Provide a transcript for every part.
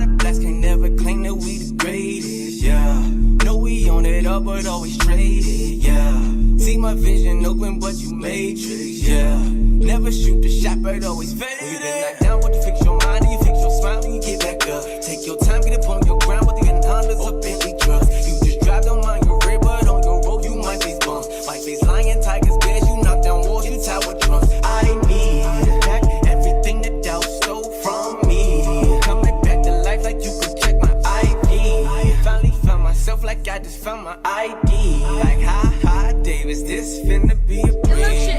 by the blacks, can't never claim that we the greatest, yeah. Know we on it up, but always traded, yeah. See my vision open, but you matrix, yeah. Never shoot the shot, but always faded. When you been knocked down, what you fix your mind, and you fix your smile, and you get back up. Take your time, get up on your ground, with the Hondas or Bentley trucks. You just drive, don't mind your rear, but on your road, you might face bumps. Might face lion, tigers, bears, you knock down walls, you tower trunks. I need back everything that doubt stole from me. Coming back to life like you could check my ID. Finally found myself like I just found my ID. Like, hi, Davis, this finna be a breeze.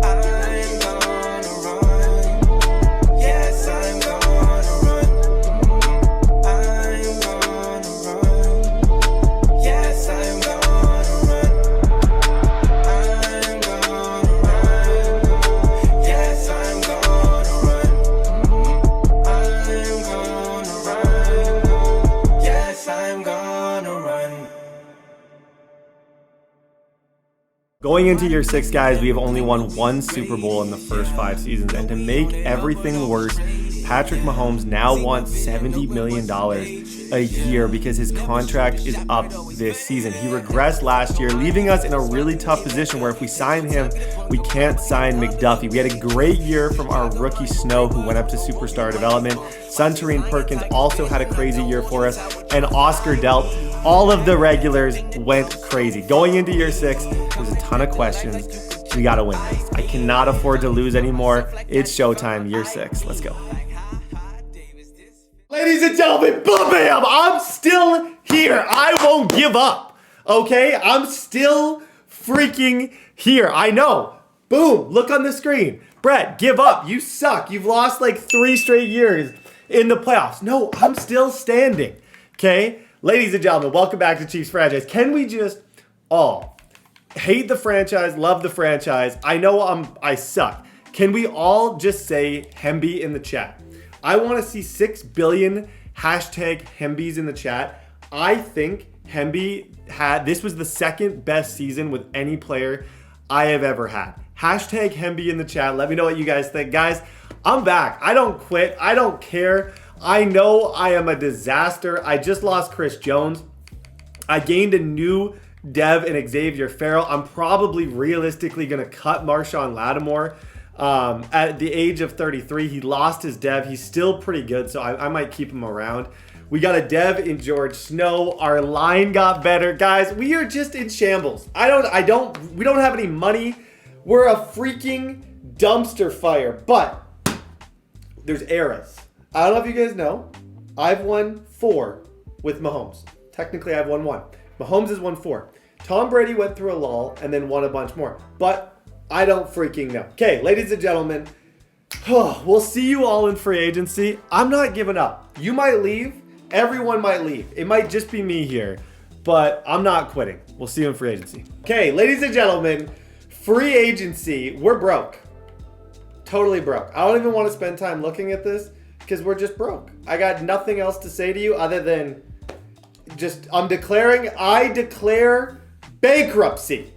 I'm gonna run. Yes, I'm gonna run. I'm gonna run. Yes, I'm gonna run. I'm gonna run. Yes, I'm gonna run. I'm gonna run. Yes, I'm gonna run. Going into year 6, guys, we have only won one Super Bowl in the first 5 seasons. And to make everything worse, Patrick Mahomes now wants $70 million a year because his contract is up this season. He regressed last year, leaving us in a really tough position where if we sign him, we can't sign McDuffie. We had a great year from our rookie Snow, who went up to superstar development. Suntarine Perkins also had a crazy year for us. And Oscar Delp. All of the regulars went crazy. Going into year 6, there's a ton of questions. We got to win this. I cannot afford to lose anymore. It's showtime, year 6. Let's go. Ladies and gentlemen, boom, bam, I'm still here. I won't give up, okay? I'm still freaking here. I know. Boom, look on the screen. Brett, give up. You suck. You've lost like 3 straight years in the playoffs. No, I'm still standing, okay? Ladies and gentlemen, welcome back to Chiefs Franchise. Can we just all hate the franchise, love the franchise? I know I suck. Can we all just say Hemby in the chat? I want to see 6 billion hashtag Hembys in the chat. I think Hemby this was the second best season with any player I have ever had. Hashtag Hemby in the chat. Let me know what you guys think. Guys, I'm back. I don't quit. I don't care. I know I am a disaster. I just lost Chris Jones. I gained a new dev in Xavier Farrell. I'm probably realistically going to cut Marshawn Lattimore at the age of 33. He lost his dev. He's still pretty good, so I might keep him around. We got a dev in George Snow. Our line got better. Guys, we are just in shambles. We don't have any money. We're a freaking dumpster fire, but there's eras. I don't know if you guys know, I've won 4 with Mahomes. Technically, I've won 1. Mahomes has won 4. Tom Brady went through a lull and then won a bunch more. But I don't freaking know. Okay, ladies and gentlemen, we'll see you all in free agency. I'm not giving up. You might leave. Everyone might leave. It might just be me here. But I'm not quitting. We'll see you in free agency. Okay, ladies and gentlemen, free agency. We're broke. Totally broke. I don't even want to spend time looking at this, because we're just broke. I got nothing else to say to you other than I declare bankruptcy.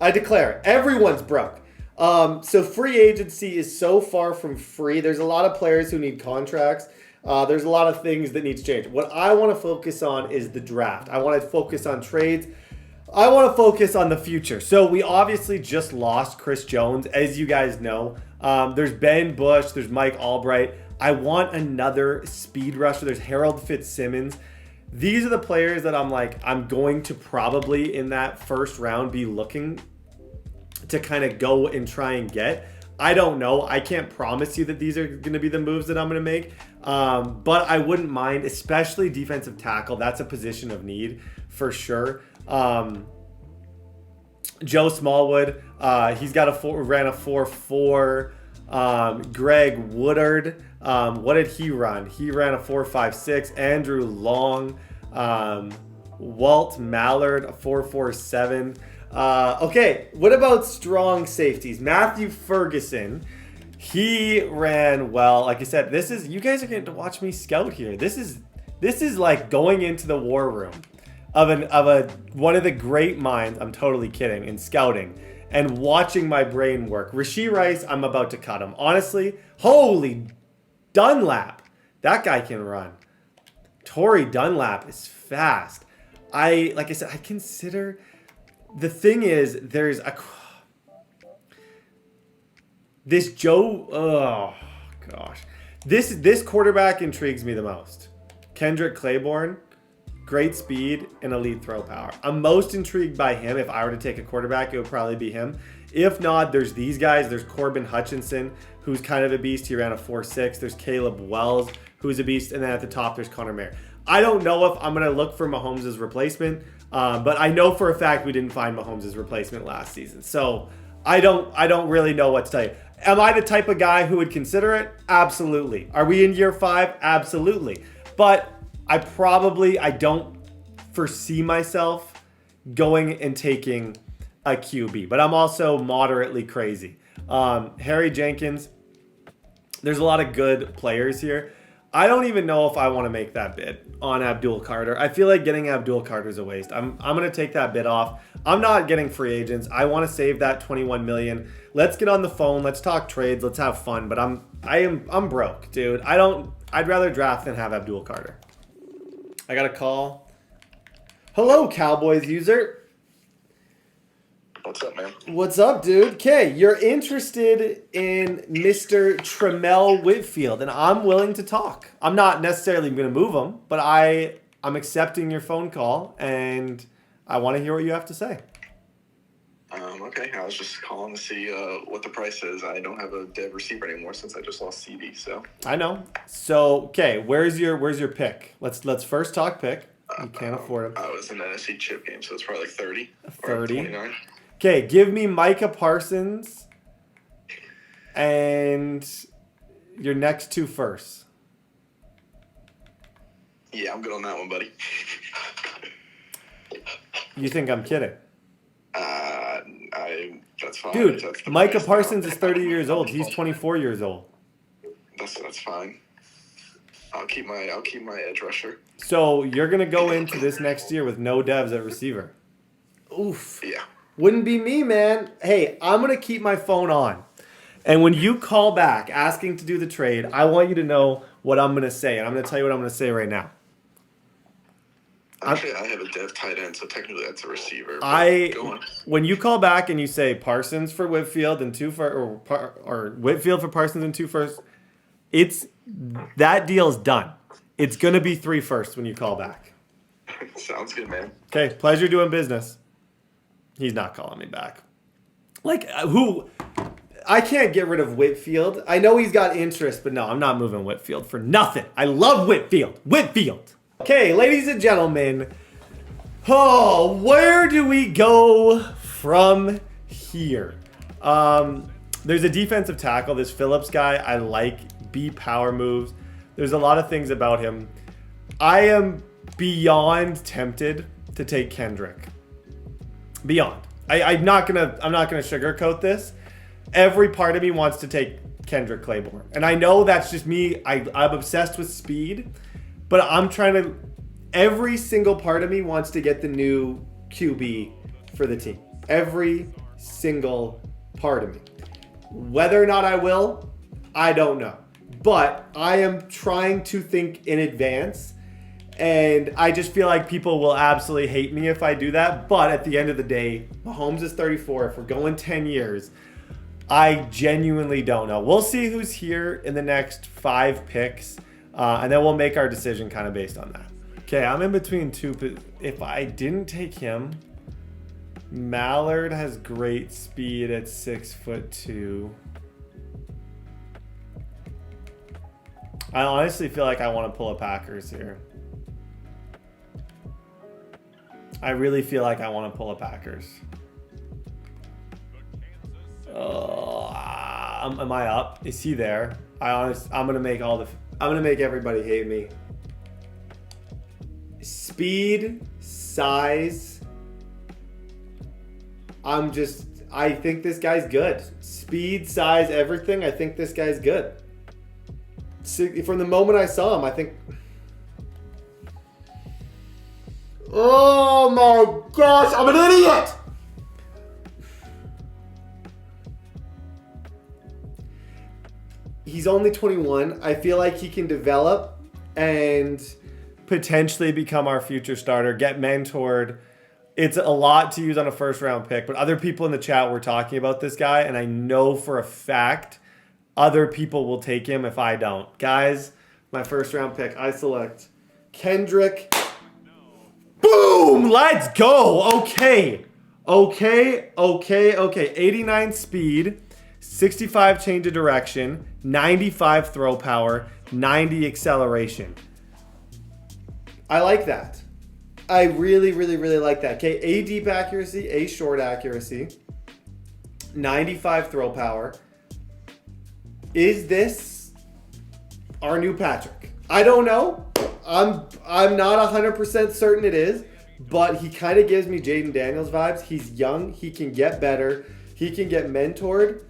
I declare it. Everyone's broke. So free agency is so far from free. There's a lot of players who need contracts. There's a lot of things that need to change. What I want to focus on is the draft. I want to focus on trades. I want to focus on the future. So we obviously just lost Chris Jones, as you guys know. There's Ben Bush. There's Mike Albright. I want another speed rusher. There's Harold Fitzsimmons. These are the players that I'm going to probably in that first round be looking to kind of go and try and get. I don't know. I can't promise you that these are going to be the moves that I'm going to make. But I wouldn't mind, especially defensive tackle. That's a position of need for sure. Joe Smallwood, he's got ran a 4.4. Greg Woodard, what did he run? He ran a 4.56. Andrew Long, Walt Mallard, a 4.47. Okay, what about strong safeties? Matthew Ferguson, he ran well. Like I said, you guys are getting to watch me scout here. This is like going into the war room of one of the great minds. I'm totally kidding. In scouting and watching my brain work. Rashee Rice, I'm about to cut him. Honestly, holy Dunlap, that guy can run. Torrey Dunlap is fast. Like I said, I consider... The thing is, there's a... This Joe... Oh, gosh. This quarterback intrigues me the most. Kendrick Claiborne, great speed and elite throw power. I'm most intrigued by him. If I were to take a quarterback, it would probably be him. If not, there's these guys. There's Corbin Hutchinson, who's kind of a beast. He ran a 4.6. There's Caleb Wells, who's a beast. And then at the top, there's Connor Mayer. I don't know if I'm going to look for Mahomes' replacement, but I know for a fact we didn't find Mahomes' replacement last season. So I don't really know what to tell you. Am I the type of guy who would consider it? Absolutely. Are we in year 5? Absolutely. But I don't foresee myself going and taking a QB. But I'm also moderately crazy. Harry Jenkins, there's a lot of good players here. I don't even know if I want to make that bid on Abdul Carter. I feel like getting Abdul Carter is a waste. I'm going to take that bid off. I'm not getting free agents. I want to save that $21 million. Let's get on the phone. Let's talk trades. Let's have fun. But I'm broke, dude. I'd rather draft than have Abdul Carter. I got a call. Hello, Cowboys user. What's up, man? What's up, dude? Okay, you're interested in Mr. Tremel Whitfield, and I'm willing to talk. I'm not necessarily going to move him, but I'm accepting your phone call, and I want to hear what you have to say. Okay, I was just calling to see what the price is. I don't have a dead receiver anymore since I just lost CD. So I know. So okay, where's your pick? Let's first talk pick. You can't afford him. I was in the NFC chip game, so it's probably like 30. 30. 29. Okay, give me Micah Parsons and your next two firsts. Yeah, I'm good on that one, buddy. You think I'm kidding? That's fine. Dude, that's Micah price. Parsons is 30 years old. He's 24 years old. That's fine. I'll keep my edge rusher. So you're gonna go into this next year with no devs at receiver. Oof. Yeah. Wouldn't be me, man. Hey, I'm gonna keep my phone on. And when you call back asking to do the trade, I want you to know what I'm gonna say. And I'm gonna tell you what I'm gonna say right now. Actually, I have a dev tight end, so technically that's a receiver. When you call back and you say Parsons for Whitfield and or Whitfield for Parsons and 2 firsts, that deal's done. It's gonna be 3 firsts when you call back. Sounds good, man. Okay, pleasure doing business. He's not calling me back. I can't get rid of Whitfield. I know he's got interest, but no, I'm not moving Whitfield for nothing. I love Whitfield. Okay, ladies and gentlemen. Oh, where do we go from here? There's a defensive tackle, this Phillips guy. I like B power moves. There's a lot of things about him. I am beyond tempted to take Kendrick. Beyond. I'm not gonna sugarcoat this. Every part of me wants to take Kendrick Claiborne. And I know that's just me. I'm obsessed with speed. But I'm trying to... Every single part of me wants to get the new QB for the team. Every single part of me. Whether or not I will, I don't know. But I am trying to think in advance. And I just feel like people will absolutely hate me if I do that. But at the end of the day, Mahomes is 34. If we're going 10 years, I genuinely don't know. We'll see who's here in the next 5 picks. And then we'll make our decision kind of based on that. Okay, I'm in between two. If I didn't take him, Mallard has great speed at 6'2". I honestly feel like I want to pull a Packers here. I really feel like I want to pull a Packers. Am I up? Is he there? I'm gonna make everybody hate me. Speed, size. I think this guy's good. Speed, size, everything. I think this guy's good. From the moment I saw him, I think. Oh my gosh, I'm an idiot! He's only 21. I feel like he can develop, and potentially become our future starter, get mentored. It's a lot to use on a first round pick, but other people in the chat were talking about this guy, and I know for a fact other people will take him if I don't. Guys, my first round pick, I select Kendrick. Boom! Let's go! Okay. 89 speed, 65 change of direction, 95 throw power, 90 acceleration. I like that. I really, really, really like that. Okay, A deep accuracy, A short accuracy, 95 throw power. Is this our new Patrick? I don't know. I'm not 100% certain it is, but he kind of gives me Jaden Daniels vibes. He's young. He can get better. He can get mentored.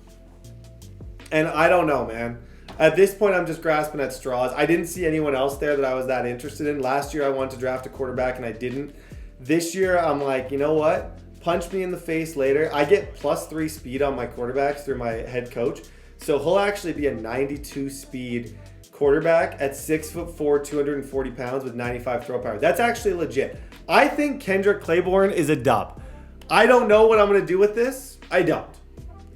And I don't know, man. At this point, I'm just grasping at straws. I didn't see anyone else there that I was that interested in. Last year, I wanted to draft a quarterback, and I didn't. This year, I'm like, you know what? Punch me in the face later. I get +3 speed on my quarterbacks through my head coach. So he'll actually be a 92 speed quarterback at 6'4", 240 pounds with 95 throw power. That's actually legit. I think Kendrick Claiborne is a dub. I don't know what I'm going to do with this. I don't.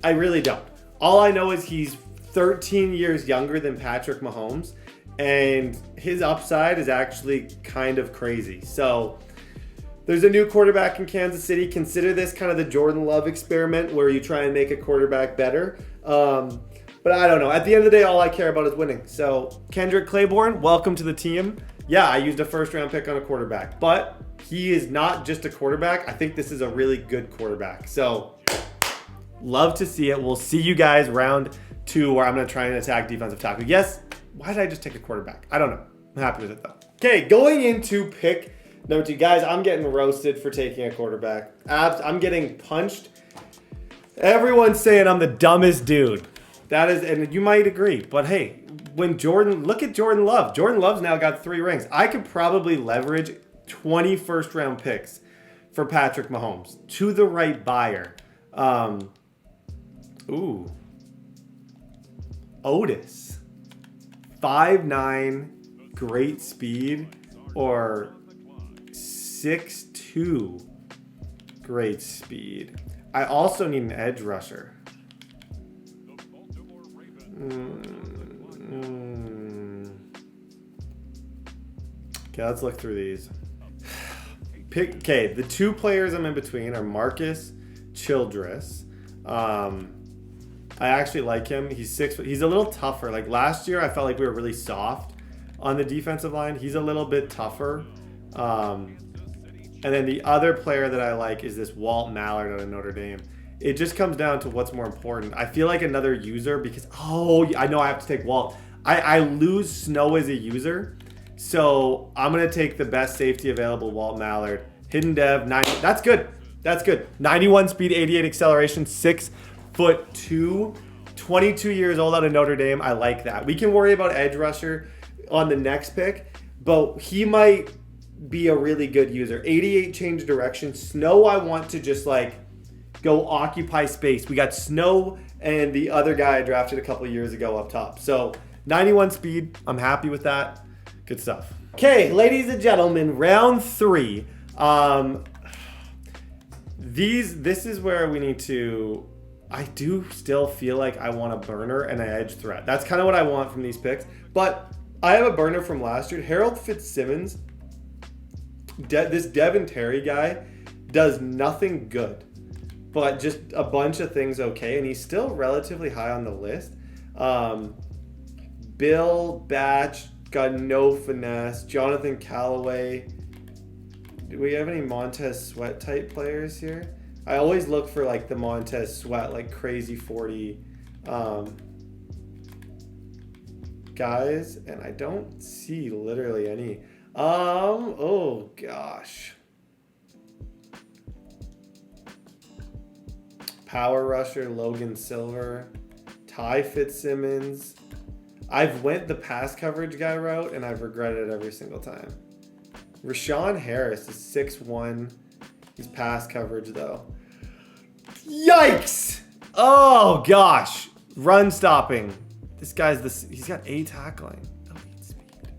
I really don't. All I know is he's 13 years younger than Patrick Mahomes, and his upside is actually kind of crazy. So there's a new quarterback in Kansas City. Consider this kind of the Jordan Love experiment where you try and make a quarterback better. But I don't know. At the end of the day, all I care about is winning. So Kendrick Claiborne, welcome to the team. Yeah, I used a first round pick on a quarterback, but he is not just a quarterback. I think this is a really good quarterback. So love to see it. We'll see you guys round 2 where I'm going to try and attack defensive tackle. Yes, why did I just take a quarterback? I don't know. I'm happy with it though. Okay, going into pick number 2. Guys, I'm getting roasted for taking a quarterback. I'm getting punched. Everyone's saying I'm the dumbest dude. That is, and you might agree, but hey, look at Jordan Love. Jordan Love's now got 3 rings. I could probably leverage 20 first round picks for Patrick Mahomes to the right buyer. Otis, 5'9", great speed, or 6'2", great speed. I also need an edge rusher. Okay, let's look through these. Okay, the 2 players I'm in between are Marcus Childress. I actually like him. He's 6 foot. He's a little tougher. Like last year, I felt like we were really soft on the defensive line. He's a little bit tougher. And then the other player that I like is this Walt Mallard out of Notre Dame. It just comes down to what's more important. I feel like another user because, I know I have to take Walt. I lose Snow as a user. So I'm going to take the best safety available, Walt Mallard. Hidden dev, 90. That's good. That's good. 91 speed, 88 acceleration, 6'2", 22 years old out of Notre Dame. I like that. We can worry about edge rusher on the next pick, but he might be a really good user. 88 change direction. Snow, I want to just like go occupy space. We got Snow and the other guy I drafted a couple years ago up top. So 91 speed. I'm happy with that. Good stuff. Okay, ladies and gentlemen, round 3. This is where we need to. I do still feel like I want a burner and an edge threat. That's kind of what I want from these picks. But I have a burner from last year. Harold Fitzsimmons, this Devin Terry guy, does nothing good, but just a bunch of things okay. And he's still relatively high on the list. Bill Batch got no finesse. Jonathan Callaway. Do we have any Montez Sweat type players here? I always look for like the Montez Sweat, like crazy 40 guys, and I don't see literally any. Oh gosh. Power rusher, Logan Silver, Ty Fitzsimmons. I've went the pass coverage guy route, and I've regretted it every single time. Rashawn Harris is 6'1". He's pass coverage, though. Yikes! Oh, gosh. Run stopping. This guy's he's got A tackling. Elite speed.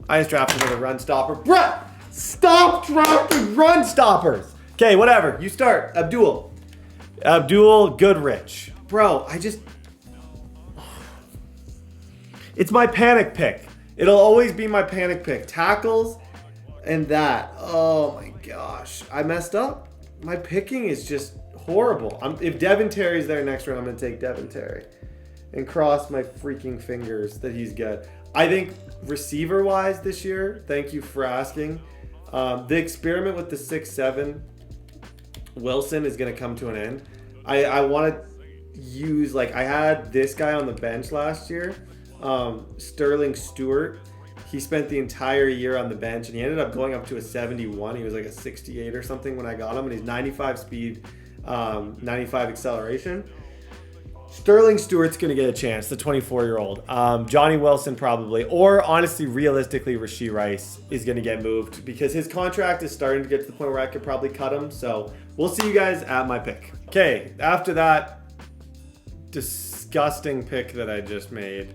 I just drafted another run stopper. Brett, stop drafting run stoppers. Okay, whatever. You start. Abdul Goodrich. Bro, it's my panic pick. It'll always be my panic pick. Tackles and that. Oh my gosh. I messed up. My picking is just horrible. If Devin Terry's there next round, I'm going to take Devin Terry. And cross my freaking fingers that he's good. I think receiver-wise this year, thank you for asking. The experiment with the 6'7" Wilson is going to come to an end. I want to use, like, I had this guy on the bench last year, Sterling Stewart. He spent the entire year on the bench, and he ended up going up to a 71. He was like a 68 or something when I got him, and he's 95 speed, 95 acceleration. Sterling Stewart's going to get a chance, the 24-year-old. Johnny Wilson probably, or honestly, realistically, Rashee Rice is going to get moved because his contract is starting to get to the point where I could probably cut him. So we'll see you guys at my pick. Okay, after that disgusting pick that I just made,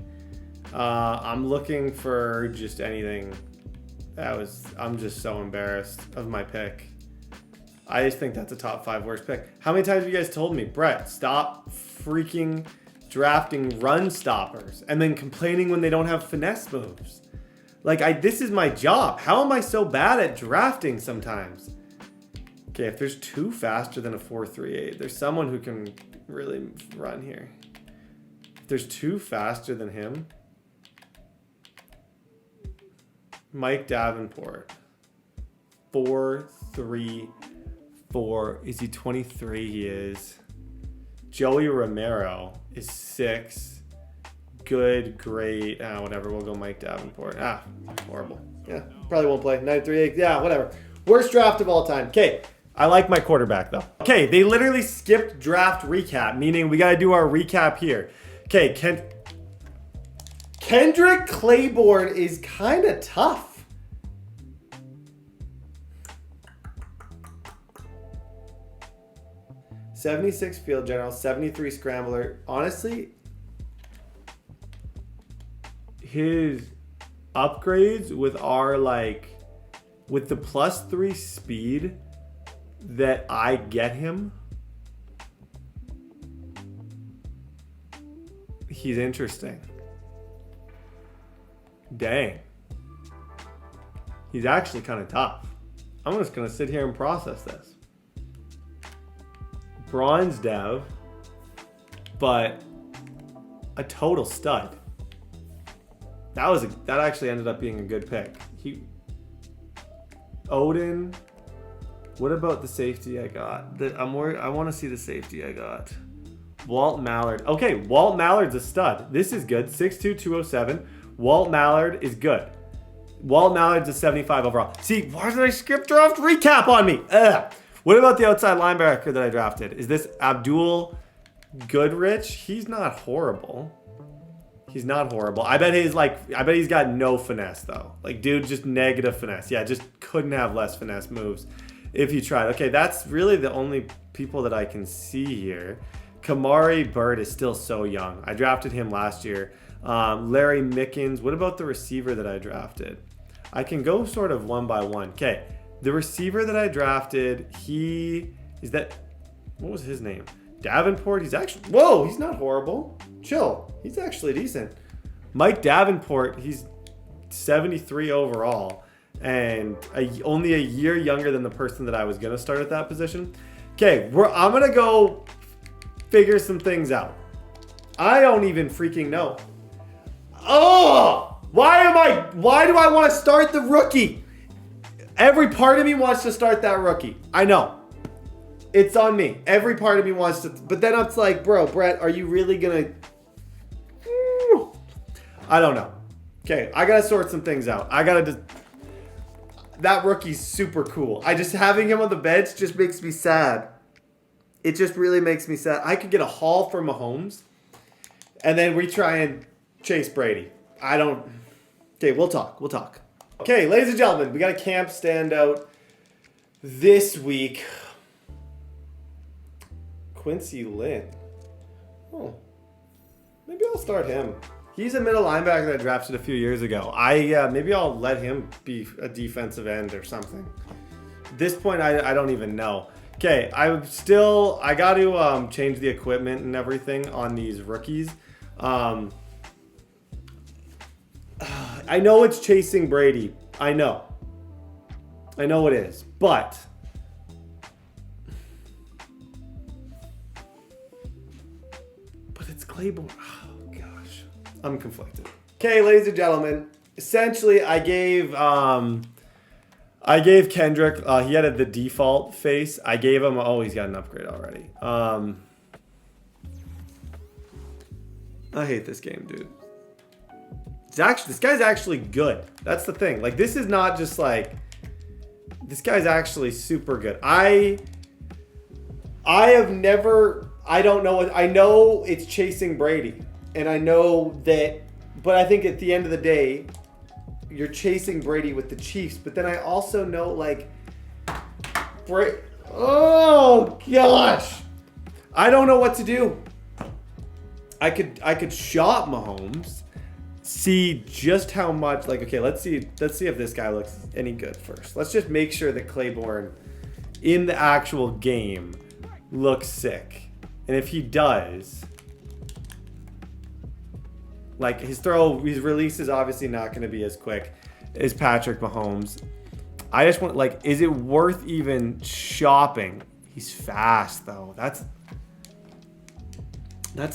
I'm looking for just anything. I'm just so embarrassed of my pick. I just think that's a top 5 worst pick. How many times have you guys told me, Brett, stop freaking drafting run stoppers and then complaining when they don't have finesse moves? Like, this is my job. How am I so bad at drafting sometimes? Okay, if there's 2 faster than a 4.38, there's someone who can really run here. If there's 2 faster than him, Mike Davenport, 4.34. Is he 23? He is. Joey Romero is 6. Good, great. Whatever. We'll go Mike Davenport. Horrible. Yeah, probably won't play. 9.38. Yeah, whatever. Worst draft of all time. Okay, I like my quarterback though. Okay, they literally skipped draft recap, meaning we got to do our recap here. Okay, Kendrick Claiborne is kind of tough. 76 field general, 73 scrambler. Honestly, his upgrades with with the +3 speed that I get him, he's interesting. Dang. He's actually kind of tough. I'm just going to sit here and process this. Bronze dev, but a total stud. That actually ended up being a good pick. Odin. What about the safety I got? I want to see the safety I got. Walt Mallard. Okay, Walt Mallard's a stud. This is good. 6'2", 207. Walt Mallard is good. Walt Mallard's a 75 overall. See, why did I skip draft recap on me? Ugh. What about the outside linebacker that I drafted? Is this Abdul Goodrich? He's not horrible. He's not horrible. I bet he's got no finesse though. Like, dude, just negative finesse. Yeah, just couldn't have less finesse moves if you tried. Okay, that's really the only people that I can see here. Kamari Bird is still so young. I drafted him last year. Larry Mickens. What about the receiver that I drafted? I can go sort of one by one. Okay. The receiver that I drafted, what was his name? Davenport. He's not horrible. Chill. He's actually decent. Mike Davenport, he's 73 overall and only a year younger than the person that I was going to start at that position. Okay, I'm going to go figure some things out. I don't even freaking know. Oh, why do I want to start the rookie? Every part of me wants to start that rookie. I know. It's on me. Every part of me wants to. But then it's like, bro, Brett, are you really going to... I don't know. Okay, I got to sort some things out. That rookie's super cool. Having him on the bench just makes me sad. It just really makes me sad. I could get a haul for Mahomes, and then we try and chase Brady. Okay, we'll talk. Okay, ladies and gentlemen, we got a camp standout this week. Quincy Lynn. Oh, maybe I'll start him. He's a middle linebacker that I drafted a few years ago. Maybe I'll let him be a defensive end or something. At this point, I don't even know. Okay, I got to change the equipment and everything on these rookies. I know it's chasing Brady. I know it is, but it's Claiborne. Oh gosh, I'm conflicted. Okay, ladies and gentlemen, essentially I gave Kendrick, he had the default face. I gave him, he's got an upgrade already. I hate this game, dude. This guy's actually good. That's the thing. Like, this is not just like, this guy's actually super good. I don't know. I know it's chasing Brady. And I know that, but I think at the end of the day, you're chasing Brady with the Chiefs. But then I also know, like, oh gosh, I don't know what to do. I could shop Mahomes, see just how much, like, okay, let's see if this guy looks any good first. Let's just make sure that Claiborne in the actual game looks sick. And if he does, like, his release is obviously not going to be as quick as Patrick Mahomes. I just want, like, is it worth even shopping? He's fast, though. That's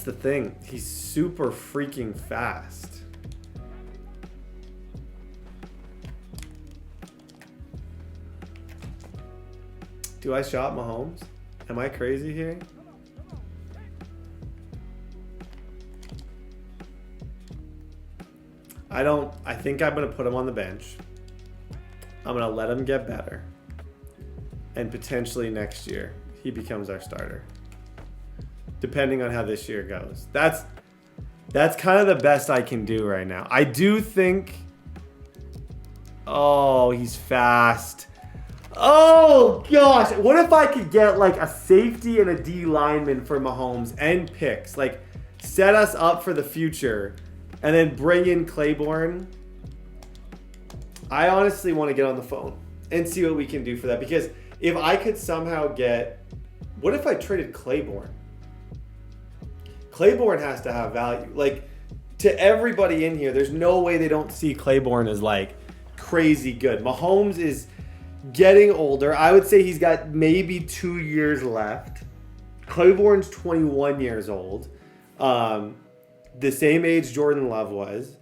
the thing. He's super freaking fast. Do I shop Mahomes? Am I crazy here? I think I'm going to put him on the bench. I'm going to let him get better. And potentially next year, he becomes our starter. Depending on how this year goes. That's kind of the best I can do right now. I do think... Oh, he's fast. Oh, gosh. What if I could get, like, a safety and a D lineman for Mahomes and picks? Like, set us up for the future and then bring in Claiborne. I honestly want to get on the phone and see what we can do for that. Because if I could somehow get... What if I traded Claiborne? Claiborne has to have value. Like, to everybody in here, there's no way they don't see Claiborne as, like, crazy good. Mahomes is getting older. I would say he's got maybe 2 years left. Claiborne's 21 years old. The same age Jordan Love was.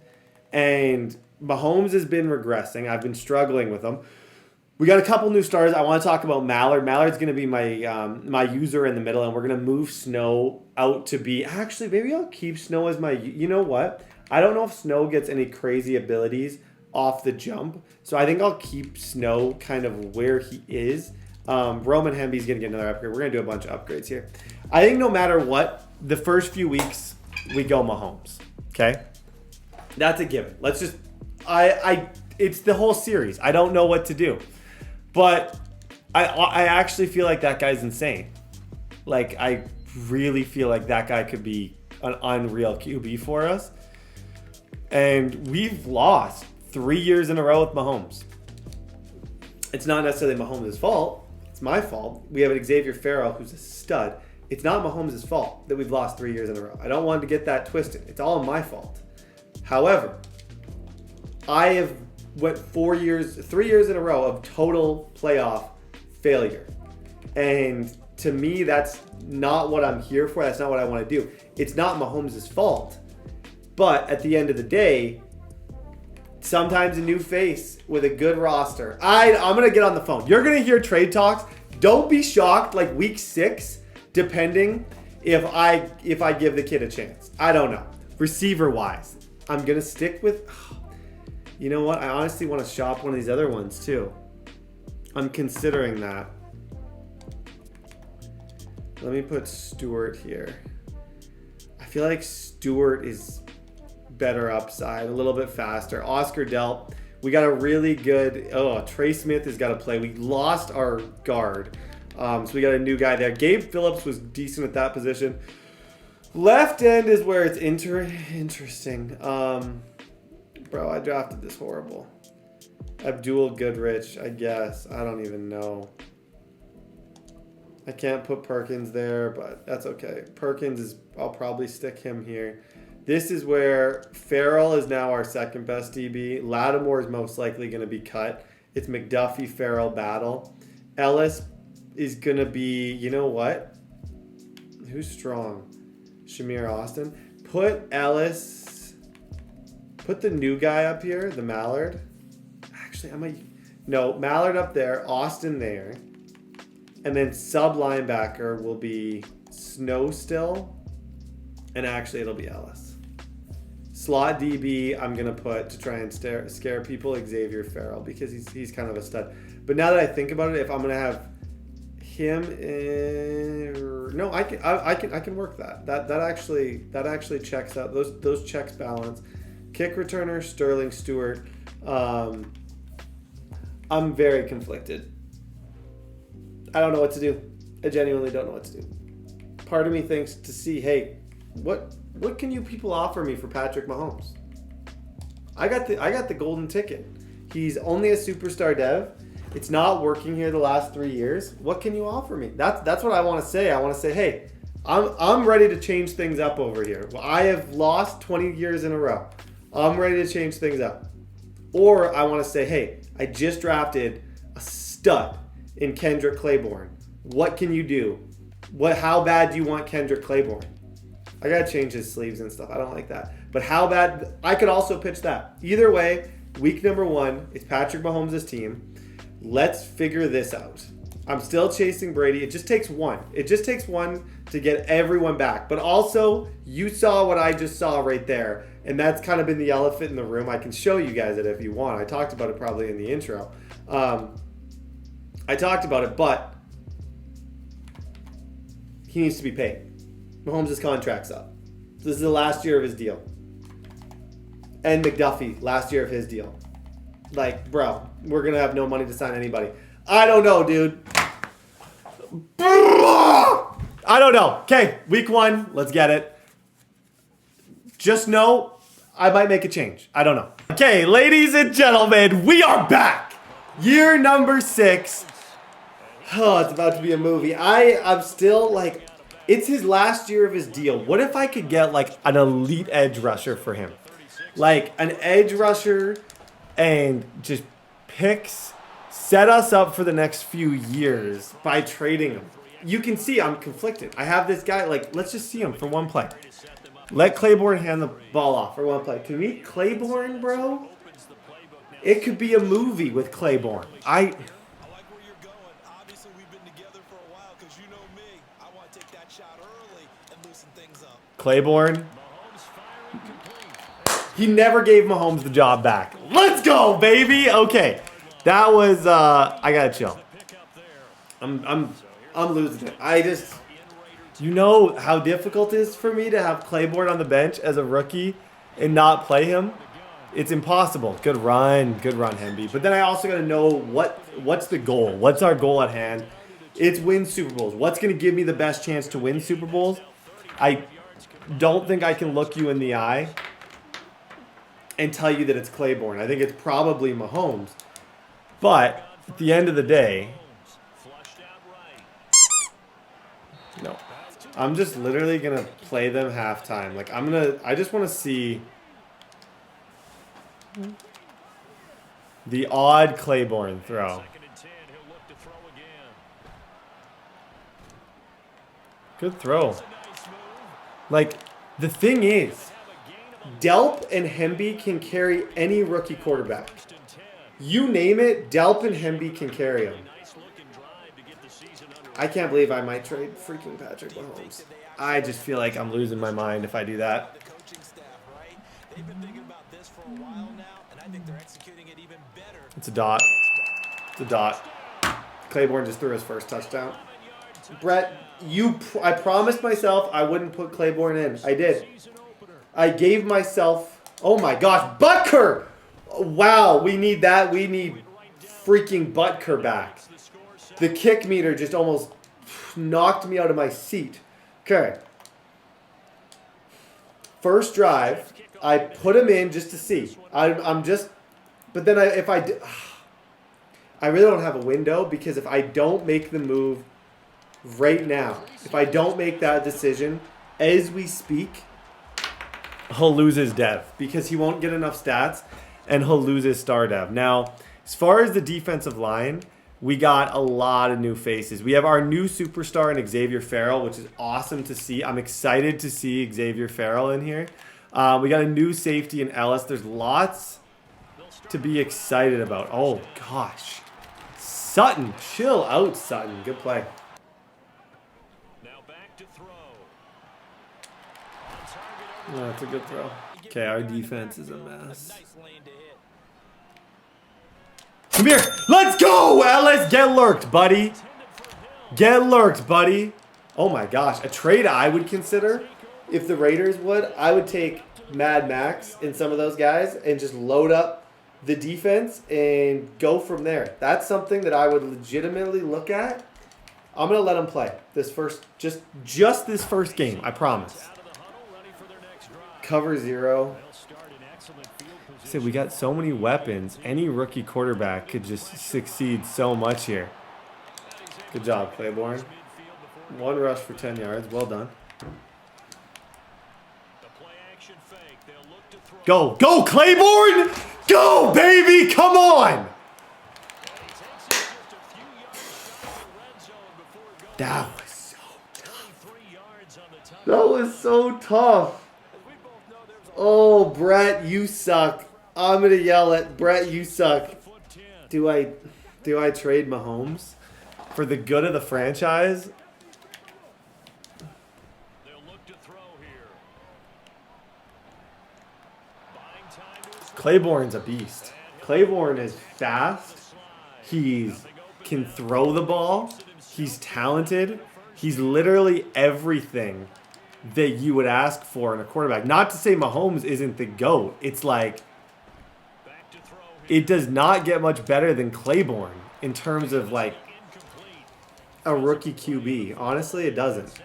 And Mahomes has been regressing. I've been struggling with him. We got a couple new stars. I want to talk about Mallard. Mallard's going to be my user in the middle, and we're going to move Snow out to be... Actually, maybe I'll keep Snow as my... You know what? I don't know if Snow gets any crazy abilities off the jump, so I think I'll keep Snow kind of where he is. Roman Hemby's going to get another upgrade. We're going to do a bunch of upgrades here. I think no matter what, the first few weeks, we go Mahomes. Okay? That's a given. Let's just... It's the whole series. I don't know what to do. But I actually feel like that guy's insane. Like, I really feel like that guy could be an unreal QB for us. And we've lost 3 years in a row with Mahomes. It's not necessarily Mahomes' fault. It's my fault. We have an Xavier Farrell who's a stud. It's not Mahomes' fault that we've lost 3 years in a row. I don't want to get that twisted. It's all my fault. However, I have went 3 years in a row of total playoff failure. And to me, that's not what I'm here for. That's not what I want to do. It's not Mahomes' fault. But at the end of the day, sometimes a new face with a good roster. I'm going to get on the phone. You're going to hear trade talks. Don't be shocked, like week 6, depending if I give the kid a chance. I don't know. Receiver-wise, I'm going to stick with... You know what? I honestly want to shop one of these other ones too. I'm considering that. Let me put Stewart here. I feel like Stewart is better upside, a little bit faster. Oscar Delp. We got a really good... Oh, Trey Smith has got to play. We lost our guard. So we got a new guy there. Gabe Phillips was decent at that position. Left end is where it's interesting. Bro, I drafted this horrible. Abdul Goodrich, I guess. I don't even know. I can't put Perkins there, but that's okay. Perkins is, I'll probably stick him here. This is where Farrell is now our second best DB. Lattimore is most likely going to be cut. It's McDuffie, Farrell battle. Ellis is going to be, you know what? Who's strong? Shamir Austin. Put Ellis, put the new guy up here, the Mallard. Actually, no, Mallard up there, Austin there. And then sub linebacker will be Snow still. And actually, it'll be Ellis. Slot DB, I'm going to put to try and scare people, Xavier Farrell, because he's kind of a stud. But now that I think about it, if I'm going to have him no, I can work that. That actually checks out. Those checks balance. Kick returner, Sterling Stewart. I'm very conflicted. I don't know what to do. I genuinely don't know what to do. Part of me thinks to see, hey, what can you people offer me for Patrick Mahomes? I got the golden ticket. He's only a superstar dev. It's not working here the last 3 years. What can you offer me? That's what I want to say. I want to say, hey, I'm ready to change things up over here. Well, I have lost 20 years in a row. I'm ready to change things up. Or I want to say, hey, I just drafted a stud in Kendrick Claiborne. What can you do? How bad do you want Kendrick Claiborne? I gotta change his sleeves and stuff. I don't like that. But how bad? I could also pitch that. Either way, week number 1, it's Patrick Mahomes' team. Let's figure this out. I'm still chasing Brady. It just takes one. It just takes one to get everyone back. But also, you saw what I just saw right there. And that's kind of been the elephant in the room. I can show you guys it if you want. I talked about it probably in the intro. I talked about it, but he needs to be paid. Mahomes' contract's up. This is the last year of his deal. And McDuffie, last year of his deal. Like, bro, we're going to have no money to sign anybody. I don't know, dude. I don't know. Okay, week 1, let's get it. Just know I might make a change. I don't know. Okay, ladies and gentlemen, we are back. Year number 6. Oh, it's about to be a movie. I'm still like, it's his last year of his deal. What if I could get like an elite edge rusher for him? Like an edge rusher and just picks, set us up for the next few years by trading him. You can see I'm conflicted. I have this guy, like, let's just see him for one play. Let Claiborne hand the ball off for one play. To me, Claiborne, bro, it could be a movie with Claiborne. I like where you're going. Obviously, we've been together for a while because you know me. I want to take that shot early and loosen things up. Claiborne. He never gave Mahomes the job back. Let's go, baby. Okay. That was I gotta chill. I'm losing it. I just, you know how difficult it is for me to have Claiborne on the bench as a rookie and not play him? It's impossible. Good run, Hemby. But then I also gotta know what's the goal? What's our goal at hand? It's win Super Bowls. What's gonna give me the best chance to win Super Bowls? I don't think I can look you in the eye and tell you that it's Claiborne. I think it's probably Mahomes. But at the end of the day, no. I'm just literally going to play them halftime. Like, I just want to see the odd Claiborne throw. Good throw. Like, the thing is, Delp and Hemby can carry any rookie quarterback. You name it, Delp and Hemby can carry him. I can't believe I might trade freaking Patrick Mahomes. I just feel like I'm losing my mind if I do that. It's a dot. It's a dot. Claiborne just threw his first touchdown. Brett, I promised myself I wouldn't put Claiborne in. I did. I gave myself, oh my gosh, Butker! Wow, we need that. We need freaking Butker back. The kick meter just almost knocked me out of my seat. Okay. first drive, I put him in just to see. I'm just, but then I really don't have a window because if I don't make the move right now, if I don't make that decision as we speak, he'll lose his dev because he won't get enough stats and he'll lose his star dev. Now, as far as the defensive line, we got a lot of new faces. We have our new superstar in Xavier Farrell, which is awesome to see. I'm excited to see Xavier Farrell in here. We got a new safety in Ellis. There's lots to be excited about. Oh, gosh. Sutton. Chill out, Sutton. Good play. Now back to throw. Oh, that's a good throw. Okay, our defense is a mess. Come here. Let's go, Ellis. Get lurked, buddy. Get lurked, buddy. Oh, my gosh. A trade I would consider, if the Raiders would, I would take Mad Max and some of those guys and just load up the defense and go from there. That's something that I would legitimately look at. I'm going to let them play this first, just this first game, I promise. Cover 0. I said we got so many weapons. Any rookie quarterback could just succeed so much here. Good job, Claiborne. 1 rush for 10 yards. Well done. Go, go, Claiborne! Go, baby! Come on! That was so tough. That was so tough. Oh, Brett, you suck. I'm gonna yell at Brett, you suck. Do I trade Mahomes for the good of the franchise? Claiborne's a beast. Claiborne is fast. He can throw the ball. He's talented. He's literally everything that you would ask for in a quarterback. Not to say Mahomes isn't the GOAT. It's like, it does not get much better than Claiborne in terms of like a rookie QB. Honestly, it doesn't.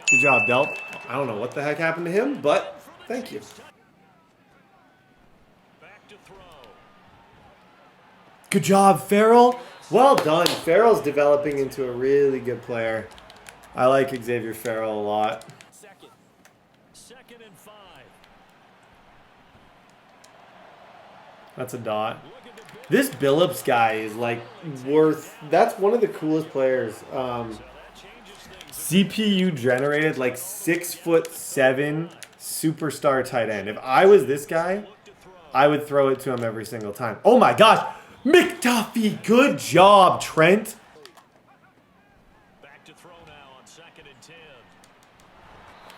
Good job, Delp. I don't know what the heck happened to him, but thank you. Good job, Farrell. Well done. Farrell's developing into a really good player. I like Xavier Farrell a lot. Second and 5. That's a dot. This Billups guy is like worth... That's one of the coolest players. CPU generated like 6'7" superstar tight end. If I was this guy, I would throw it to him every single time. Oh my gosh. McDuffie, good job, Trent. Back to throw now on 2nd and 10.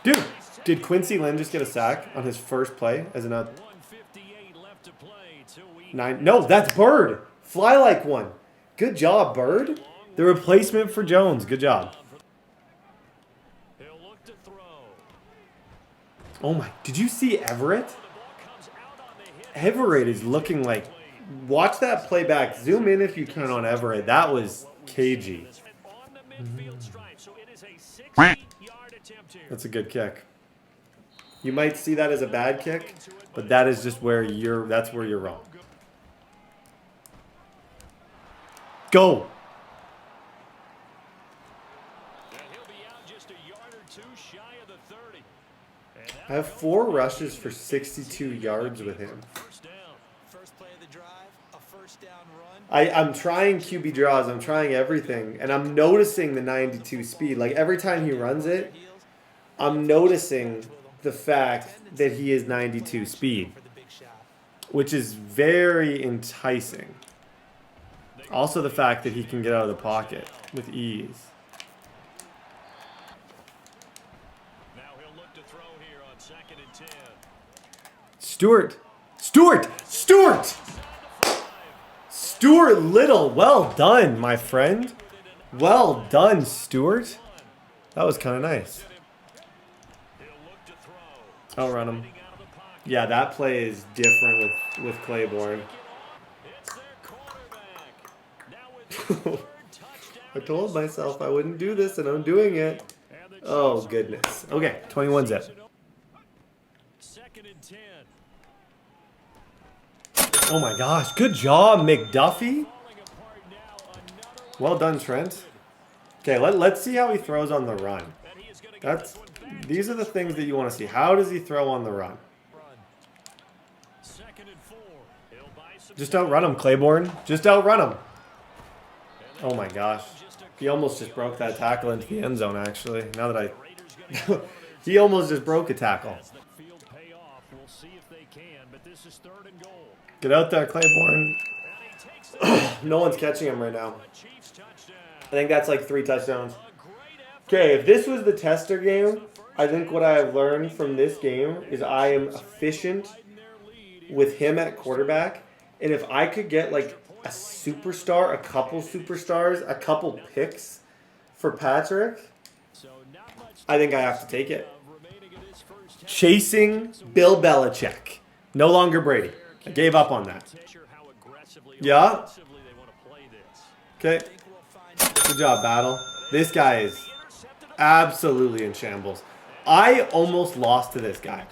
Dude, did Quincy Lynn just get a sack on his first play as an 1:58 left to play. 9? No, that's Bird. Fly like one. Good job, Bird. The replacement for Jones. Good job. He'll look to throw. Oh my, did you see Everett? Everett is looking like, watch that play back. Zoom in if you can on Everett. That was cagey. That's a good kick. You might see that as a bad kick, but that is just where that's where you're wrong. Go. I have 4 rushes for 62 yards with him. I'm trying QB draws. I'm trying everything. And I'm noticing the 92 speed. Like, every time he runs it, I'm noticing the fact that he is 92 speed, which is very enticing. Also the fact that he can get out of the pocket with ease. Now he'll look to throw here on 2nd and 10. Stuart Little, well done, my friend. Well done, Stuart. That was kind of nice. I'll run him. Yeah, that play is different with Claiborne. I told myself I wouldn't do this, and I'm doing it. Oh, goodness. Okay, 21 zip. Second and 10. Oh, my gosh. Good job, McDuffie. Well done, Trent. Okay, let's see how he throws on the run. These are the things that you want to see. How does he throw on the run? Just outrun him, Claiborne. Just outrun him. Oh my gosh. He almost just broke that tackle into the end zone, actually. Now that I... he almost just broke a tackle. Get out there, Claiborne. No one's catching him right now. I think that's like 3 touchdowns. Okay, if this was the tester game, I think what I have learned from this game is I am efficient with him at quarterback. And if I could get like a superstar, a couple superstars, a couple picks for Patrick, I think I have to take it. Chasing Bill Belichick. No longer Brady. I gave up on that. Yeah? Okay. Good job, Battle. This guy is absolutely in shambles. I almost lost to this guy.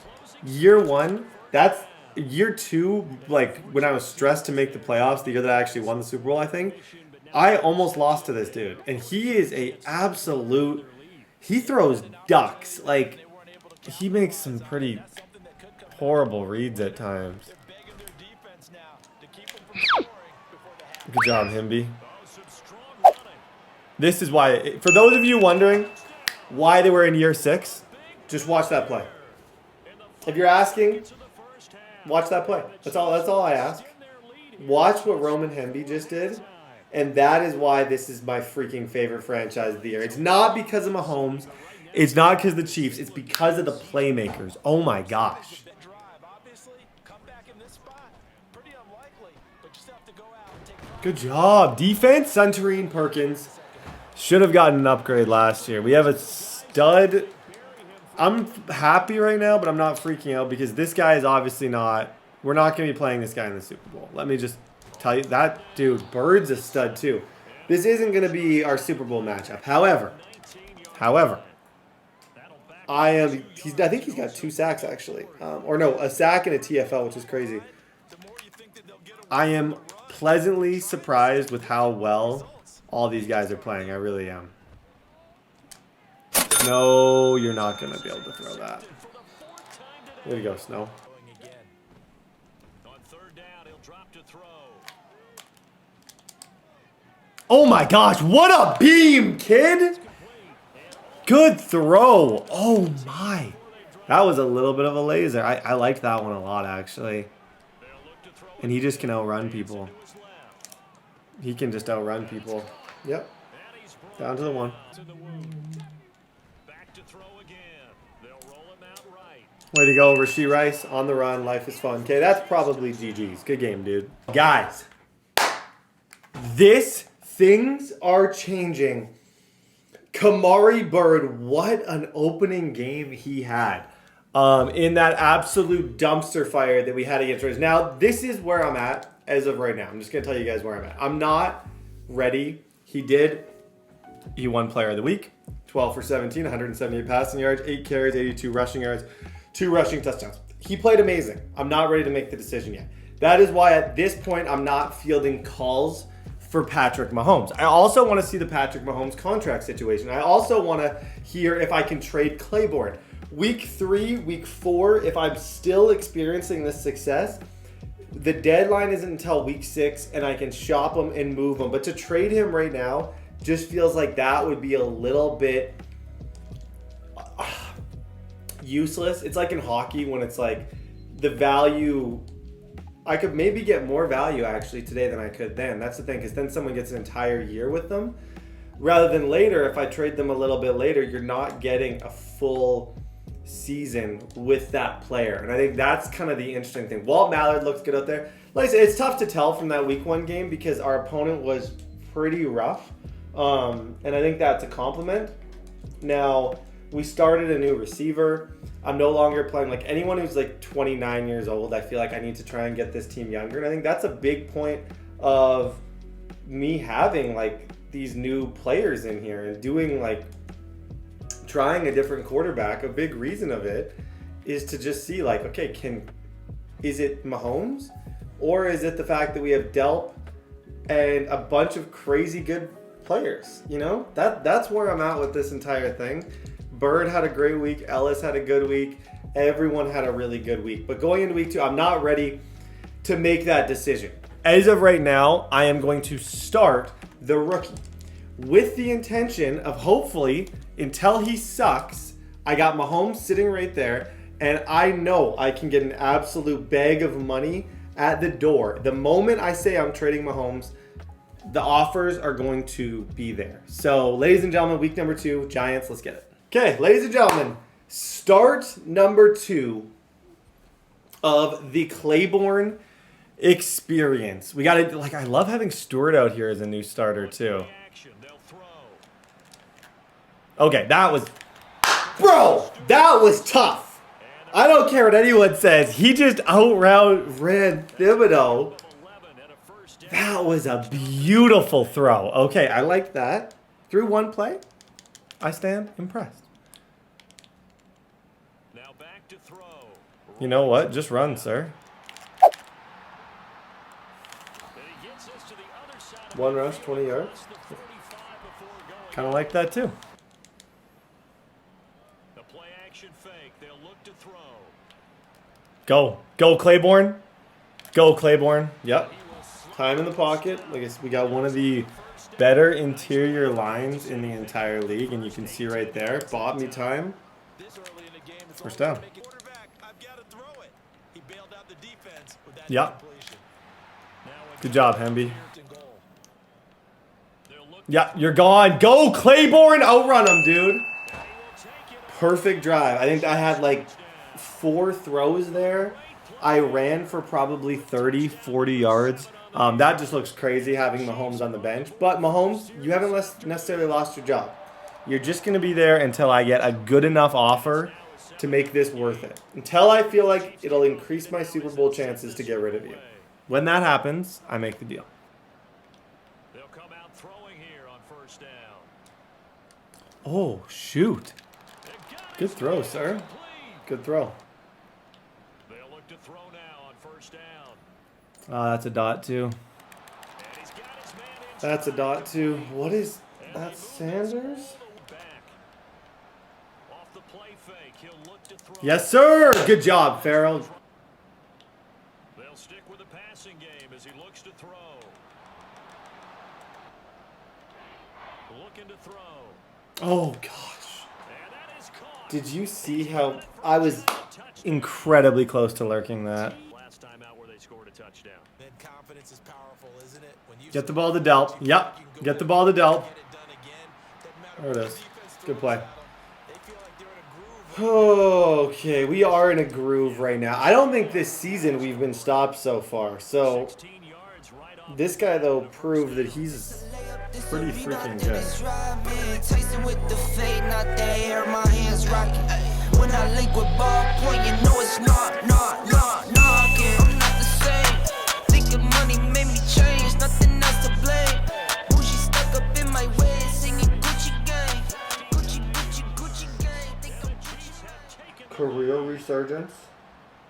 Year 1, that's... Year 2, like when I was stressed to make the playoffs, the year that I actually won the Super Bowl, I think, I almost lost to this dude. And he is a absolute, he throws ducks. Like, he makes some pretty horrible reads at times. Good job, Himby. This is why, for those of you wondering why they were in year 6, just watch that play. If you're asking, watch that play. That's all I ask. Watch what Roman Hemby just did. And that is why this is my freaking favorite franchise of the year. It's not because of Mahomes. It's not because of the Chiefs. It's because of the playmakers. Oh my gosh. Good job. Defense, Suntarine Perkins. Should have gotten an upgrade last year. We have a stud. I'm happy right now, but I'm not freaking out because this guy is obviously not... We're not going to be playing this guy in the Super Bowl. Let me just tell you. That dude, Bird's a stud too. This isn't going to be our Super Bowl matchup. However, I think he's got 2 sacks actually. Or no, a sack and a TFL, which is crazy. I am pleasantly surprised with how well all these guys are playing. I really am. No, you're not going to be able to throw that. Way to go, Snow. Oh my gosh, what a beam, kid! Good throw. Oh my. That was a little bit of a laser. I liked that one a lot, actually. And he just can outrun people. He can just outrun people. Yep. Down to the 1. Way to go, Rashee Rice on the run. Life is fun. Okay, that's probably GG's. Good game, dude. Guys, things are changing. Kamari Bird, what an opening game he had in that absolute dumpster fire that we had against Raiders. Now, this is where I'm at as of right now. I'm just going to tell you guys where I'm at. I'm not ready. He won Player of the Week. 12 for 17, 178 passing yards, 8 carries, 82 rushing yards, 2 rushing touchdowns. He played amazing. I'm not ready to make the decision yet. That is why at this point I'm not fielding calls for Patrick Mahomes. I also want to see the Patrick Mahomes contract situation. I also want to hear if I can trade Claiborne. Week 3, week 4, if I'm still experiencing this success, the deadline isn't until week 6 and I can shop him and move him. But to trade him right now just feels like that would be a little bit useless. It's like in hockey when it's like the value... I could maybe get more value actually today than I could then. That's the thing, because then someone gets an entire year with them. Rather than later, if I trade them a little bit later, you're not getting a full season with that player. And I think that's kind of the interesting thing. Walt Mallard looks good out there. Like I said, it's tough to tell from that week 1 game because our opponent was pretty rough. And I think that's a compliment. Now, we started a new receiver. I'm no longer playing like anyone who's like 29 years old. I feel like I need to try and get this team younger. And I think that's a big point of me having like these new players in here and doing like trying a different quarterback. A big reason of it is to just see like, okay, is it Mahomes or is it the fact that we have Delp and a bunch of crazy good players? You know, that's where I'm at with this entire thing. Bird had a great week. Ellis had a good week. Everyone had a really good week. But going into week 2, I'm not ready to make that decision. As of right now, I am going to start the rookie with the intention of hopefully, until he sucks, I got Mahomes sitting right there, and I know I can get an absolute bag of money at the door. The moment I say I'm trading Mahomes, the offers are going to be there. So, ladies and gentlemen, week number 2, Giants, let's get it. Okay, ladies and gentlemen, start number 2 of the Claiborne experience. We got to, like, I love having Stewart out here as a new starter too. Okay, that was tough. I don't care what anyone says. He just ran Thibodeau. That was a beautiful throw. Okay, I like that. Through one play, I stand impressed. Now back to throw. You know what? Just run, sir. One rush, 20 yards. Kind of like that too. The play action fake. They'll look to throw. Go Claiborne. Go Claiborne. Yep. Time in the pocket. I guess we got one of the better interior lines in the entire league, and you can see right there. Bought me time. First down. Yep. Good job, Hemby. Yeah, you're gone. Go, Claiborne. Outrun him, dude. Perfect drive. I think I had like 4 throws there. I ran for probably 30, 40 yards. That just looks crazy having Mahomes on the bench. But Mahomes, you haven't necessarily lost your job. You're just going to be there until I get a good enough offer to make this worth it. Until I feel like it'll increase my Super Bowl chances to get rid of you. When that happens, I make the deal. Oh, shoot. Good throw, sir. Good throw. They'll look to throw now on first down. That's a dot, too. That's a dot, too. What is that, Sanders? Off the play fake, he'll look to throw. Yes, sir. Good job, Farrell. They'll stick with the passing game as he looks to throw. Looking to throw. Oh, gosh. Did you see how I was incredibly close to lurking that? Last time out where they scored a touchdown. Confidence is powerful, isn't it? When you Get the ball to Delp. Yep. Get the ball to Delp. There it is. Good play. Okay, we are in a groove right now. I don't think this season we've been stopped so far. So this guy, though, proved that he's pretty freaking good. When I link with ballpoint, you know it's not knocking. I'm not the same. Thinking money made me change, nothing else to blame. Bougie stuck up in my way, singing Gucci gang. Gucci gang. Think I'm Gucci. Career resurgence.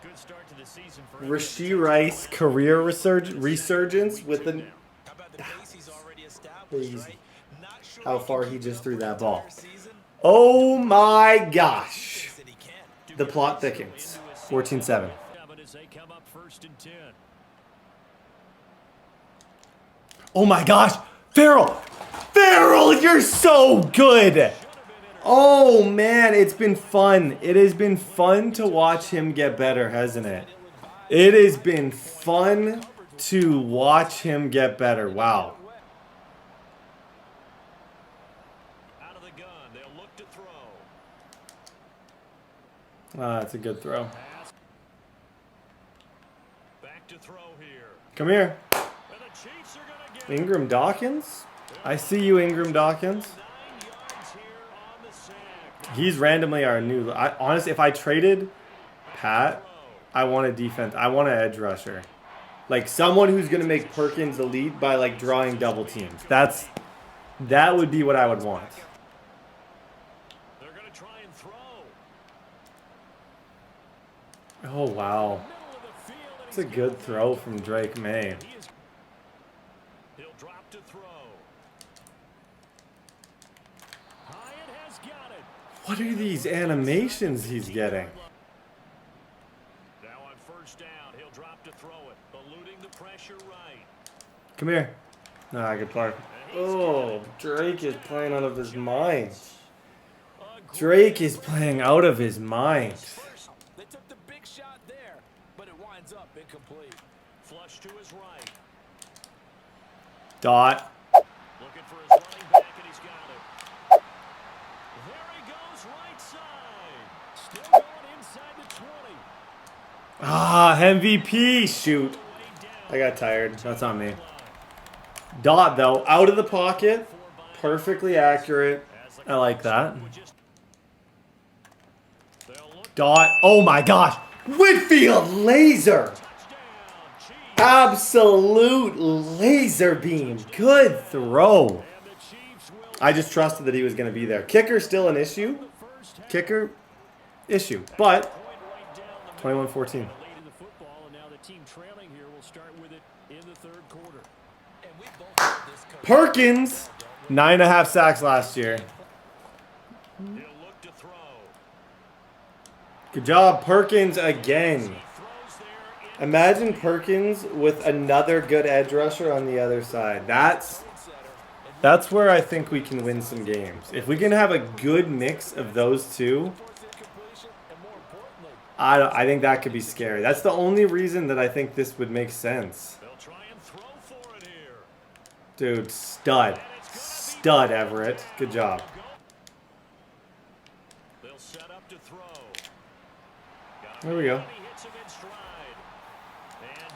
Good start to the season for Rashee Rice career resurgence with the crazy how far he just threw that ball. Oh my gosh. The plot thickens. 14-7. Oh my gosh. Farrell, you're so good. Oh man, it's been fun. It has been fun to watch him get better, hasn't it? It has been fun to watch him get better. Wow. out of the gun. They'll look to throw. That's a good throw. Back to throw here. Come here. And the Chiefs are going to get Ingram Dawkins. I see you, Ingram Dawkins. 9 yards here on the sack. He's randomly our new... honestly, if I traded Pat, I want a defense. I want an edge rusher. Like someone who's going to make Perkins elite by like drawing double teams. That's That would be what I would want. They're going to try and throw. Oh, wow. Middle of the field, and It's a he's good got it. throw from Drake May. He'll drop to throw. Hyatt has got it. What are these animations he's getting? Now on first down, he'll drop to throw it, eluding the pressure right. Come here. Ah, good part. Oh, Drake is playing out of his mind. Drake is playing out of his mind. They took the big shot there, but it winds up incomplete. Flush to his right. Dot. Looking for his running back, and he's got it. There he goes, right side. Still going inside the 20. Ah, MVP. Shoot. I got tired. That's on me. Dot, though. Out of the pocket. Perfectly accurate. I like that. Dot. Oh, my gosh. Whitfield laser. Absolute laser beam. Good throw. I just trusted that he was going to be there. Kicker still an issue. Kicker issue. But 21-14. Perkins, 9.5 sacks last year. Good job, Perkins again. Imagine Perkins with another good edge rusher on the other side. That's where I think we can win some games. If we can have a good mix of those two, I think that could be scary. That's the only reason that I think this would make sense. Dude, stud. Stud, Everett. Good job. There we go.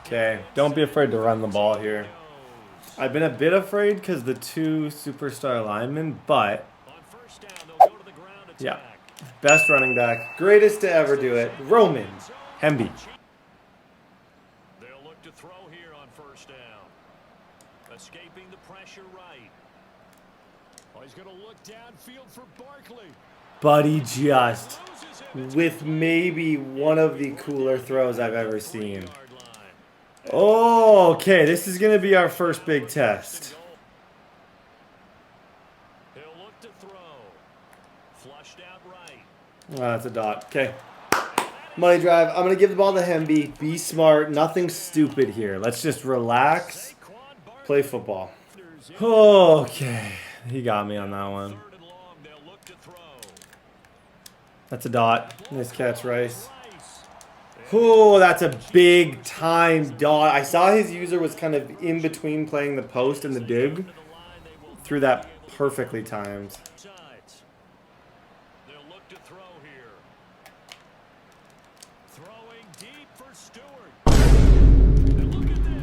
Okay, don't be afraid to run the ball here. I've been a bit afraid because the two superstar linemen, but yeah, best running back, greatest to ever do it, Roman Hemby. They'll look to throw here on first down. Escaping the pressure right. Oh, he's going to look downfield for Barkley. Buddy just with maybe one of the cooler throws I've ever seen. Oh, okay, this is going to be our first big test. He'll look to throw. Flushed out right. Oh, that's a dot. Okay. Money drive. I'm going to give the ball to Hemby. Be smart. Nothing stupid here. Let's just relax. Play football. Okay. He got me on that one. That's a dot. Nice catch, Rice. Oh, that's a big time dot. I saw his user was kind of in between playing the post and the dig. Threw that perfectly timed.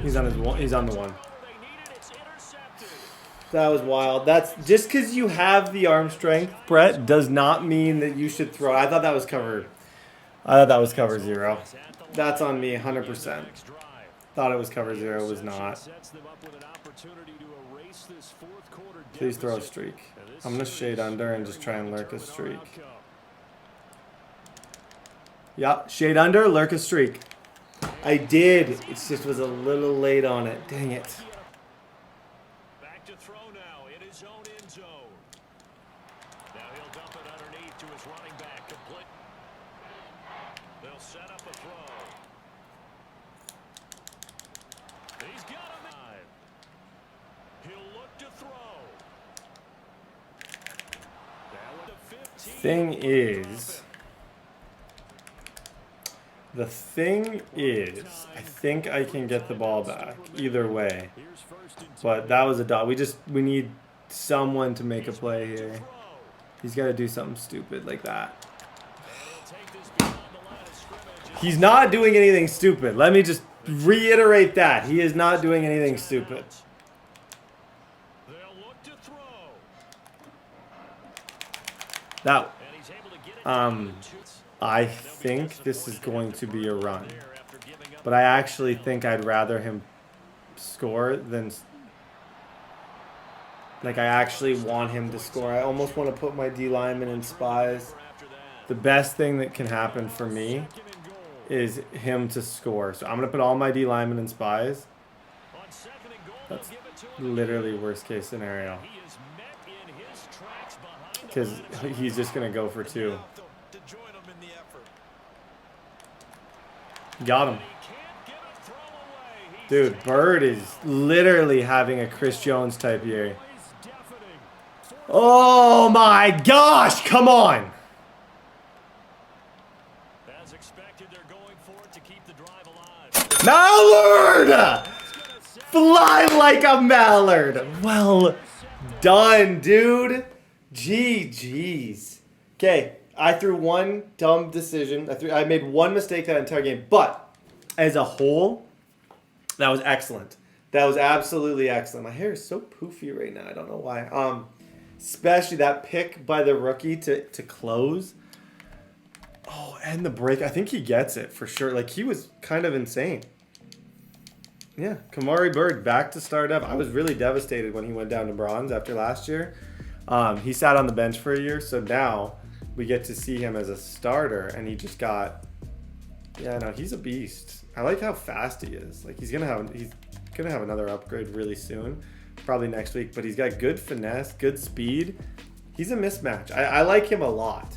He's on the one. That was wild. That's just because you have the arm strength, Brett, does not mean that you should throw. I thought that was covered. I thought that was cover 0. That's on me 100%. Thought it was cover 0. It was not. Please throw a streak. I'm going to shade under and just try and lurk a streak. Yep, shade under, lurk a streak. I did. It just was a little late on it. Dang it. Back to throw now in his own end zone. Now he'll dump it underneath to his running back. Complete. They'll set up a throw. He's got him. He'll look to throw. The thing is, I think I can get the ball back either way. But that was a dot. We need someone to make a play here. He's got to do something stupid like that. He's not doing anything stupid. Let me just reiterate that. He is not doing anything stupid. That, I think this is going to be a run. But I actually think I'd rather him score than... Like, I actually want him to score. I almost want to put my D lineman in spies. The best thing that can happen for me is him to score. So I'm going to put all my D linemen in spies. That's literally worst case scenario. Because he's just going to go for 2. Got him. Dude, Bird is literally having a Chris Jones type year. Oh my gosh, come on. As expected, they're going for it to keep the drive alive. Mallard! Fly like a mallard. Well done, dude. GG's. Okay, I threw one dumb decision. I made one mistake that entire game, but as a whole, that was excellent. That was absolutely excellent. My hair is so poofy right now. I don't know why. Especially that pick by the rookie to close. Oh, and the break. I think he gets it for sure. Like, he was kind of insane. Yeah, Kamari Bird back to start up. I was really devastated when he went down to bronze after last year. He sat on the bench for a year, so now we get to see him as a starter, and he just got... Yeah, no, he's a beast. I like how fast he is. Like, he's gonna have another upgrade really soon. Probably next week, but he's got good finesse, good speed. He's a mismatch. I like him a lot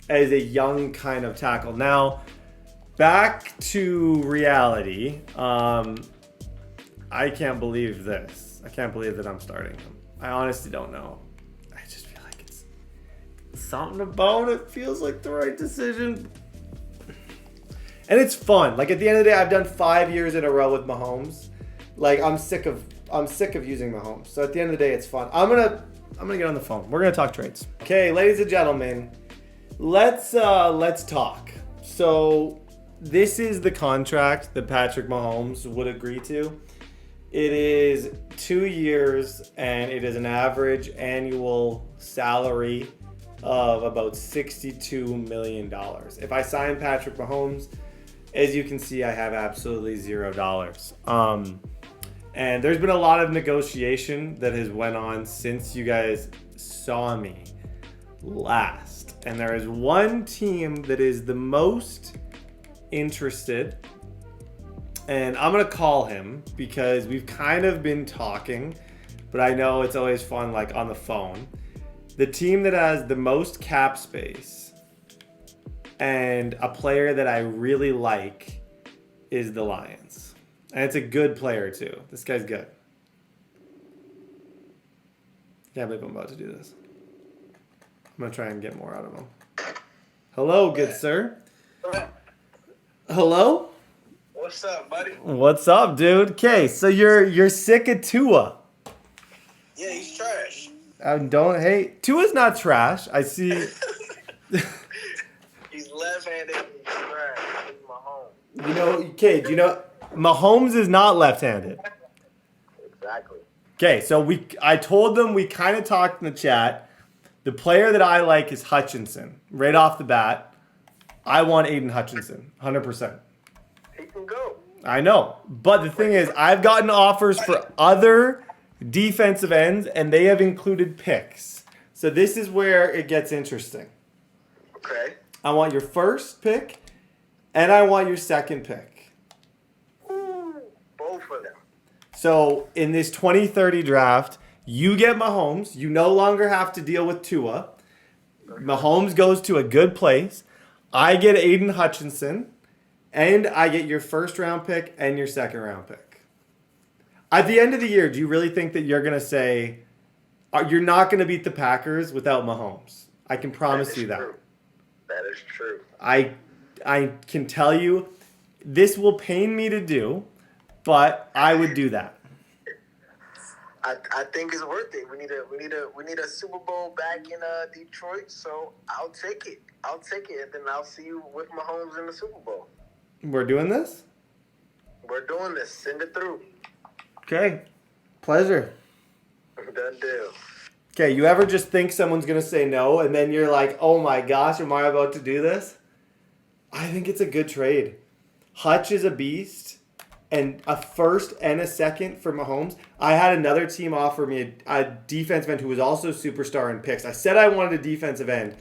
as a young kind of tackle. Now, back to reality. I can't believe this. I can't believe that I'm starting him. I honestly don't know. I just feel like it's something about it feels like the right decision. And it's fun. Like, at the end of the day, I've done 5 years in a row with Mahomes. Like, I'm sick of using Mahomes. So at the end of the day, it's fun. I'm gonna get on the phone. We're gonna talk trades. Okay, ladies and gentlemen, let's talk. So this is the contract that Patrick Mahomes would agree to. It is 2 years, and it is an average annual salary of about $62 million. If I sign Patrick Mahomes, as you can see, I have absolutely $0. And there's been a lot of negotiation that has went on since you guys saw me last. And there is one team that is the most interested. And I'm going to call him because we've kind of been talking, but I know it's always fun, like, on the phone. The team that has the most cap space and a player that I really like is the Lions. And it's a good player, too. This guy's good. Can't believe I'm about to do this. I'm going to try and get more out of him. Hello, good sir. Hello? What's up, buddy? What's up, dude? Okay, so you're sick of Tua. Yeah, he's trash. Don't hate. Tua's not trash. I see. He's left-handed and he's trash. He's Mahomes. You know, okay, do you know Mahomes is not left-handed. Exactly. Okay, so I told them, we kind of talked in the chat. The player that I like is Hutchinson. Right off the bat, I want Aiden Hutchinson, 100%. He can go. I know, but the thing is, I've gotten offers for other defensive ends, and they have included picks. So this is where it gets interesting. Okay. I want your first pick, and I want your second pick. Both of them. So in this 2030 draft, you get Mahomes. You no longer have to deal with Tua. Mahomes goes to a good place. I get Aiden Hutchinson, and I get your first round pick and your second round pick. At the end of the year, do you really think that you're going to say you're not going to beat the Packers without Mahomes? I can promise you that. True. That is true. I can tell you, this will pain me to do, but I would do that. I think it's worth it. We need a Super Bowl back in Detroit, so I'll take it. And then I'll see you with Mahomes in the Super Bowl. We're doing this? We're doing this. Send it through. Okay. Pleasure. Done deal. Okay, you ever just think someone's going to say no, and then you're like, oh my gosh, am I about to do this? I think it's a good trade. Hutch is a beast. and a first and a second for Mahomes. I had another team offer me a defensive end who was also superstar in picks. I said I wanted a defensive end.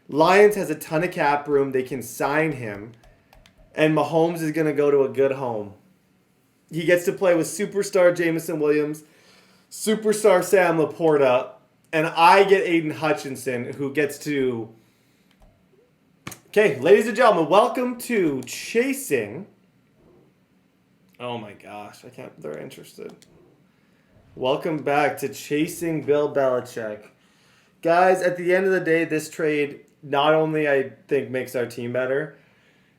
Lions has a ton of cap room. They can sign him. And Mahomes is going to go to a good home. He gets to play with superstar Jameson Williams, superstar Sam Laporta, and I get Aiden Hutchinson, who gets to... Okay, ladies and gentlemen, welcome to Chasing... Oh my gosh, I can't... They're interested. Welcome back to Chasing Bill Belichick. Guys, at the end of the day, this trade not only, I think, makes our team better,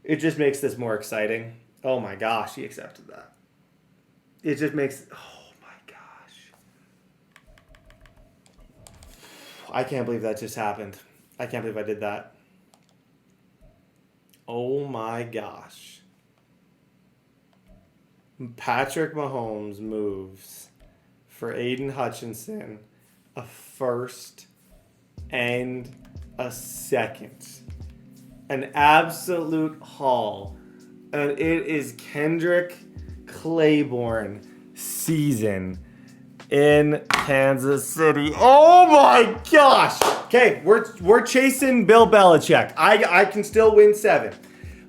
it just makes this more exciting. Oh my gosh, he accepted that. It just makes... Oh my gosh. I can't believe that just happened. I can't believe I did that. Oh my gosh. Patrick Mahomes moves for Aiden Hutchinson a first and a second. An absolute haul. And it is Kendrick Claiborne season in Kansas City. Oh my gosh. Okay, we're chasing Bill Belichick. I can still win 7.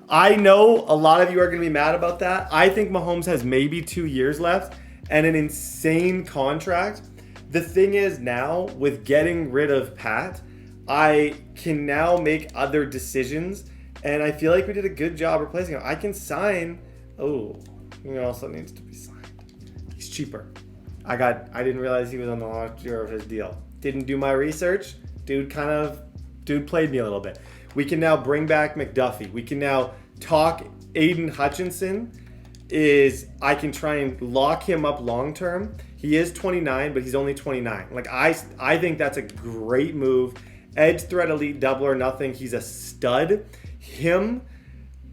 I know a lot of you are going to be mad about that. I think Mahomes has maybe 2 years left and an insane contract. The thing is now, with getting rid of Pat, I can now make other decisions, and I feel like we did a good job replacing him. I can sign... Oh, he also needs to be signed. He's cheaper. I didn't realize he was on the last year of his deal. Didn't do my research. Dude played me a little bit. We can now bring back McDuffie. We can now talk Aiden Hutchinson. I can try and lock him up long term. He is 29, but he's only 29. Like I think that's a great move. Edge threat elite double or nothing. He's a stud. Him,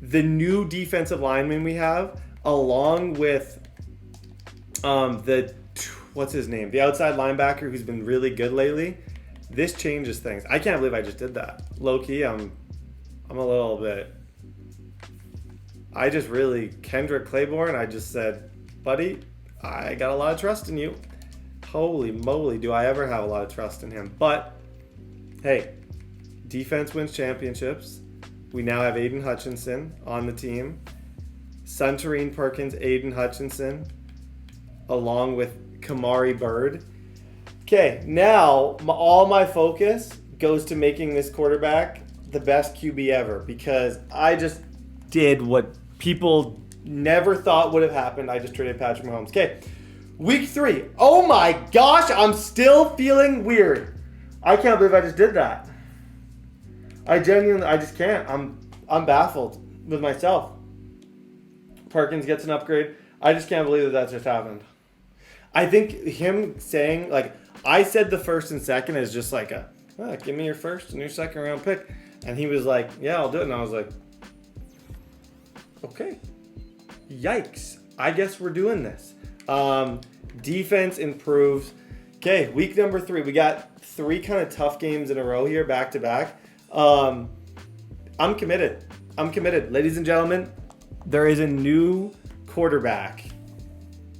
the new defensive lineman we have, along with what's his name? The outside linebacker who's been really good lately. This changes things. I can't believe I just did that. Low key, I'm a little bit. Kendrick Claiborne, I just said, buddy, I got a lot of trust in you. Holy moly, do I ever have a lot of trust in him. But, hey, defense wins championships. We now have Aiden Hutchinson on the team. Suntarine Perkins, Aiden Hutchinson, along with Kamari Bird. Okay, now all my focus goes to making this quarterback the best QB ever, because I just did what people never thought would have happened. I just traded Patrick Mahomes. Okay, week 3. Oh my gosh, I'm still feeling weird. I can't believe I just did that. I just can't. I'm baffled with myself. Perkins gets an upgrade. I just can't believe that just happened. I think him saying, like, I said the first and second is just like give me your first and your second round pick. And he was like, yeah, I'll do it. And I was like, okay. Yikes. I guess we're doing this. Defense improves. Okay, week number 3. We got 3 kind of tough games in a row here, back to back. I'm committed. Ladies and gentlemen, there is a new quarterback.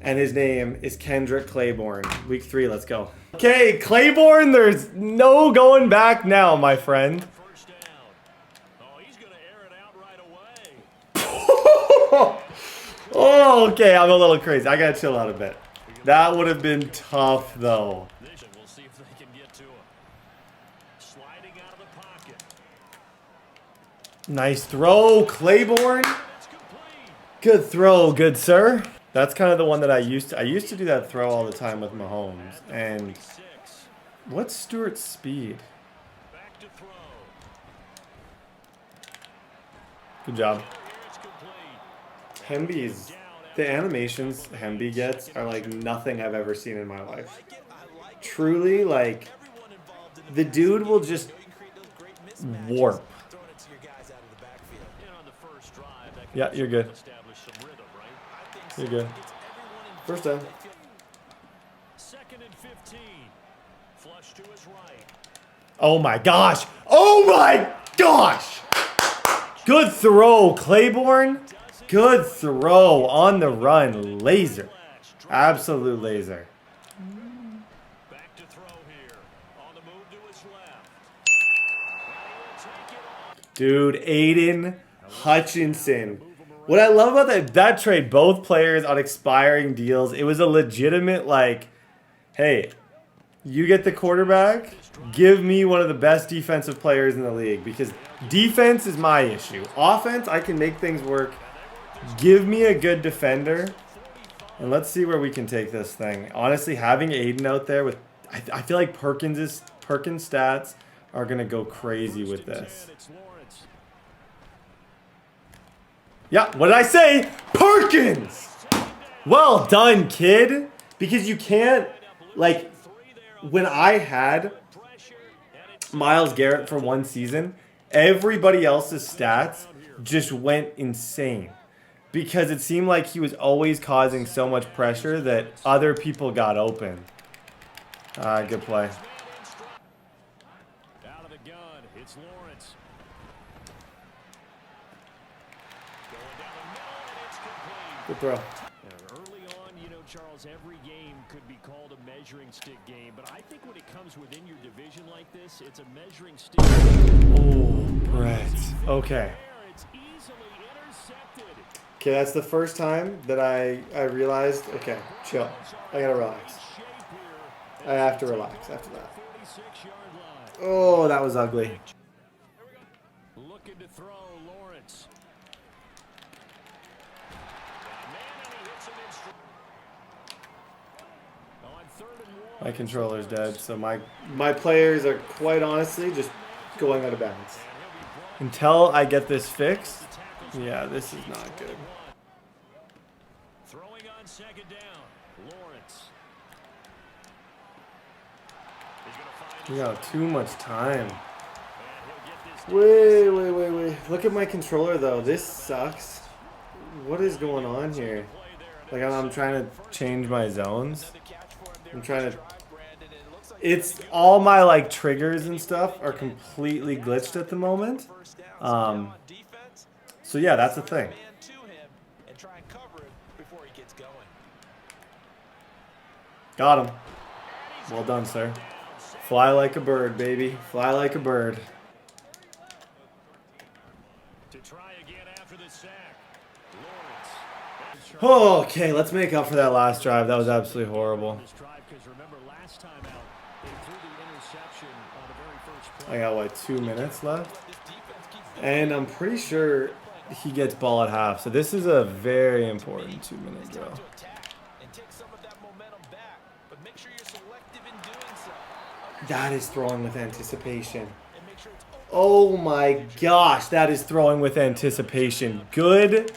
And his name is Kendrick Claiborne. Week 3, let's go. Okay, Claiborne, there's no going back now, my friend. First down. Oh, he's going to air it out right away. Oh, okay, I'm a little crazy. I gotta chill out a bit. That would have been tough, though. We'll see if they can get to him. Sliding out of the pocket. Nice throw, Claiborne. Good throw, good sir. That's kind of the one that I used to do that throw all the time with Mahomes. And what's Stewart's speed? Back to throw. Good job. Hemby's, the animations Hemby gets are like nothing I've ever seen in my life. Truly, like, the dude will just warp. Yeah, you're good. You're good. First down. Second and 15. Flush to his right. Oh my gosh. Oh my gosh. Good throw, Claiborne. Good throw on the run. Laser. Absolute laser. Back to throw here. On the move to his left. Dude, Aiden Hutchinson. What I love about that trade, both players on expiring deals, it was a legitimate, like, hey, you get the quarterback, give me one of the best defensive players in the league, because defense is my issue. Offense, I can make things work. Give me a good defender, and let's see where we can take this thing. Honestly, having Aiden out there with, I feel like Perkins' stats are going to go crazy with this. Yeah, what did I say? Perkins! Well done, kid. Because you can't, like, when I had Myles Garrett for one season, everybody else's stats just went insane. Because it seemed like he was always causing so much pressure that other people got open. Good play. Out of the gun, it's Lawrence. Going down the middle, and it's complete. Good throw. Early on, you know, Charles, every game could be called a measuring stick game, but I think when it comes within your division like this, it's a measuring stick. Oh, Brett. Okay. It's easily intercepted. Okay, that's the first time that I realized, okay, chill. I gotta relax. I have to relax after that. Oh, that was ugly. Looking to throw, Lawrence. My controller's dead, so my players are quite honestly just going out of bounds. Until I get this fixed, yeah, this is not good. Throwing on second down, Lawrence. We got too much time. Wait. Look at my controller though. This sucks. What is going on here? Like I'm trying to change my zones. I'm trying to. It's all my like triggers and stuff are completely glitched at the moment. So yeah, that's the thing. Got him. Well done, sir. Fly like a bird, baby. Fly like a bird. To try again after the sack. Lawrence. Oh, okay, let's make up for that last drive. That was absolutely horrible. I got, what, 2 minutes left? And I'm pretty sure he gets ball at half. So this is a very important 2-minute drill. That is throwing with anticipation. Oh my gosh, that is throwing with anticipation. Good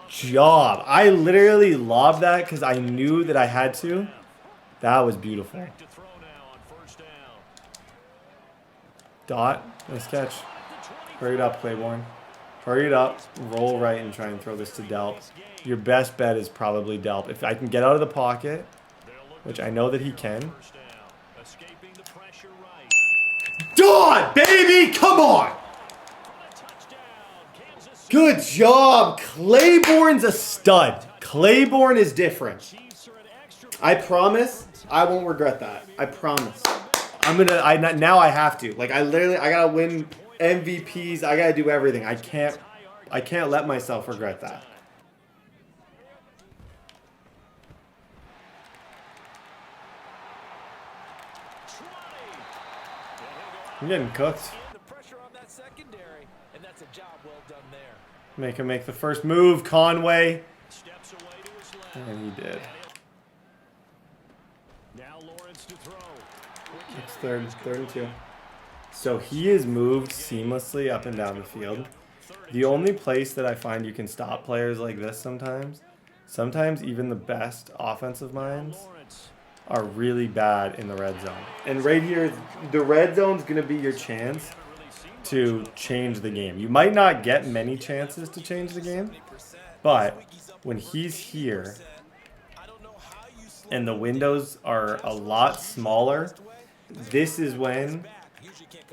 job. I literally lobbed that because I knew that I had to. That was beautiful. Dot, nice catch. Hurry it up, Claiborne. Hurry it up, roll right, and try and throw this to Delp. Your best bet is probably Delp. If I can get out of the pocket, which I know that he can. Dot, baby, come on! Good job. Claiborne's a stud. Claiborne is different. I promise I won't regret that. I promise. Now I have to. Like I gotta win MVPs. I gotta do everything. I can't let myself regret that. I'm getting cooked. Make him make the first move, Conway. And he did. It's third and 2. So he is moved seamlessly up and down the field. The only place that I find you can stop players like this sometimes even the best offensive minds are really bad in the red zone. And right here, the red zone's going to be your chance to change the game. You might not get many chances to change the game, but when he's here and the windows are a lot smaller, this is when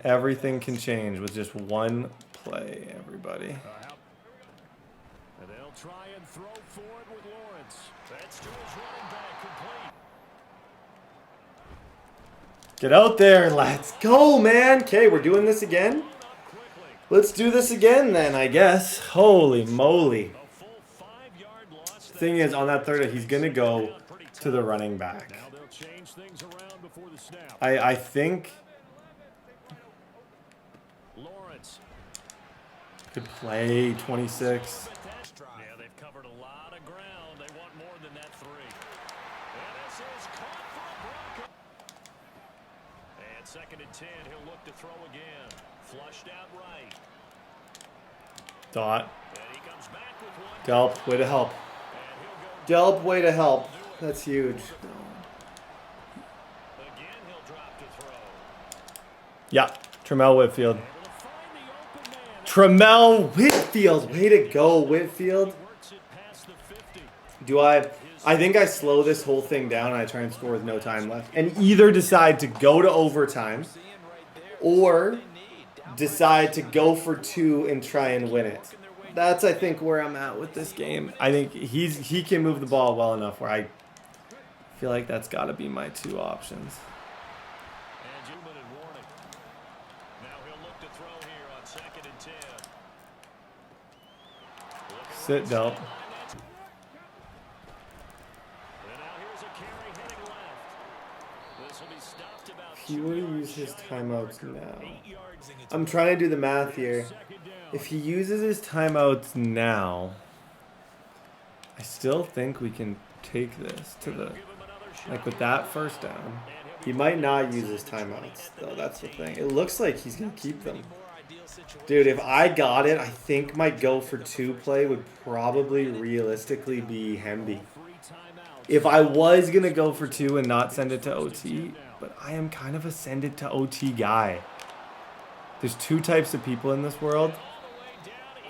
everything can change with just one play, everybody. And they'll try and throw for it with Lawrence. That's to his running back, complete. Get out there. Let's go, man. Okay, we're doing this again. Let's do this again then, I guess. Holy moly. A full 5-yard loss. Thing is, on that third, he's going to go to the running back. Now they'll change things around before the snap. I think... Lawrence. Good play, 26. Yeah, they've covered a lot of ground. They want more than that 3. And this is caught for a block. And 2nd and 10, he'll look to throw again. Flushed out right. Dot. And he comes back with one. Delp, way to help. And he'll go Delp, way to help. That's huge. again. He'll drop to throw. Yeah, Tremel Whitfield. Able to find the open man. Tremel Whitfield. Way to go, Whitfield. Works it past the 50. Do I think I slow this whole thing down and I try and score with no time left. And either decide to go to overtime or decide to go for 2 and try and win it. That's, I think, where I'm at with this game. I think he can move the ball well enough where I feel like that's got to be my 2 options. And 2-minute warning. Now he'll look to throw here on 2nd and 10. Sit, Delp. And now here's a carry heading left. This will be stopped about He 2 would yards use his shy. timeouts now. 8 yards. I'm trying to do the math here. 2nd down. If he uses his timeouts now, I still think we can take this to the, Give him another shot. like with that first down. He might not use his timeouts, though. That's the thing. It looks like he's going to keep them. Dude, if I got it, I think my go for 2 play would probably realistically be Hemby. Free timeout. If I was going to go for 2 and not send it to OT, but I am kind of a send it to OT guy. There's 2 types of people in this world.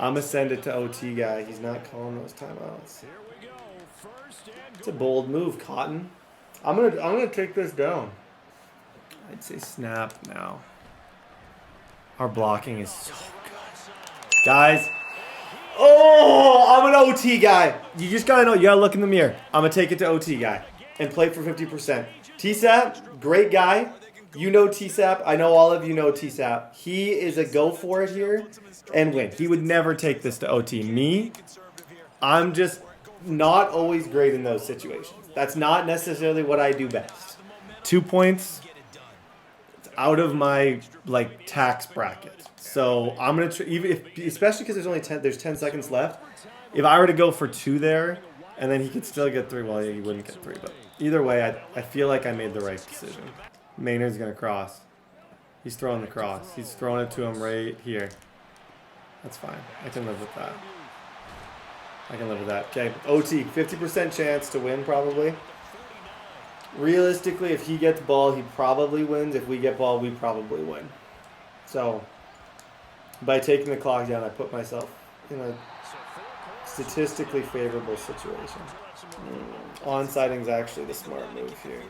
I'm a send it to OT guy. He's not calling those timeouts. Here we go. First and It's a bold move, Cotton. I'm gonna take this down. I'd say snap now. Our blocking is so good. Guys. Oh, I'm an OT guy. You just gotta know, you gotta look in the mirror. I'm gonna take it to OT guy and play for 50%. TSAP, great guy. You know TSAP. I know all of you know TSAP. He is a go for it here and win. He would never take this to OT. Me, I'm just not always great in those situations. That's not necessarily what I do best. 2 points, it's out of my like tax bracket. So I'm gonna especially because there's 10 seconds left. If I were to go for 2 there, and then he could still get 3. Well, yeah, he wouldn't get 3, but either way, I feel like I made the right decision. Maynard's gonna cross. He's throwing the cross. He's throwing it to him right here. That's fine. I can live with that. I can live with that. Okay, OT, 50% chance to win probably. Realistically, if he gets ball, he probably wins. If we get ball, we probably win. So, by taking the clock down, I put myself in a statistically favorable situation. Onsiding is actually the smart move here.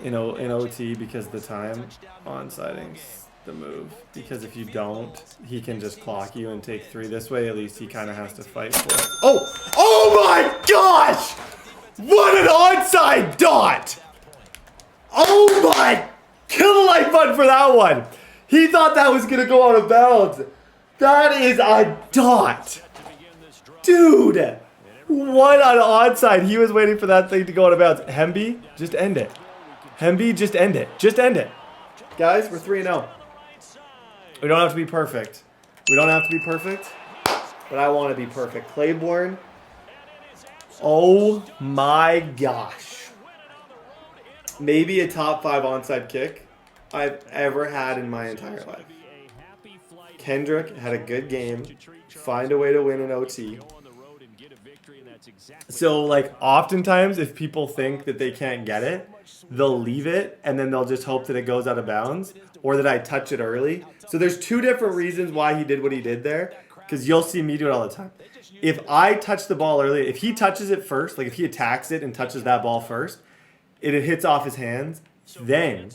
In OT, because the time, onsiding's the move. Because if you don't, he can just clock you and take 3. This way, at least he kind of has to fight for it. Oh! Oh my gosh! What an onside dot! Oh my! Kill the like button for that one! He thought that was going to go out of bounds. That is a dot! Dude! What an onside. He was waiting for that thing to go out of bounds. Hemby, just end it. Hemby, just end it. Just end it. Guys, we're 3-0. We don't have to be perfect. We don't have to be perfect, but I want to be perfect. Claiborne. Oh my gosh. Maybe a top 5 onside kick I've ever had in my entire life. Kendrick had a good game. Find a way to win an OT. So, like, oftentimes if people think that they can't get it, they'll leave it and then they'll just hope that it goes out of bounds or that I touch it early. So there's 2 different reasons why he did what he did there, because you'll see me do it all the time. If I touch the ball early, if he touches it first, like if he attacks it and touches that ball first, it hits off his hands, then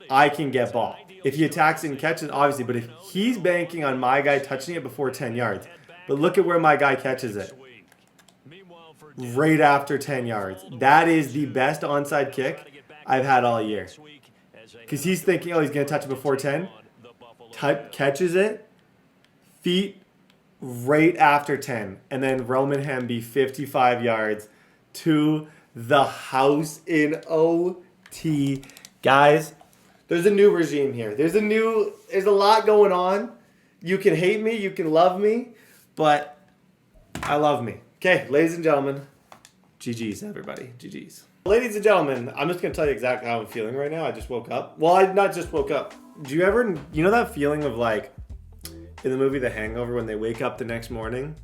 I can get ball. If he attacks it and catches it, obviously, but if he's banking on my guy touching it before 10 yards, But look at where my guy catches it. Right after 10 yards. That is the best onside kick I've had all year. Because he's thinking, oh, he's going to touch it before 10. Catches it. Feet right after 10. And then Roman Hemby, 55 yards to the house in OT. Guys, there's a new regime here. There's a lot going on. You can hate me, you can love me, but I love me. Okay, ladies and gentlemen, GG's, everybody. GG's. Ladies and gentlemen, I'm just going to tell you exactly how I'm feeling right now. I just woke up. Well, I not just woke up. Do you know that feeling of like in the movie The Hangover when they wake up the next morning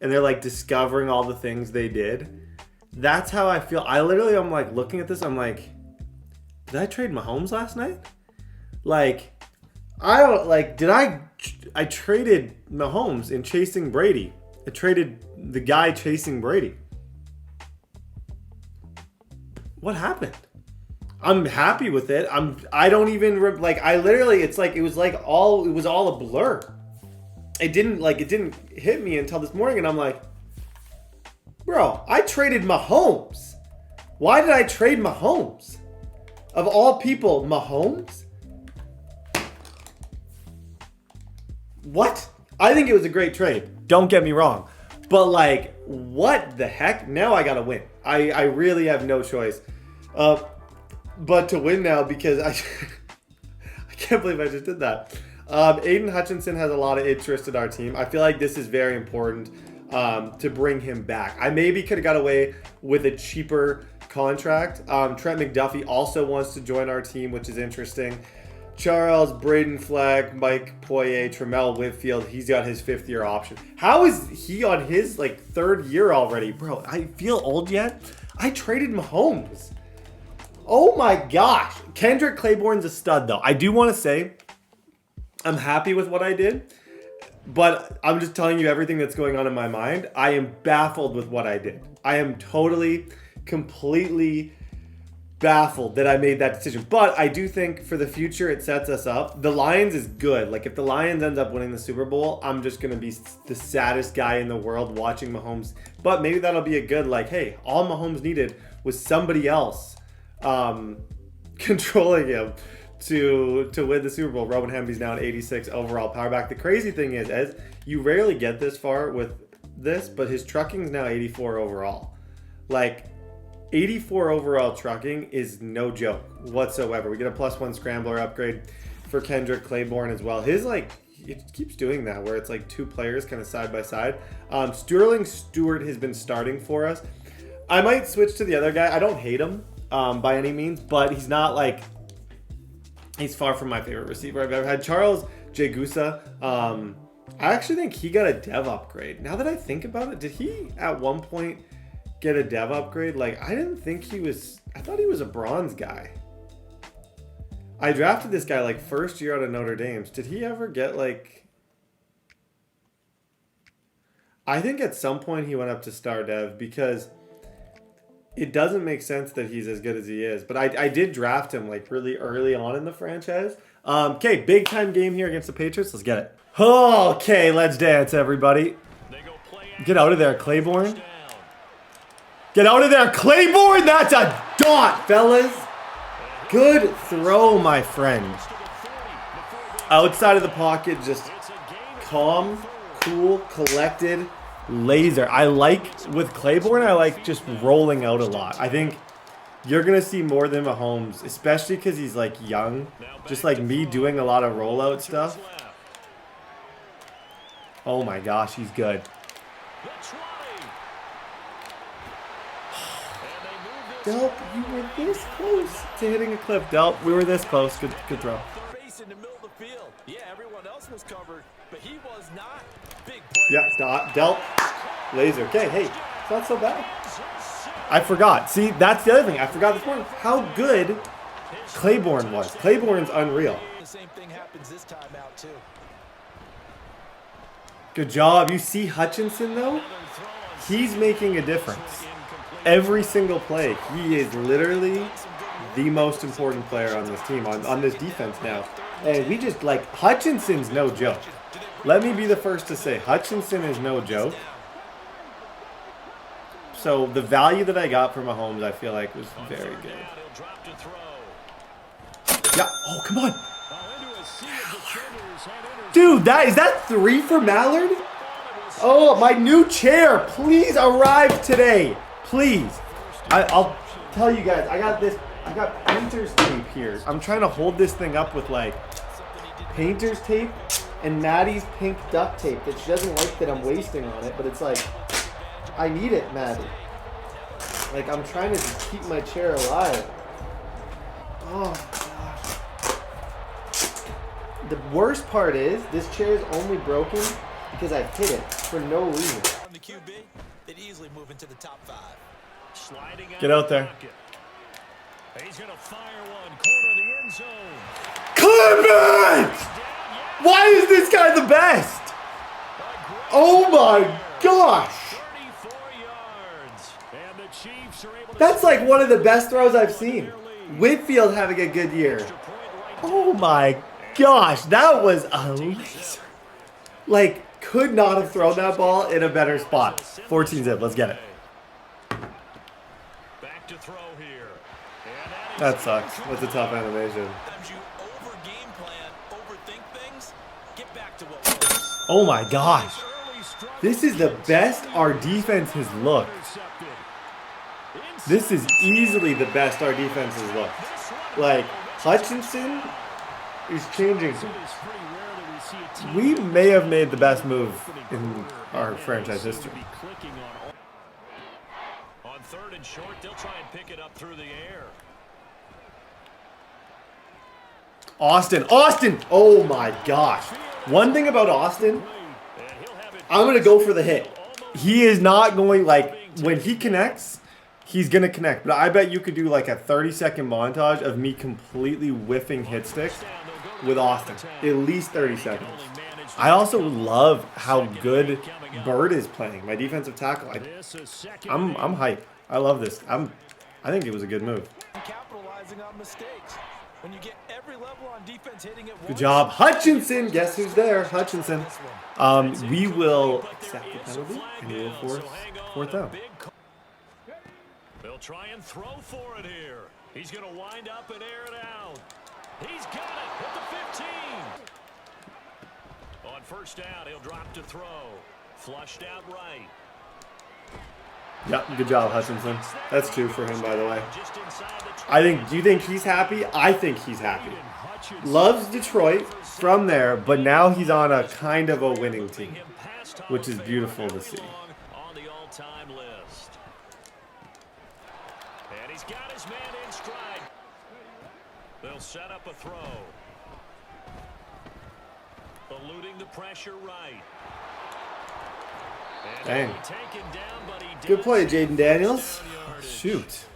and they're like discovering all the things they did? That's how I feel. I'm like looking at this. I'm like, did I trade Mahomes last night? Like, I traded Mahomes in chasing Brady. I traded the guy chasing Brady. What happened? I'm happy with it. I don't even it was all a blur. It didn't hit me until this morning, and I'm like, bro, I traded Mahomes. Why did I trade Mahomes? Of all people, Mahomes? What? I think it was a great trade. Don't get me wrong. But like, what the heck? Now I gotta win. I really have no choice. But to win now because I can't believe I just did that. Aiden Hutchinson has a lot of interest in our team. I feel like this is very important to bring him back. I maybe could have got away with a cheaper contract. Trent McDuffie also wants to join our team, which is interesting. Charles, Braden Fleck, Mike Poirier, Tremel Whitfield, he's got his 5th-year option. How is he on his 3rd year already? Bro, I feel old yet? I traded Mahomes. Oh my gosh. Kendrick Claiborne's a stud though. I do want to say I'm happy with what I did, but I'm just telling you everything that's going on in my mind. I am baffled with what I did. I am totally, completely baffled that I made that decision. But I do think for the future it sets us up. The Lions is good. Like if the Lions end up winning the Super Bowl, I'm just going to be the saddest guy in the world watching Mahomes. But maybe that'll be a good hey, all Mahomes needed was somebody else controlling him to win the Super Bowl. Roman Hemby's now an 86 overall power back. The crazy thing is, as you rarely get this far with this, but his trucking's now 84 overall. 84 overall trucking is no joke whatsoever. We get a +1 scrambler upgrade for Kendrick Claiborne as well. His it keeps doing that where it's 2 players kind of side by side. Sterling Stewart has been starting for us. I might switch to the other guy. I don't hate him by any means, but he's not he's far from my favorite receiver I've ever had. Charles Jagusa. I actually think he got a dev upgrade. Now that I think about it, did he at one point get a dev upgrade? I didn't think he was. I thought he was a bronze guy. I drafted this guy first year out of Notre Dame. Did he ever get I think at some point he went up to star dev because it doesn't make sense that he's as good as he is. But I did draft him really early on in the franchise. Okay, big time game here against the Patriots. Let's get it. Okay, let's dance, everybody. Get out of there, Claiborne. Get out of there, Claiborne! That's a dot, fellas! Good throw, my friend. Outside of the pocket, just calm, cool, collected, laser. With Claiborne, I like just rolling out a lot. I think you're going to see more than Mahomes, especially because he's young. Just me doing a lot of rollout stuff. Oh my gosh, he's good. Delp, you were this close to hitting a clip. Delp, we were this close. Good throw. Yeah, everyone else was covered, but he was not. Big play. Delp, laser. Okay, hey, it's not so bad. I forgot. See, that's the other thing. I forgot this morning how good Claiborne was. Claiborne's unreal. The same thing happens this time out too. Good job. You see Hutchinson though? He's making a difference. Every single play, he is literally the most important player on this team, on this defense now. And we just Hutchinson's no joke. let me be the first to say Hutchinson is no joke. So the value that I got from Mahomes, I feel like was very good. Yeah. Oh, come on. Dude, is that 3 for Mallard? Oh, my new chair. Please arrive today. Please. I'll tell you guys, I got painter's tape here. I'm trying to hold this thing up with like painter's tape and Maddie's pink duct tape that she doesn't like that I'm wasting on it, but it's like, I need it, Maddie. Like, I'm trying to just keep my chair alive. Oh, gosh. The worst part is, this chair is only broken because I hit it for no reason. From the QB, they'd easily move into the top 5. Get out there. He's gonna fire one corner of the end zone. Clement! Why is this guy the best? Oh my gosh! 34 yards. And the Chiefs are able to That's like one of the best throws I've seen. Whitfield having a good year. Oh my gosh, that was amazing. Like, could not have thrown that ball in a better spot. 14 zip, let's get it. back to throw here. That sucks. That's a tough animation. Sometimes you over game plan, overthink things. Get back to what works. Oh my gosh. This is the best our defense has looked. This is easily the best our defense has looked. Like, Hutchinson is changing. We may have made the best move in our franchise history. On 3rd and short, they'll try and pick it up through the air. Austin. Oh my gosh. One thing about Austin, I'm going to go for the hit. He is not going, like, when he connects, he's going to connect. But I bet you could do like a 30-second montage of me completely whiffing hit sticks with Austin. At least 30 seconds. I also love how good Bird is playing. My defensive tackle. I'm hyped. I love this. I think it was a good move. Capitalizing on mistakes. When you get every level on defense hitting it. Good job, Hutchinson. Guess who's there? Hutchinson. We will sack the penalty and we will force 4th down. They'll try and throw for it here. He's going to wind up and air it out. He's got it at the 15. On 1st down, he'll drop to throw. Flushed out right. Yep, good job, Hutchinson. That's 2 for him, by the way. Do you think he's happy? I think he's happy. Loves Detroit from there, but now he's on a kind of a winning team, which is beautiful to see. On the all-time list. And he's got his man in stride. They'll set up a throw. Eluding the pressure right. Dang. Good play, Jaden Daniels. Shoot.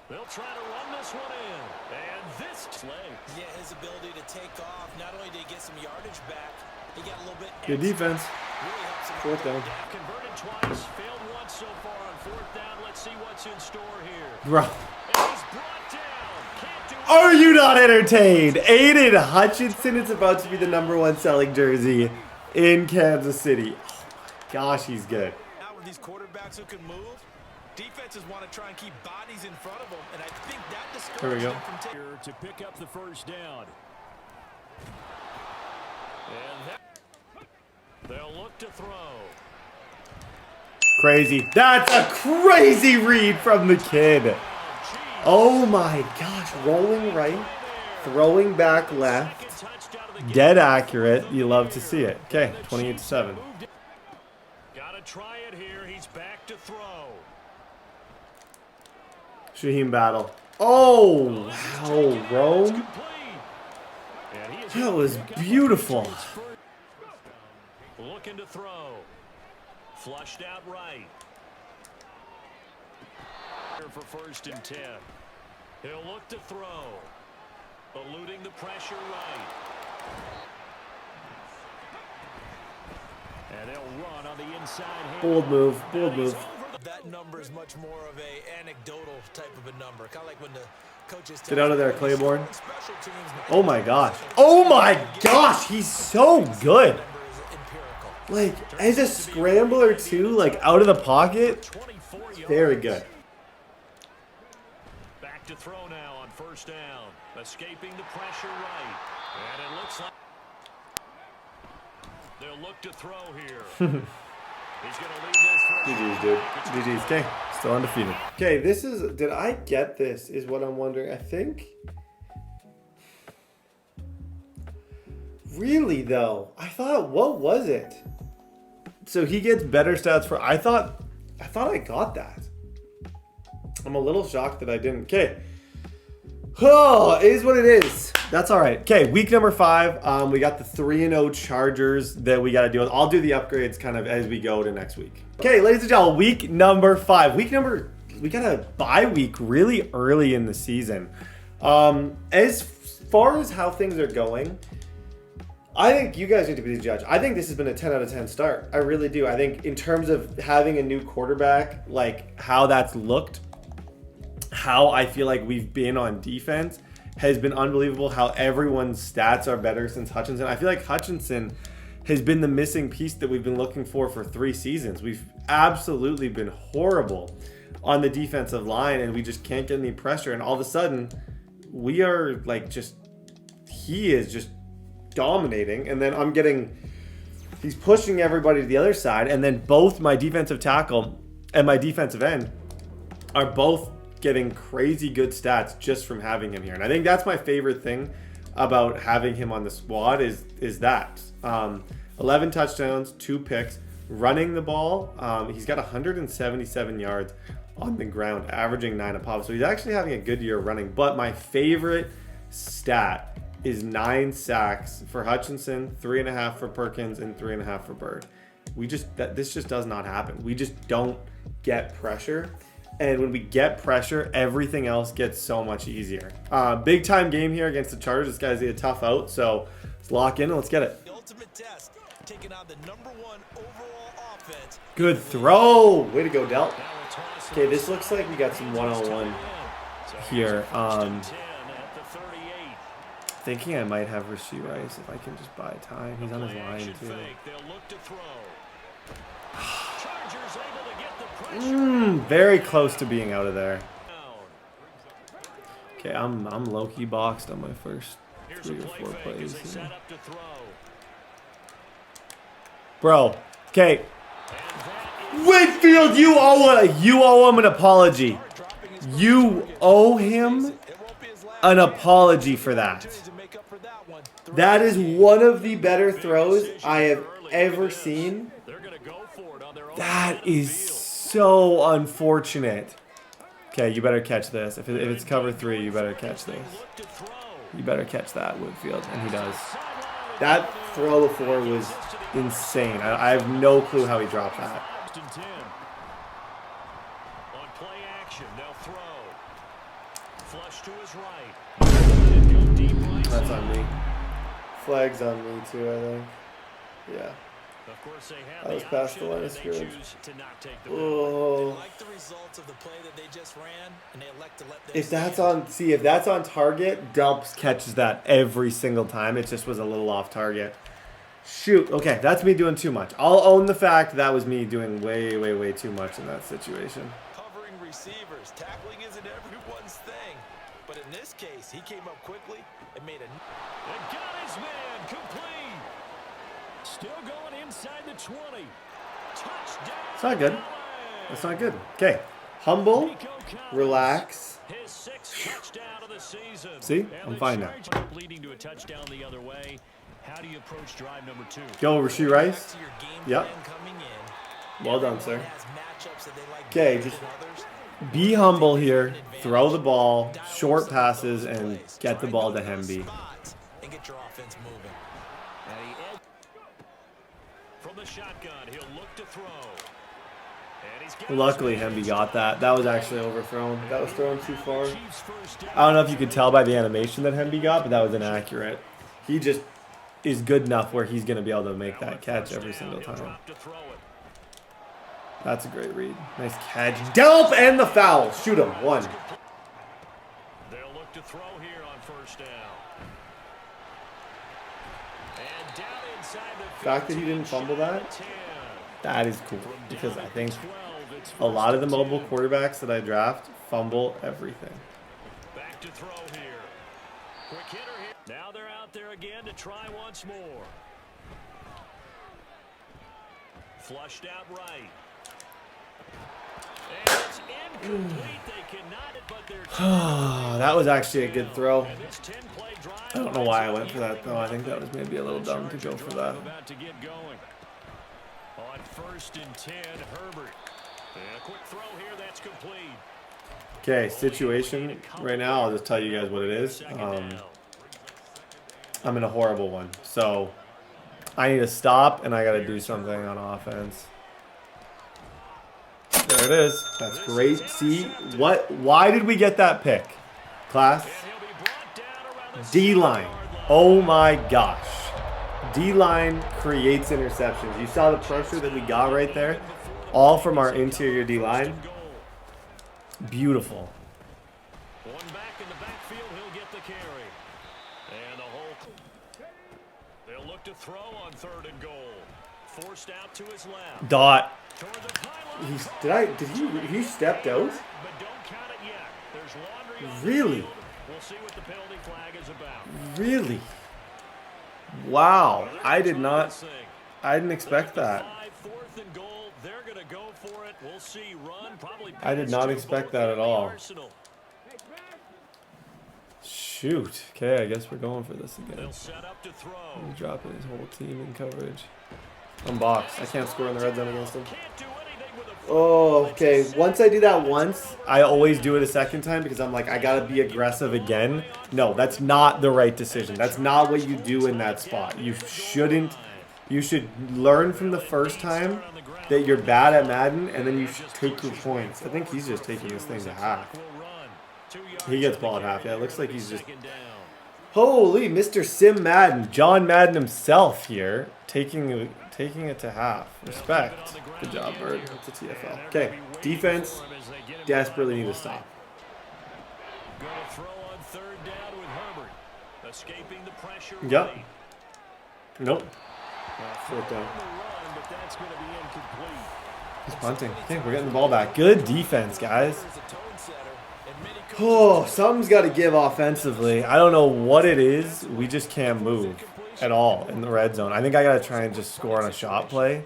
They'll try to run this one in. And this play. Yeah, his ability to take off. Not only did he get some yardage back, he got a little bit. Good defense. Really helps him. 4th down. Converted twice, failed once so far on 4th down. Let's see what's in store here. Bro. And he's brought down. Can't do Are you not entertained? Aiden Hutchinson is about to be the #1 selling jersey in Kansas City. Oh my gosh, he's good. Now with these quarterbacks who can move, defenses want to try and keep bodies in front of them, and I think that There we discourages go. them from taking. to pick up the 1st down. And they'll look to throw. Crazy. That's a crazy read from the kid. Oh my gosh. Rolling right, throwing back left. Dead accurate. You love to see it. Okay, 28-7. Gotta try it here. He's back to throw. Shaheem battle. Oh, wow. Rome. That was beautiful. Looking to throw. Flushed out right. Here for 1st and 10. He'll look to throw. Eluding the pressure right. And they'll run on the inside. Bold move. Bold move. That number is much more of a anecdotal type of a number. Kind of like when the Get out of there, Claiborne. Oh my gosh. Oh my gosh, he's so good. Like, as a scrambler too, like out of the pocket, very good. Back to throw now on first down. Escaping the pressure right. And it looks like they'll look to throw here. He's going to leave this for GG's, dude. GG's. Okay, still undefeated. Okay, this is, did I get this is what I'm wondering. I think. Really though, I thought, what was it? So he gets better stats for, I thought I got that. I'm a little shocked that I didn't. Okay. Oh, it is what it is. That's all right. Okay, week number 5. We got the 3-0 Chargers that we got to deal with. I'll do the upgrades kind of as we go to next week. Okay, ladies and gentlemen, week number 5. We got a bye week really early in the season. As far as how things are going, I think you guys need to be the judge. I think this has been a 10 out of 10 start. I really do. I think in terms of having a new quarterback, like how that's looked, how I feel like we've been on defense has been unbelievable. How everyone's stats are better since Hutchinson. I feel like Hutchinson has been the missing piece that we've been looking for 3 seasons. We've absolutely been horrible on the defensive line, and we just can't get any pressure. And all of a sudden, we are like he is just dominating. And then he's pushing everybody to the other side. And then both my defensive tackle and my defensive end are both getting crazy good stats just from having him here. And I think that's my favorite thing about having him on the squad is that 11 touchdowns, 2 picks, running the ball. He's got 177 yards on the ground, averaging 9 a pop. So he's actually having a good year running. But my favorite stat is 9 sacks for Hutchinson, 3.5 for Perkins, and 3.5 for Bird. This just does not happen. We just don't get pressure. And when we get pressure, everything else gets so much easier. Big time game here against the Chargers. This guy's a tough out, so let's lock in and let's get it. The ultimate test, taking on the #1 overall offense. Good throw. Way to go, Delt. Okay, this looks like we got some one-on-one here. Thinking I might have Rashee Rice if I can just buy time. He's on his line too. Very close to being out of there. Okay, I'm low-key boxed on my first 3 or 4 plays here. Bro, okay. Whitfield, you owe him an apology. You owe him an apology for that. That is one of the better throws I have ever seen. That is so unfortunate. Okay, you better catch this. If it's cover 3, you better catch this. You better catch that, Whitfield, and he does. That throw before was insane. I have no clue how he dropped that. On play action, they'll throw. Flush to his right. That's on me. Flag's on me too, I think. Yeah. Of course, they have That was past the line of scrimmage. They Oh. like the results of the play that they just ran, and they elect to let them If that's on target, Delps catches that every single time. It just was a little off target. Shoot. Okay, that's me doing too much. I'll own the fact that was me doing way, way, way too much in that situation. covering receivers. Tackling isn't everyone's thing, but in this case, he came up quickly and made a. And got his man complete. Still going inside the 20. Touchdown. It's not good. That's not good. Okay. Humble. Relax. His 6th touchdown of the season. See? I'm fine now. Leading to a touchdown the other way. How do you approach drive number 2? Go, Rashee Rice. To your game Yep. plan coming in. Well done, sir. Everyone has matchups that they like Okay, better just than others. be humble here. Throw the ball, short passes, and get the ball to Hemby. And get your offense moving. From the shotgun, he'll look to throw. And he's got Luckily, Hemby got that. That was actually overthrown. That was thrown too far. I don't know if you could tell by the animation that Hemby got, but that was inaccurate. He just is good enough where he's going to be able to make that catch every single time. That's a great read. Nice catch. Delp and the foul. Shoot him. 1. They'll look throw here on first down. And down inside the fact that he didn't fumble that is cool, because I think a lot of the mobile quarterbacks that I draft fumble everything. Back to throw here. Quick hitter here. Now they're out there again to try once more. Flushed out right. And it's incomplete. They cannot, but they're That was actually a good throw. And this 10-play drive, I don't know why I went for that, though. I think that was maybe a little dumb to go for that. about to get going. On 1st and 10, Herbert. And a quick throw here, that's complete. Okay, situation right now, I'll just tell you guys what it is. I'm in a horrible one. So I need to stop, and I got to do something on offense. There it is. That's great. See, why did we get that pick, class? D-line. Oh my gosh. D-line creates interceptions. You saw the pressure that we got right there, all from our interior D-line. Beautiful. One back in the backfield, he'll get the carry. And the whole. They'll look to throw on 3rd and goal. Forced out to his left. Dot. Toward the pylon. He stepped out? But don't count it yet. There's laundry on the Really? field. We'll see what the penalty flag is about. Really? Wow. I didn't expect that. 4th and goal. They're going to go for it. We'll see. Run probably. I did not expect that at all. Shoot. Okay, I guess we're going for this again. They'll set up to throw. He's dropping his whole team in coverage. I'm boxed. I can't score in the red zone against him. Can't do anything with a Oh, okay. Once I do that once, I always do it a second time because I'm like, I gotta be aggressive again. No, that's not the right decision. That's not what you do in that spot. You shouldn't. You should learn from the first time that you're bad at Madden, and then you should take your points. I think he's just taking this thing to half. He gets ball at half. Yeah, it looks like he's just... Holy, Mr. Sim Madden. John Madden himself here, taking it to half. Respect. Good job, Bird. That's a TFL. Okay, defense. Desperately need to stop. Going to throw on 3rd down with Herbert. Escaping the pressure. Yep. late. Nope. Throw on the run, but that's going to be incomplete. He's punting. Okay, we're getting the ball back. Good defense, guys. Oh, something's got to give offensively. I don't know what it is. We just can't move at all in the red zone. I think I got to try and just score on a shot play.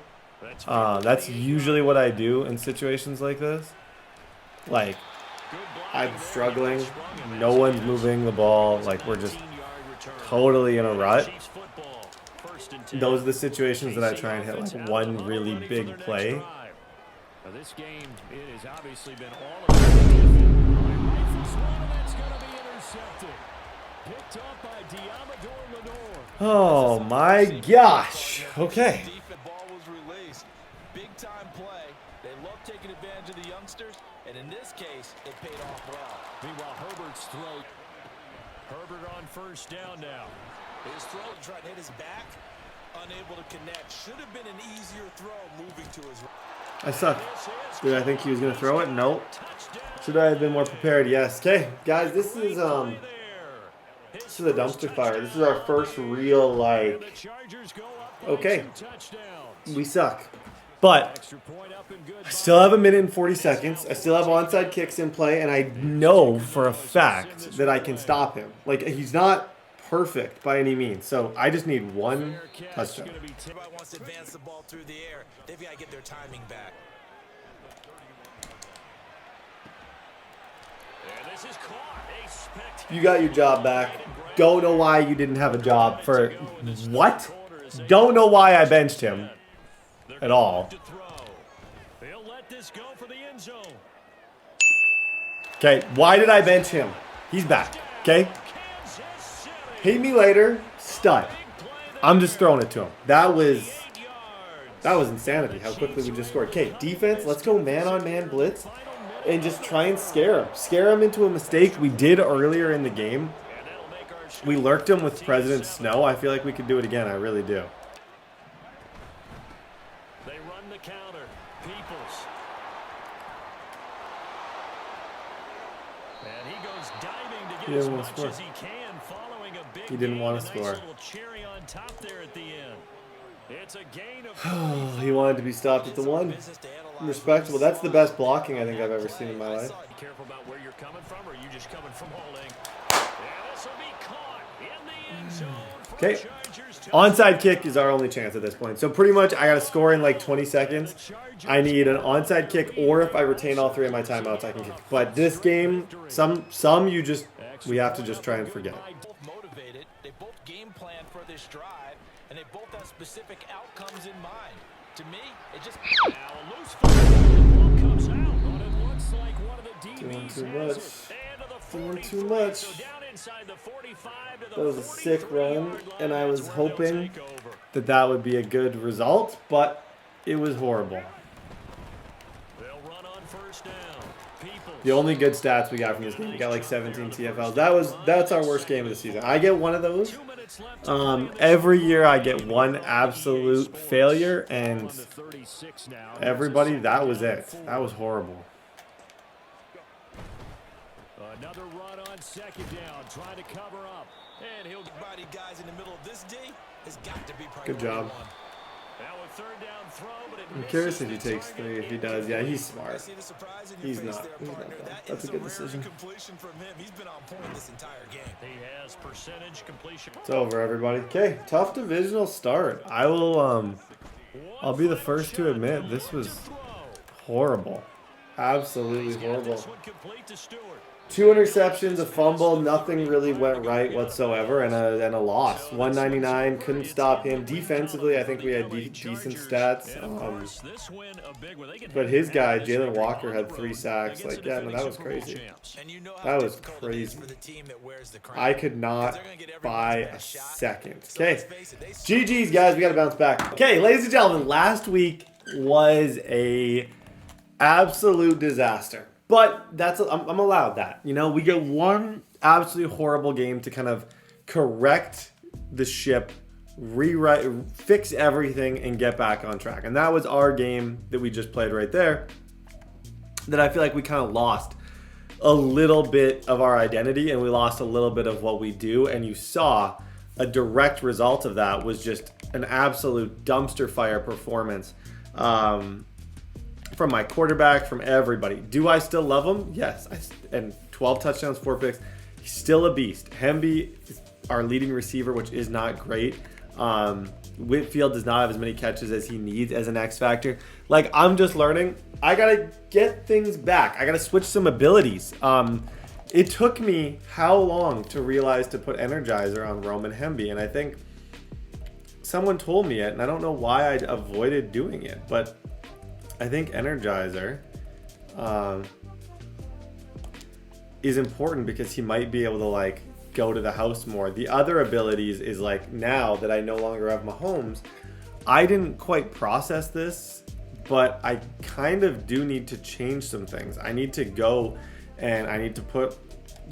That's usually what I do in situations like this. Like, I'm struggling. No one's moving the ball. Like, we're just totally in a rut. Those are the situations that I try and hit like one really big play. Now this game, it has obviously been all about that's going to be intercepted. Picked up by Diamador Lenore. Oh my gosh. Okay. Defensive ball was released. Big time play. They love taking advantage of the youngsters, and in this case, it paid off well. Meanwhile, Herbert's throw. Herbert on 1st down now. His throw tried to hit his back, unable to connect. Should have been an easier throw moving to his right. I suck. Did I think he was going to throw it? Nope. Should I have been more prepared? Yes. Okay, guys, this is a dumpster fire. This is our first real, like, okay, we suck. But I still have 1 minute and 40 seconds. I still have onside kicks in play, and I know for a fact that I can stop him. Like, he's not perfect by any means. So I just need one touchdown. Everybody wants to advance the ball through the air. They've got to get their timing back. You got your job back. Don't know why you didn't have a job for what? Don't know why I benched him at all. Okay, why did I bench him? He's back. Okay? Hate me later. Stud. I'm just throwing it to him. That was insanity how quickly we just scored. Okay, defense, let's go man-on-man blitz and just try and scare him. Scare him into a mistake we did earlier in the game. We lurked him with President Snow. I feel like we could do it again. I really do. They run the counter. Peoples. And he goes diving to He didn't want to score. He didn't want to score. He wanted to be stopped at the 1. Respectable. That's the best blocking I think I've ever seen in my life. Careful about where you're coming from, or are you just coming from holding? And this will be caught in the end zone. Okay. Onside kick is our only chance at this point. So pretty much I got to score in like 20 seconds. I need an onside kick, or if I retain all 3 of my timeouts, I can kick. But this game, some we have to just try and forget. Motivated, they both game plan for this drive, and they both have specific outcomes in mind. To me, it just Now a loose ball comes out, but it looks like one of the DBs too has much. it. And to the Doing 40 too flag, much. so down inside the 45 to the That was a sick 43 run, yard and line. I was That's where they'll hoping take over. that that would be a good result, but it was horrible. They'll run on first down. Peoples. The only good stats we got from this game, we got like 17 TFLs. That's our worst game of the season. I get one of those. 2 minutes left to play in this Every year I get one absolute failure, and on the 36 now. everybody, that was it. That was horrible. Another run on second down, trying to cover up. And he'll get body guys in the middle of this D has got to be Good job. one. now a third down throw, but it I'm misses curious if the he takes target. 3. If he does, yeah, he's smart. See the surprise in your He's face not. there, He's not partner. dumb. That That's a is good rare decision. completion from him. He's been on point this entire game. He has percentage completion. It's over, everybody. Okay, tough divisional start. I'll be the first to admit this was horrible. Absolutely horrible. This one complete to Stewart. 2 interceptions, a fumble, nothing really went right whatsoever, and a loss. 199, couldn't stop him. Defensively, I think we had decent stats. This win a big one. They can But his guy, have Jalen Walker, had 3 sacks. Like, yeah, no, that was crazy. And you know how That was difficult it is crazy. for the team that wears the crown. I could not They're gonna get everyone's buy a best shot. second. So Okay, let's face it, they GG's, guys. We got to bounce back. Okay, ladies and gentlemen, last week was a absolute disaster. But I'm allowed that. You know, we get one absolutely horrible game to kind of correct the ship, rewrite, fix everything, and get back on track. And that was our game that we just played right there. That I feel like we kind of lost a little bit of our identity, and we lost a little bit of what we do. And you saw a direct result of that was just an absolute dumpster fire performance. From my quarterback, from everybody. Do I still love him? Yes. And 12 touchdowns, 4 picks. He's still a beast. Hemby is our leading receiver, which is not great. Whitfield does not have as many catches as he needs as an X factor. Like, I'm just learning. I got to get things back. I got to switch some abilities. It took me how long to realize to put Energizer on Roman Hemby? And I think someone told me it, and I don't know why I avoided doing it, but I think Energizer is important because he might be able to like go to the house more. The other abilities is like, now that I no longer have Mahomes, I didn't quite process this, but I kind of do need to change some things. I need to go and I need to put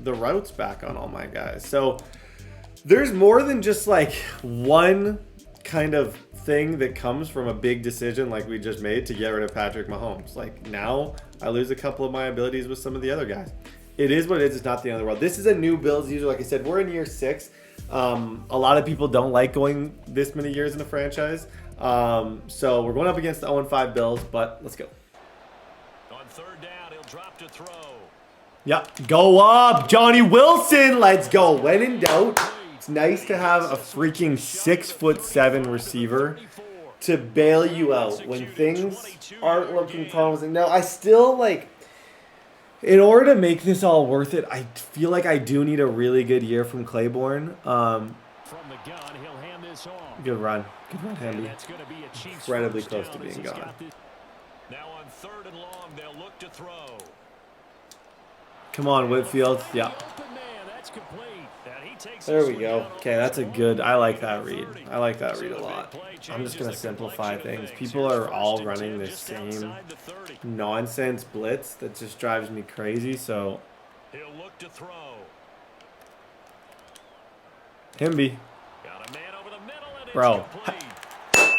the routes back on all my guys. So there's more than just like one kind of thing that comes from a big decision like we just made to get rid of Patrick Mahomes. Like, now I lose a couple of my abilities with some of the other guys. It is what it is. It's not the end of the world. This is a new build user. Like I said, we're in year 6. A lot of people don't like going this many years in a franchise. So we're going up against the 0-5 Bills, but let's go. On third down, he'll drop to throw. Yep. Go up, Johnny Wilson. Let's go. When in doubt, it's nice to have a freaking 6'7" receiver to bail you out when things aren't looking promising. Now, I still like, in order to make this all worth it, I feel like I do need a really good year from Claiborne. From the gun, he'll hand this off. Good run. Good run, And Henry. that's going to be a Chiefs Incredibly first close down to being as he's gone. got this. Now on third and long, they'll look to throw. Come on, Whitfield. Yeah. Open man, that's complete. And he takes There this we one go. down Okay, that's a good, I like that read. I like that read a lot. I'm just going to simplify things. People are all running this same nonsense blitz that just drives me crazy. So, He'll look to throw. Himby. Got a man over the middle and it's Bro. complete.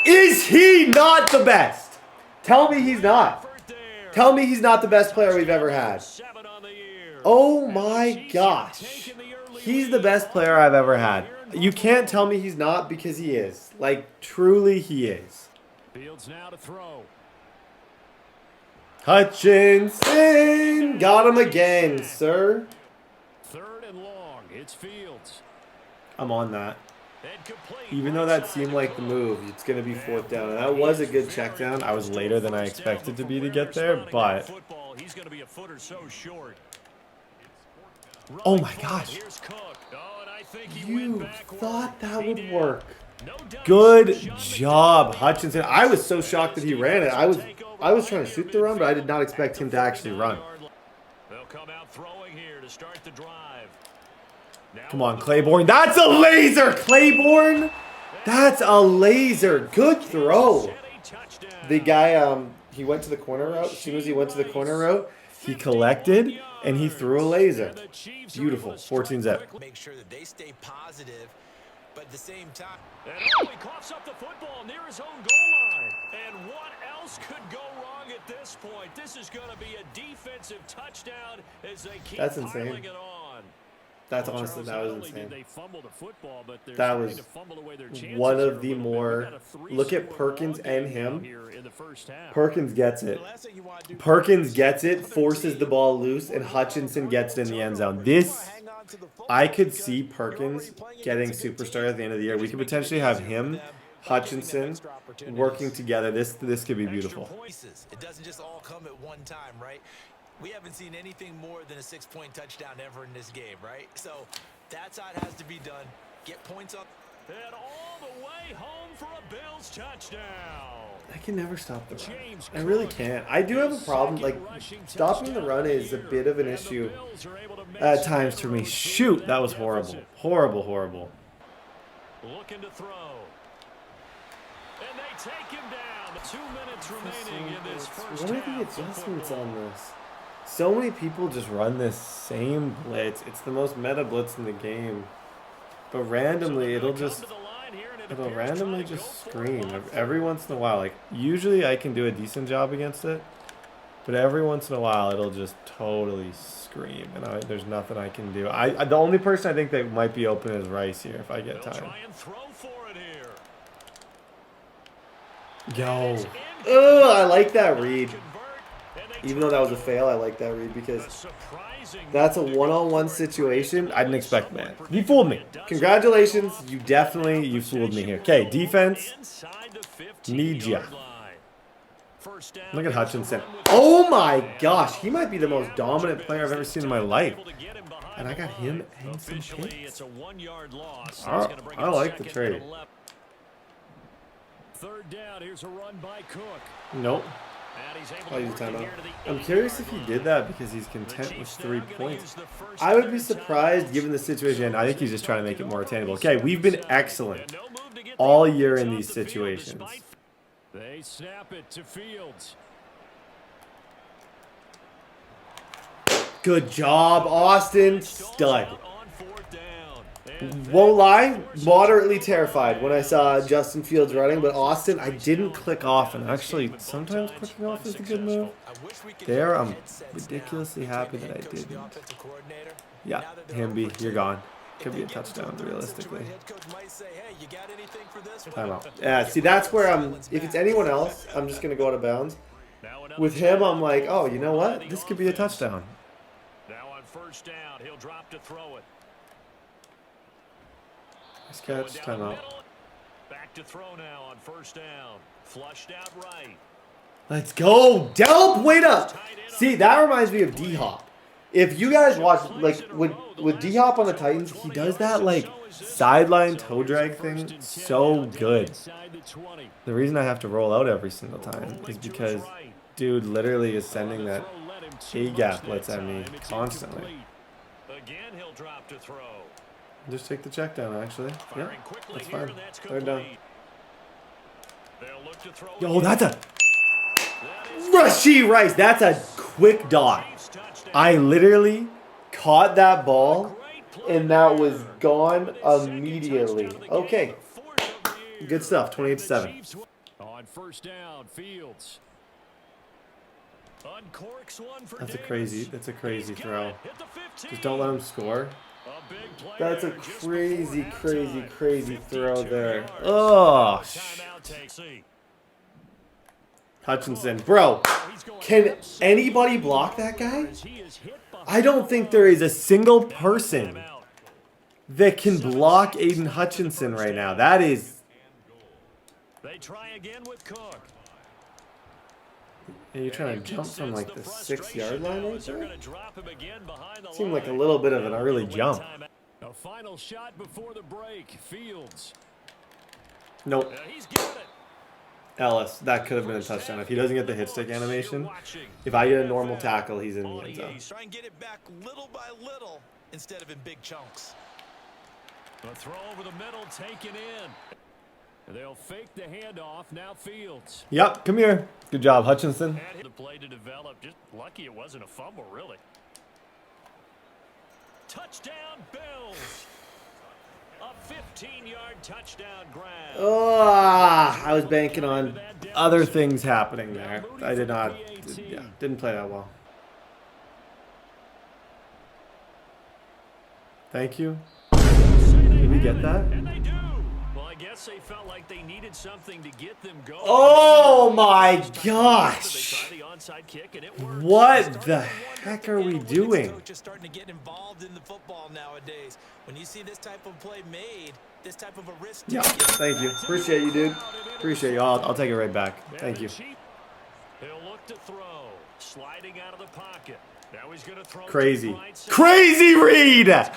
Is he not the best? Tell me he's not. Effort there. Tell me he's not the best player we've ever had. 7 on the year. Oh my gosh. He's the best player I've ever had. You can't tell me he's not, because he is. Like, truly he is. Fields now to throw. Hutchinson! Got him again, sir. 3rd and long. It's Fields. I'm on that. And complete. Even though that seemed like the move, it's going to be 4th down. And that was a good check down. I was later than I expected to be to get there, but... He's going to be a foot or so short. Oh my gosh. You thought that would work. Good job, Hutchinson. I was so shocked that he ran it. I was trying to shoot the run, but I did not expect him to actually run. They'll come out throwing here to start the drive. Come on, Claiborne. That's a laser, Claiborne. That's a laser. Good throw. The guy, he went to the corner route. As soon as he went to the corner route, he collected and he threw a laser. Beautiful. 14 zip. Make sure that they stay positive, but at the same time. And he coughs up the football near his own goal line. And what else could go wrong at this point? This is going to be a defensive touchdown as they keep piling it on. That's honestly, that was insane. That was one of the more, look at Perkins and him. Perkins gets it. Perkins gets it, forces the ball loose, and Hutchinson gets it in the end zone. This, I could see Perkins getting superstar at the end of the year. We could potentially have him, Hutchinson, working together. This could be beautiful. It doesn't just all come at one time, right? We haven't seen anything more than a 6-point touchdown ever in this game, right? So that's how it has to be done. Get points up. And all the way home for a Bills touchdown. I can never stop the run. I really can't. I do have a problem. Like, stopping the run is a bit of an issue at times for me. Shoot, that was horrible. Horrible, horrible. Looking to throw. And they take him down. 2 minutes remaining in this first half. What are the adjustments on this? So many people just run this same blitz. It's the most meta blitz in the game. But randomly, it'll randomly just scream every once in a while. Like, usually I can do a decent job against it, but every once in a while it'll just totally scream, and there's nothing I can do. The only person I think that might be open is Rice here if I get time. Yo, I like that read. Even though that was a fail, I like that read because that's a one-on-one situation. I didn't expect that. You fooled me. Congratulations. You fooled me here. Okay, defense. Need ya. Look at Hutchinson. Oh my gosh. He might be the most dominant player I've ever seen in my life. And I got him and some hits. I like the trade. 3rd down. Here's a run by Cook. Nope. I'll use timeout. I'm curious if he did that because he's content with 3 points. I would be surprised given the situation. I think he's just trying to make it more attainable. Okay, we've been excellent all year in these situations. They snap it to Fields. Good job, Austin. Stud. Won't lie, moderately terrified when I saw Justin Fields running, but Austin, I didn't click off, and actually, sometimes clicking off is a good move. There, I'm ridiculously happy that I didn't. Yeah, Hamby, you're gone. Could be a touchdown, realistically. Timeout. Yeah, see, that's where if it's anyone else, I'm just going to go out of bounds. With him, I'm like, oh, you know what? This could be a touchdown. Now on 1st down, he'll drop to throw it. Nice catch, timeout. Back to throw now on 1st down. Flushed out right. Let's go. Delp, wait up. See, that reminds me of D-Hop. If you guys watch, like, with D-Hop on the Titans, he does that, like, sideline toe drag thing so good. The reason I have to roll out every single time is because dude literally is sending that A-gap blitz at me constantly. Again, he'll drop to throw. Just take the check down, actually. Yeah, that's fine. 3rd down. Yo, that's a Rashee Rice. That's a quick dot. I literally caught that ball, and that was gone immediately. Okay. Good stuff. 28-7. On 1st down, Fields. Uncorks one for That's a Davis. That's a crazy He's got throw. it at the 15. Just don't let him score. A big play That's a there just before crazy, halftime. crazy throw 52 there. yards. Oh, Timeout takes. Hutchinson. Bro, can anybody block that guy? I don't think there is a single person that can block Aiden Hutchinson right now. That is... They try again with Cook. And you're trying to jump from like the 6-yard line right there? Seemed Seemed like a little bit of an early jump. A final shot before the break. Fields. Nope. He's got it. Ellis, that could have been a touchdown. If he doesn't get the hit stick animation, if I get a normal tackle, he's in the end zone. Try and get it back little by little instead of in big chunks. A throw over the middle taken in. They'll fake the handoff. Now Fields. Yep, come here. Good job, Hutchinson. And the play to develop. Just lucky it wasn't a fumble, really. Touchdown, Bills. A 15-yard touchdown grab. Oh, I was banking on other things happening there. I did not. Yeah, didn't play that well. Thank you. Did we get that? And they do. Well, I guess they felt like they needed something to get them going. Oh my gosh! They try the onside kick and it works. What the heck are we doing? Coaches starting to get involved in the football nowadays. When you see this type of play made, this type of a risk. Yeah, thank you. Appreciate you, dude. Appreciate you. I'll take it right back. Thank you. He'll look to throw, sliding out of the pocket. Now he's going to throw. Crazy. Crazy read!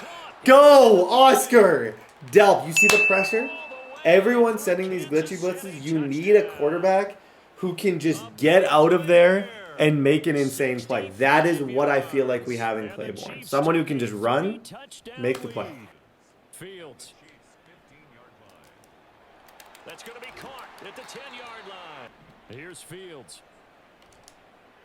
Go, Oscar! Delp, you see the pressure? Everyone sending these glitchy blitzes, you need a quarterback who can just get out of there and make an insane play. That is what I feel like we have in Claiborne. Someone who can just run, make the play. Fields. That's going to be caught at the 10-yard line. Here's Fields.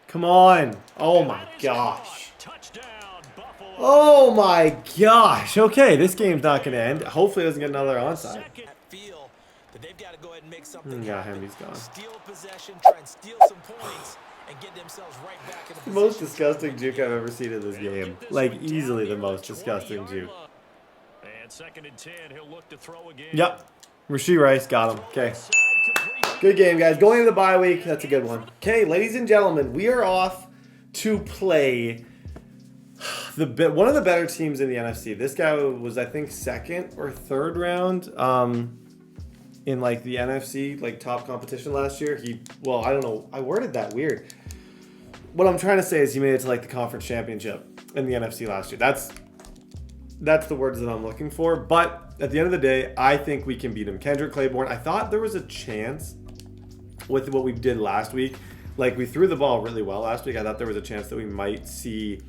Come on. Oh my gosh. Touchdown, Buffalo. Oh my gosh. Okay, this game's not going to end. Hopefully it doesn't get another onside. Feel that they've got to go ahead and make something Yeah, happen. Hemby's gone. Steal possession, try and steal some points, and get themselves right back in the The most disgusting juke I've ever seen in this game. Like, easily the most disgusting juke. And 2nd and 10, he'll look to throw again. Yep. Rasheed Rice got him. Okay. Good game, guys. Going into the bye week, that's a good one. Okay, ladies and gentlemen, we are off to play one of the better teams in the NFC. This guy was, I think, 2nd or 3rd round in like the NFC like top competition last year. I don't know. I worded that weird. What I'm trying to say is he made it to like the conference championship in the NFC last year. That's the words that I'm looking for. But at the end of the day, I think we can beat him. Kendrick Claiborne, I thought there was a chance with what we did last week. Like, we threw the ball really well last week. I thought there was a chance that we might see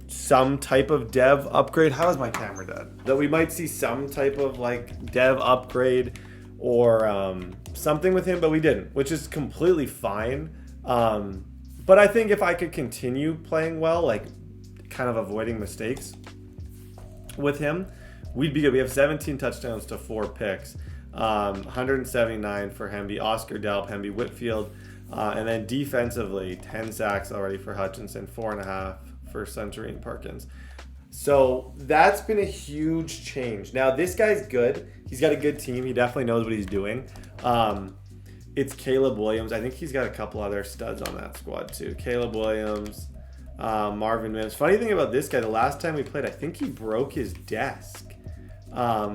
some type of dev upgrade. How is my camera dead? That we might see some type of, like, dev upgrade or something with him, but we didn't, which is completely fine. But I think if I could continue playing well, like, kind of avoiding mistakes with him, we'd be good. We have 17 touchdowns to 4 picks. 179 for Hemby, Oscar Delp, Hemby Whitfield, and then defensively 10 sacks already for Hutchinson, 4.5 for Centurine Perkins. So that's been a huge change. Now this guy's good. He's got a good team. He definitely knows what he's doing. It's Caleb Williams. I think he's got a couple other studs on that squad too. Caleb Williams, Marvin Mims. Funny thing about this guy, the last time we played, I think he broke his desk,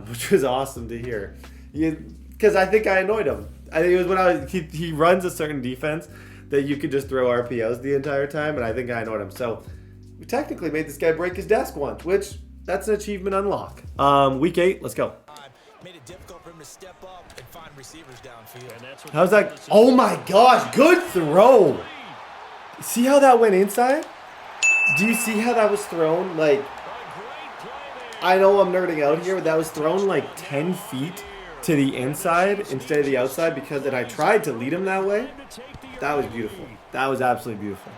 which was awesome to hear. Because I think I annoyed him. I think it was when he runs a certain defense that you could just throw RPOs the entire time, and I think I annoyed him. So we technically made this guy break his desk once, which that's an achievement unlock. Week 8, let's go. Made it difficult for him to step up and find receivers downfield. How's that? Oh my gosh, good throw. See how that went inside? Do you see how that was thrown? Like, I know I'm nerding out here, but that was thrown like 10 feet to the inside instead of the outside because I tried to lead him that way. That was beautiful. That was absolutely beautiful.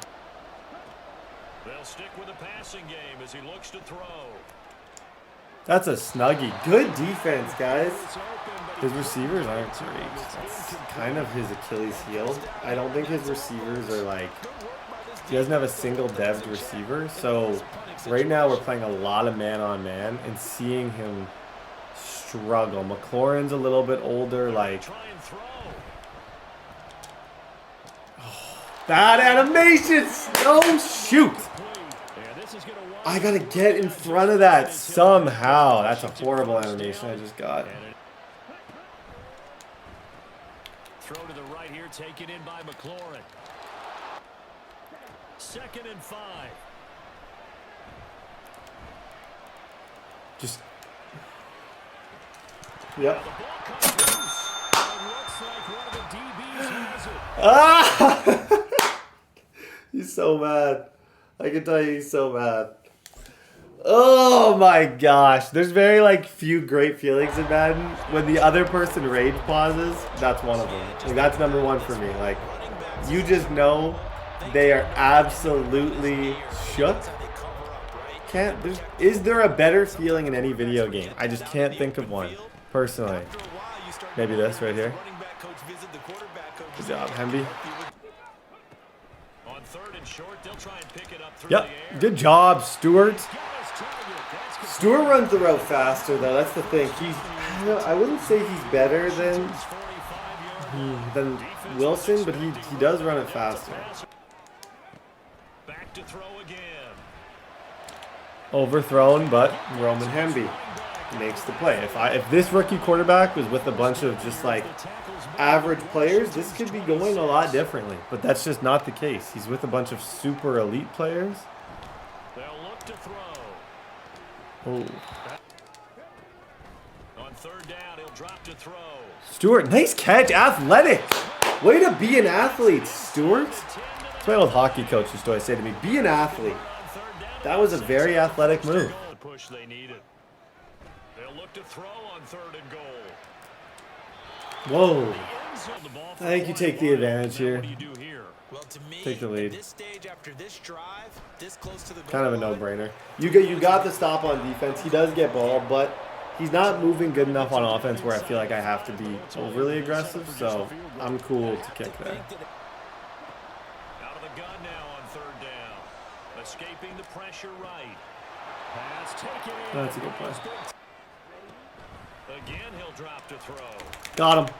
They'll stick with the passing game as he looks to throw. That's a snuggie. Good defense, guys. His receivers aren't great. That's kind of his Achilles heel. I don't think his receivers are like He doesn't have a single dev'd receiver. So right now we're playing a lot of man-on-man and seeing him struggle. McLaurin's a little bit older. Like, bad animations! No, shoot! I gotta get in front of that somehow. That's a horrible animation I just got. Throw to the right here, taken in by McLaurin. 2nd and 5. Just. Yep. The ball comes loose. It looks like one of the DBs has it. Ah! He's so mad. I can tell you he's so mad. Oh my gosh. There's very like few great feelings in Madden. When the other person rage pauses, that's one of them. Like, that's number one for me. Like, you just know they are absolutely shook. Is there a better feeling in any video game? I just can't think of one, personally. Maybe this right here. Good job, Hemby. On 3rd and short, they'll try and pick it up through Yep, the air. good job, Stewart. Stewart runs the route faster, though. That's the thing. I wouldn't say he's better than Wilson, but he does run it faster. Back to throw again. Overthrown, but Roman Hemby makes the play. If this rookie quarterback was with a bunch of just like average players, this could be going a lot differently. But that's just not the case. He's with a bunch of super elite players. They'll look to throw. Oh. On 3rd down, he'll drop to throw. Stewart, nice catch. Athletic. Way to be an athlete, Stewart. That's my old hockey coach used to always say to me, be an athlete. That was a very athletic move. The push they needed. They'll look to throw on 3rd and goal. Whoa. I think you take the advantage here. What do you do here? Well, to me, Take the lead. at this stage after this drive, this close to the Kind of a goal line, no-brainer. You got the stop on defense. He does get ball, but he's not moving good enough on offense where I feel like I have to be overly aggressive. So I'm cool to kick there. Out of the gun now on 3rd down. Escaping the pressure right. Pass taken in. That's a good play. Again, he'll drop to throw. Got him.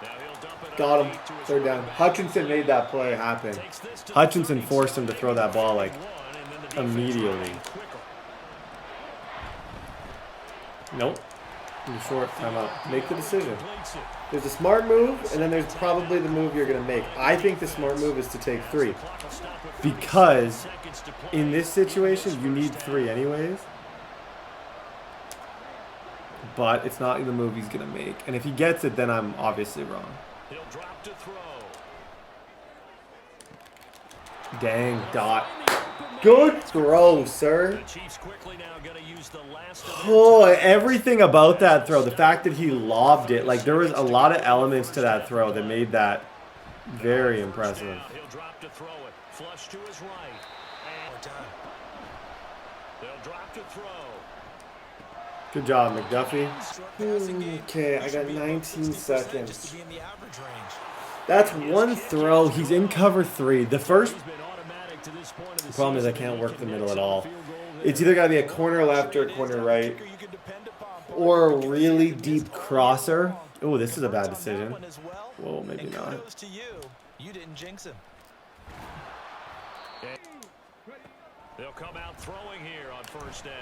Now he'll dump it Got him. underneath to his 3rd down. right. Hutchinson made that play happen. Takes this to the Hutchinson 30, forced him to throw that ball like 31, and then the defense immediately. running quicker. Nope. Too short. Timeout. Make the decision. Completes it. There's a smart move, and then there's probably the move you're going to make. I think the smart move is to take 3. Clock will stop at Because 30 seconds to play. in this situation, you need 3 anyways. But it's not the move he's going to make. And if he gets it, then I'm obviously wrong. He'll drop to throw. Dang, Dot. Good throw, sir. The Chiefs quickly now going to use the last of Oh, everything about that throw. The fact that he lobbed it. Like, there was a lot of elements to that throw that made that very impressive. Now he'll drop to throw it. Flush to his right. And they'll drop to throw. Good job, McDuffie. Okay, I got 19 seconds. just to be in the average range. That's one throw. He's in cover 3. The first He's been automatic to this point of the problem is I season. can't work He the middle connects at on the all. field goal there. It's either got to be a corner left or a corner right. You can depend upon. Or a really deep crosser. Oh, this is a bad decision. One as well. Whoa, maybe And not. kudos to you. You didn't jinx him. They'll come out throwing here on 1st down.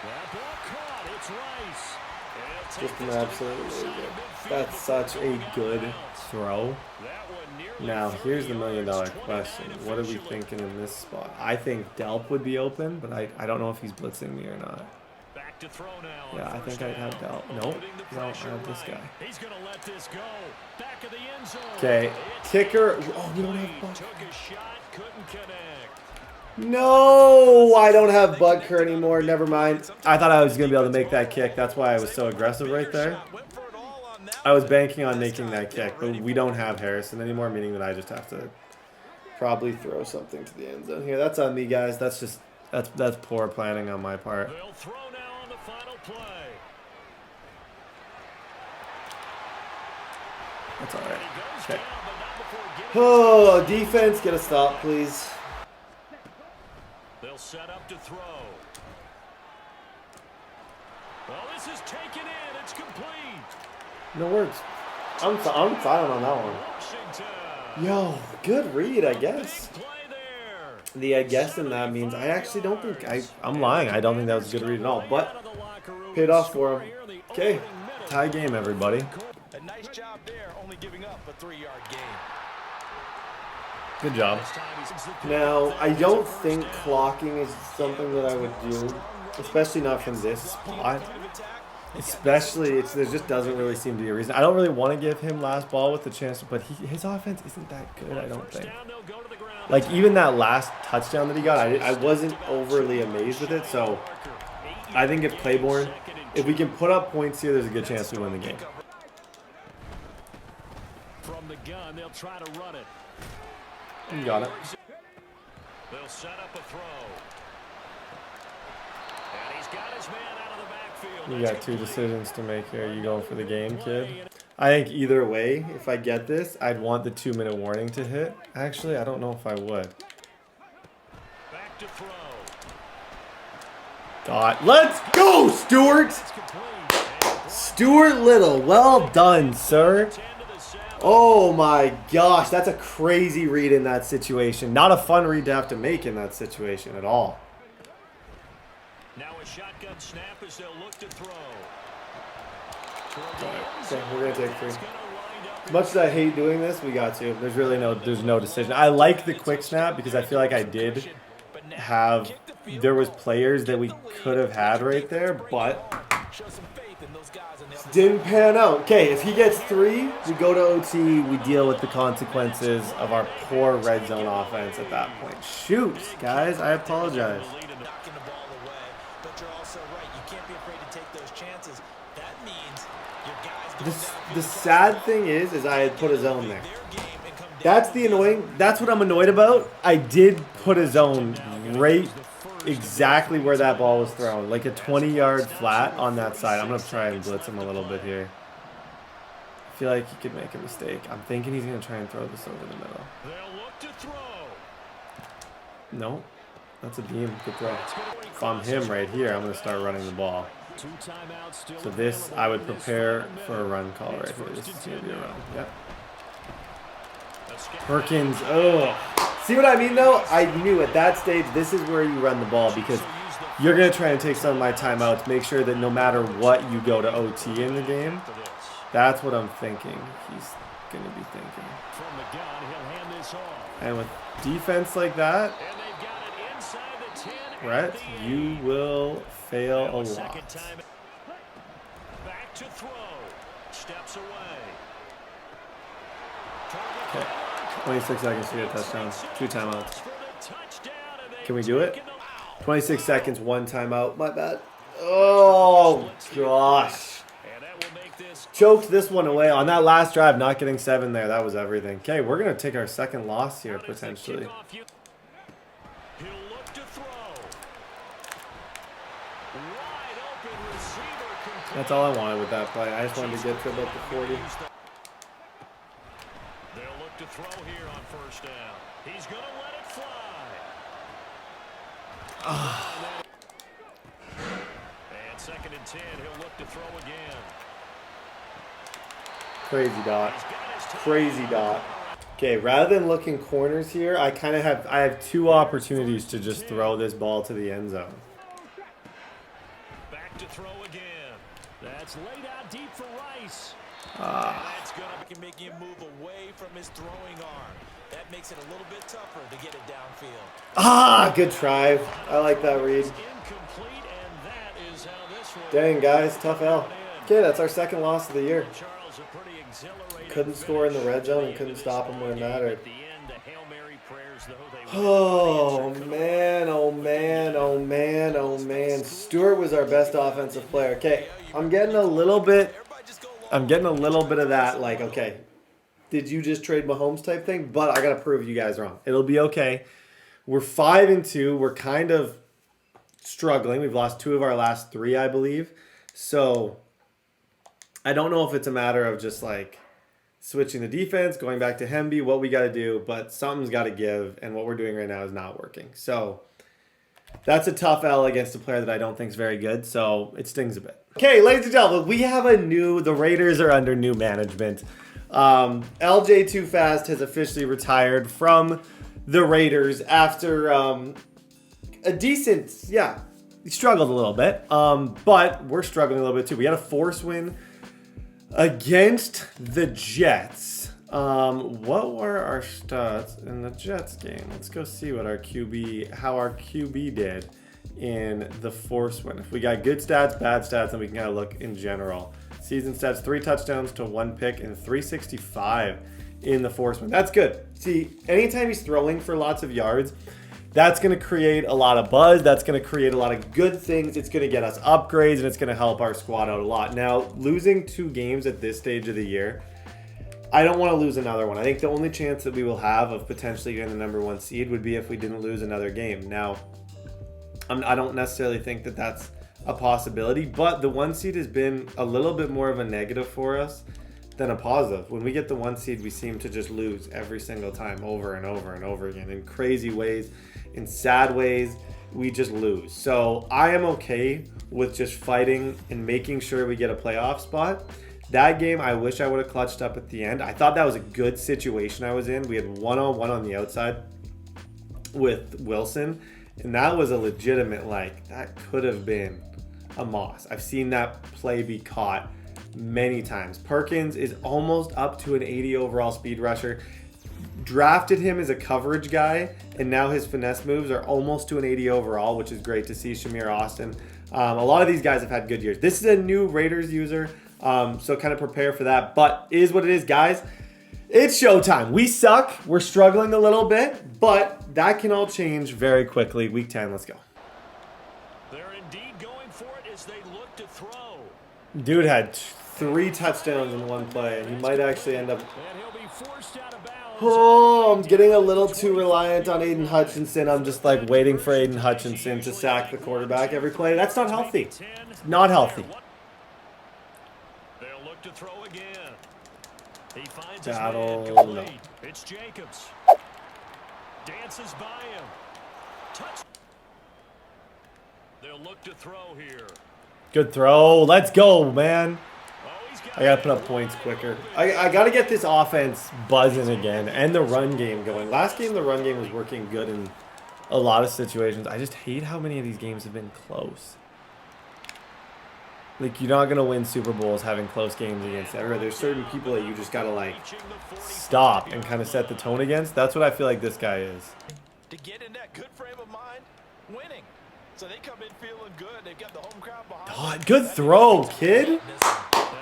That ball caught. It's Rice. And he'll take Just an this to the absolutely outside good. midfield That's before such a going out of good bounds. throw. That one nearly Now, 30 here's the $1 million yards, question. 29 What are we officially. thinking in this spot? I think Delp would be open, but I don't know if he's blitzing me or not. Back to throw now on Yeah, I 1st think I'd have down. Delp. Nope. Loading the No, I pressure have this right. guy. He's going to let this go. Back of the end zone. Okay, It's kicker. Oh, we don't incomplete. have Buck. Took a shot, couldn't connect. No, I don't have Butker anymore. Never mind. I thought I was going to be able to make that kick. That's why I was so aggressive right there. Went for it all on that I was banking on making that kick, but we don't have Harrison anymore, meaning that I just have to probably throw something to the end zone here. That's on me, guys. That's poor planning on my part. They'll throw now on the final play. That's all right. Okay. Oh, defense, get a stop, please. They'll set up to throw. Well, this is taken in. It's complete. No words. I'm silent on that one. Washington. Yo, good read, I guess. Big play there. The I guess in that means I actually don't think I'm lying. I don't think that was a good read at all, but paid off for him. Okay, tie game, everybody. A nice job there, only giving up a 3-yard gain. Good job. Now, I don't think clocking is something that I would do, especially not from this spot. Especially, there just doesn't really seem to be a reason. I don't really want to give him last ball with the chance, but his offense isn't that good, I don't think. Like, even that last touchdown that he got, I wasn't overly amazed with it, so I think if Claiborne, if we can put up points here, there's a good chance we win the game. From the gun, they'll try to run it. You got it. They'll set up a throw. And he's got his man out of the backfield. You got two decisions to make here. You going for the game, kid? I think either way, if I get this, I'd want the 2-minute warning to hit. Actually, I don't know if I would. Back to throw. Let's go, Stewart! Stuart Little, well done, sir. Oh my gosh, that's a crazy read in that situation. Not a fun read to have to make in that situation at all. Now a shotgun snap as they'll look to throw. Okay, we're gonna take 3. As much as I hate doing this, we got to. There's no decision. I like the quick snap because I feel like I did have, there was players that we could have had right there, but didn't pan out. Okay, if he gets 3, we go to OT, we deal with the consequences of our poor red zone offense at that point. Shoot, guys, I apologize. The sad thing is I had put a zone there. That's the annoying, that's what I'm annoyed about. I did put a zone right exactly where that ball was thrown. Like a 20-yard flat on that side. I'm going to try and blitz him a little bit here. I feel like he could make a mistake. I'm thinking he's going to try and throw this over the middle. They'll look to throw. No, that's a beam. Good throw. If I'm him right here, I'm going to start running the ball. So this, I would prepare for a run call right here. This is going to be a run. Yep. Perkins, oh. See what I mean, though? I knew at that stage, this is where you run the ball because you're going to try and take some of my timeouts, make sure that no matter what, you go to OT in the game. That's what I'm thinking he's going to be thinking. And with defense like that, Brett, you will fail a lot. Back to throw. Steps away. Okay. 26 seconds to get a touchdown. 2 timeouts. Can we do it? 26 seconds, 1 timeout. My bad. Oh, gosh. Choked this one away. On that last drive, not getting 7 there. That was everything. Okay, we're going to take our second loss here, potentially. That's all I wanted with that play. I just wanted to get to about the 40. They'll look to throw here on first down. He's going to let it fly. And 2nd and 10, he'll look to throw again. Crazy dot. Crazy dot. Okay, rather than looking corners here, I have 2 opportunities to just throw this ball to the end zone. Back to throw again. That's laid out deep for Rice. That's going to make him move away from his throwing arm. That makes it a little bit tougher to get it downfield. Good try. I like that read. Incomplete, and that is how this one. Dang, guys, tough L. Okay, that's our 2nd loss of the year. Couldn't score in the red zone and couldn't stop him when it mattered. Oh, man, oh, man, oh, man, oh, man. Stewart was our best offensive player. Okay, I'm getting a little bit of that, like, okay, did you just trade Mahomes type thing? But I got to prove you guys wrong. It'll be okay. We're 5-2. We're kind of struggling. We've lost 2 of our last 3, I believe. So I don't know if it's a matter of just, like, switching the defense, going back to Hemby, what we got to do, but something's got to give, and what we're doing right now is not working. So that's a tough L against a player that I don't think is very good, so it stings a bit. Okay, ladies and gentlemen, we have the Raiders are under new management. LJ Too Fast has officially retired from the Raiders after a decent, he struggled a little bit, but we're struggling a little bit too. We had a force win against the Jets. What were our stats in the Jets game? Let's go see what how our QB did in the force win. If we got good stats, bad stats, then we can kind of look in general. Season stats, 3 touchdowns to 1 pick and 365 in the force win. That's good. See, anytime he's throwing for lots of yards, that's going to create a lot of buzz. That's going to create a lot of good things. It's going to get us upgrades, and it's going to help our squad out a lot. Now, losing 2 games at this stage of the year, I don't want to lose another one. I think the only chance that we will have of potentially getting the #1 seed would be if we didn't lose another game. Now, I don't necessarily think that that's a possibility, but the 1 seed has been a little bit more of a negative for us than a positive. When we get the 1 seed, we seem to just lose every single time, over and over and over again, in crazy ways, in sad ways. We just lose. So I am okay with just fighting and making sure we get a playoff spot. That game, I wish I would have clutched up at the end. I thought that was a good situation I was in. We had one-on-one on the outside with Wilson, and that was a legitimate, that could have been a Moss. I've seen that play be caught many times. Perkins is almost up to an 80 overall speed rusher. Drafted him as a coverage guy, and now his finesse moves are almost to an 80 overall, which is great to see. Shamir Austin. A lot of these guys have had good years. This is a new Raiders user, so kind of prepare for that. But it is what it is, guys. It's showtime. We suck. We're struggling a little bit, but that can all change very quickly. Week 10, let's go. They're indeed going for it as they look to throw. Dude had 3 touchdowns in 1 play, and he might actually end up... And he'll be forced out of bounds. Oh, I'm getting a little too reliant on Aiden Hutchinson. I'm just waiting for Aiden Hutchinson to sack the quarterback every play. That's not healthy. Not healthy. They'll look to throw again. He finds That'll... his man complete. It's Jacobs. Dances by him. Touch. They'll look to throw here. Good throw. Let's go, man. Oh, he's got I got to put up points quicker. I got to get this offense buzzing again and the run game going. Last game, the run game was working good in a lot of situations. I just hate how many of these games have been close. You're not going to win Super Bowls having close games against everyone. There's certain people that you just got to, stop and kind of set the tone against. That's what I feel like this guy is. To get in that good frame of mind, winning. So they come in feeling good. They've got the home crowd behind them. Good throw, kid.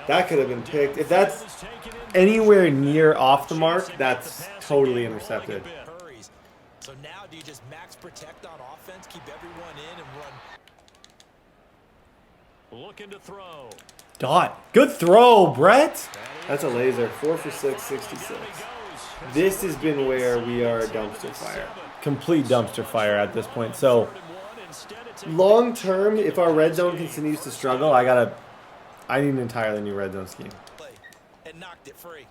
That could have been picked. If that's anywhere near off the mark, that's totally intercepted. So now do you just max protect on offense, keep everyone in and run? Looking to throw. Good throw, Brett. That's a laser. 4 for 6, 66. This has been where we are a dumpster fire. Complete dumpster fire at this point. So long term, if our red zone continues to struggle, I need an entirely new red zone scheme. And knocked it free.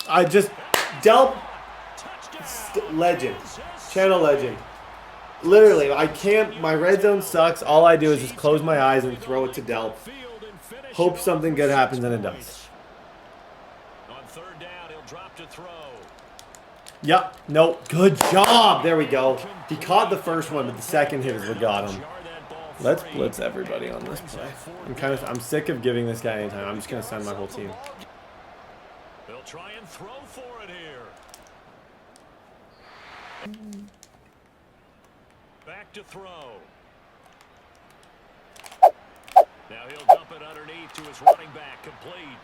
I just Delp legend, channel legend. Literally, I can't. My red zone sucks. All I do is just close my eyes and throw it to Delp. Hope something good happens, and it does. On 3rd down, he'll drop to throw. Yep. Nope. Good job. There we go. He caught the first one, but the second hit is what got him. Let's blitz everybody on this play. I'm sick of giving this guy any time. I'm just gonna send my whole team. They'll try and throw for it here. Back to throw. Now he'll dump it underneath to his running back, complete.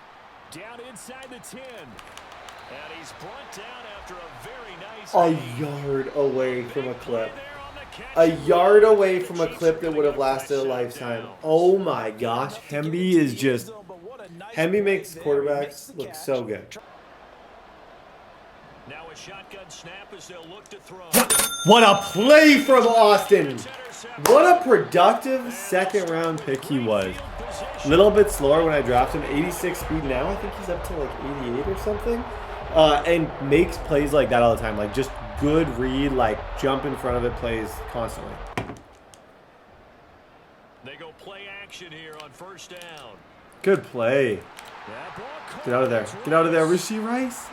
Down inside the 10. And he's brought down after a very nice A game. yard away from a clip. There on the catch. A yard away from a clip that would have lasted a lifetime. Oh my gosh. Hemby is just... Hemby makes quarterbacks look so good. Now a shotgun snap as they'll look to throw. What a play from Austin. What a productive second round pick he was. A little bit slower when I drafted him. 86 speed now. I think he's up to like 88 or something. And makes plays like that all the time. Like just good read, like jump in front of it plays constantly. They go play action here on first down. Good play. Get out of there. Get out of there, Rasheed Rice.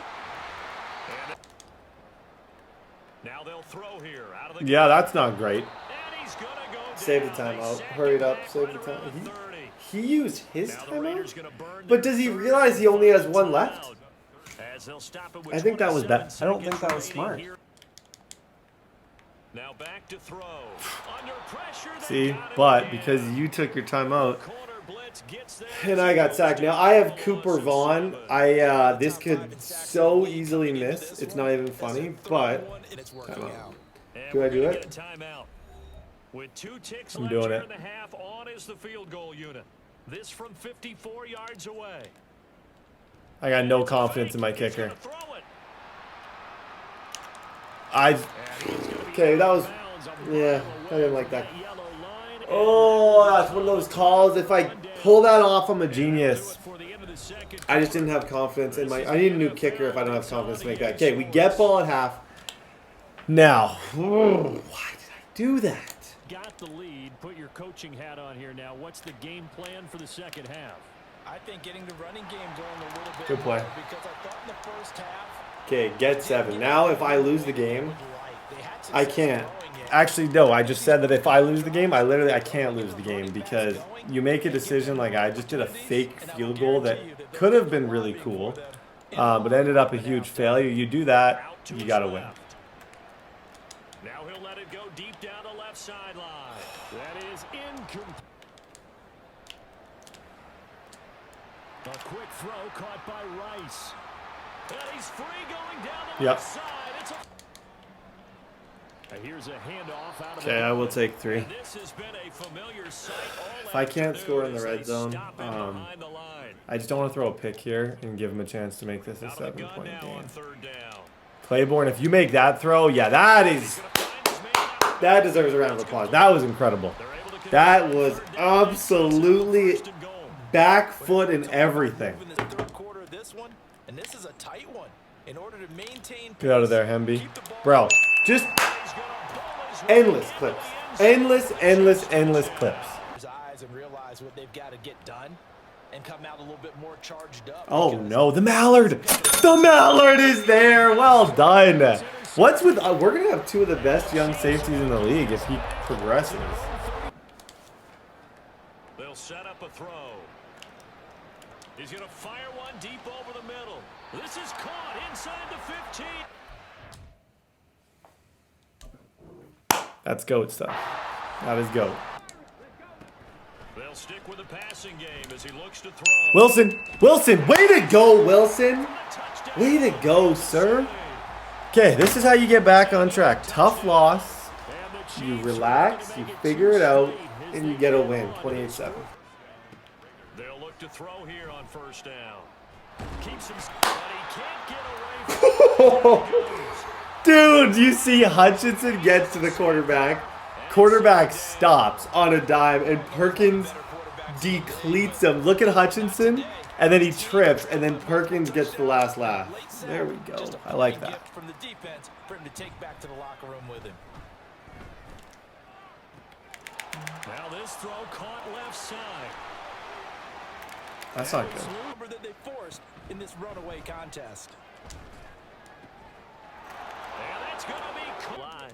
Now they'll throw here out of the Yeah, that's not great. and he's gonna go Save the down. timeout. Hurry it up. Save the time. Around the 30. He used his Now the Raiders timeout? gonna burn But their does he third realize he only has one left? timeout. As they'll stop it with I think that was 27 bad. I don't think seconds that was remaining smart. here. Now back to throw. Under pressure, they See, got it but again. because you took your timeout Corner blitz gets there. and I got sacked. Now I have Cooper Vaughn. This could so easily miss. It's not even funny, but And it's working timeout. out. And Do we're I do gonna it? get a timeout. With 2 ticks I'm left doing here it. in the half, on is the field goal unit. This from 54 yards away. I got no confidence in my kicker. He's gonna throw it. Okay, that was, yeah, I didn't like that. Oh, that's one of those calls. If I pull that off, I'm a genius. I just didn't have confidence in my, I need a new kicker if I don't have confidence to make that. Okay, we get ball at half. Now, why did I do that? Got the lead. Put your coaching hat on here now. What's the game plan for the second half? I think getting the running game going a little bit Good play. more because I thought in the first half Okay, get 7. Now, if I lose the game, they had I success can't. throwing it. Actually, no, I just said that if I lose the game, I can't lose the game because you make a decision like I just did a fake field goal that could have been really cool, but ended up a huge failure. You do that, you got to win. Now he'll let it go deep down the left sideline. That is incomplete. A quick throw caught by Rice. And he's free going down the Yep. left side. It's a... Here's a handoff out of Okay, I will take 3. And this has been a familiar sight all If I can't afternoon score in the as red they zone, stop in behind the line. I just don't want to throw a pick here and give him a chance to make this a Out of the gun 7-point now on game. third down. Claiborne, if you make that throw, yeah, that deserves a round of applause. That was incredible. That was absolutely back foot and everything. In the third quarter of this one, and this is a tight one. In order to maintain Get out of there, Hemby. Bro, just endless clips. Endless clips. eyes and realize what they've got to get done and come out a little bit more charged up. Oh because no, the Mallard! The Mallard is there! Well done! What's with, we're going to have 2 of the best young safeties in the league if he progresses. They'll set up a throw. He's going to fire one deep over the middle. This is caught inside the 15. That's GOAT stuff. That is GOAT. They'll stick with the passing game as he looks to throw. Wilson! Wilson! Way to go, Wilson! Way to go, sir! Okay, this is how you get back on track. Tough loss. You relax, you figure it out, and you get a win. 28-7. They'll look to throw here on first down. Keeps him, but he can't get away from it. Dude, you see Hutchinson gets to the quarterback. Quarterback stops on a dime, and Perkins decleats him. Look at Hutchinson, and then he trips, and then Perkins gets the last laugh. There we go. I like that. From the defense for him to take back to the locker room with him. Now this throw caught left side. That's not good. Number that they forced in this runaway contest. And that's going to be line.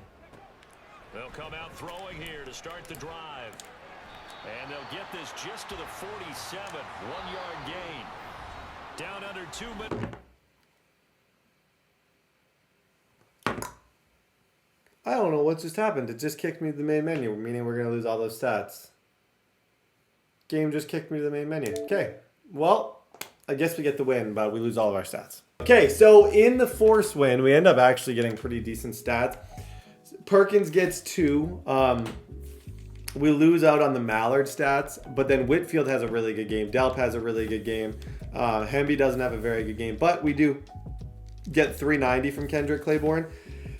They'll come out throwing here to start the drive. And they'll get this just to the 47. 1-yard gain. Down under 2 minutes. I don't know what just happened. It just kicked me to the main menu, meaning we're going to lose all those stats. Game just kicked me to the main menu. Okay, well, I guess we get the win, but we lose all of our stats. Okay, so in the force win, we end up actually getting pretty decent stats. Perkins gets 2. We lose out on the Mallard stats, but then Whitfield has a really good game. Delp has a really good game. Hemby doesn't have a very good game, but we do get 390 from Kendrick Claiborne.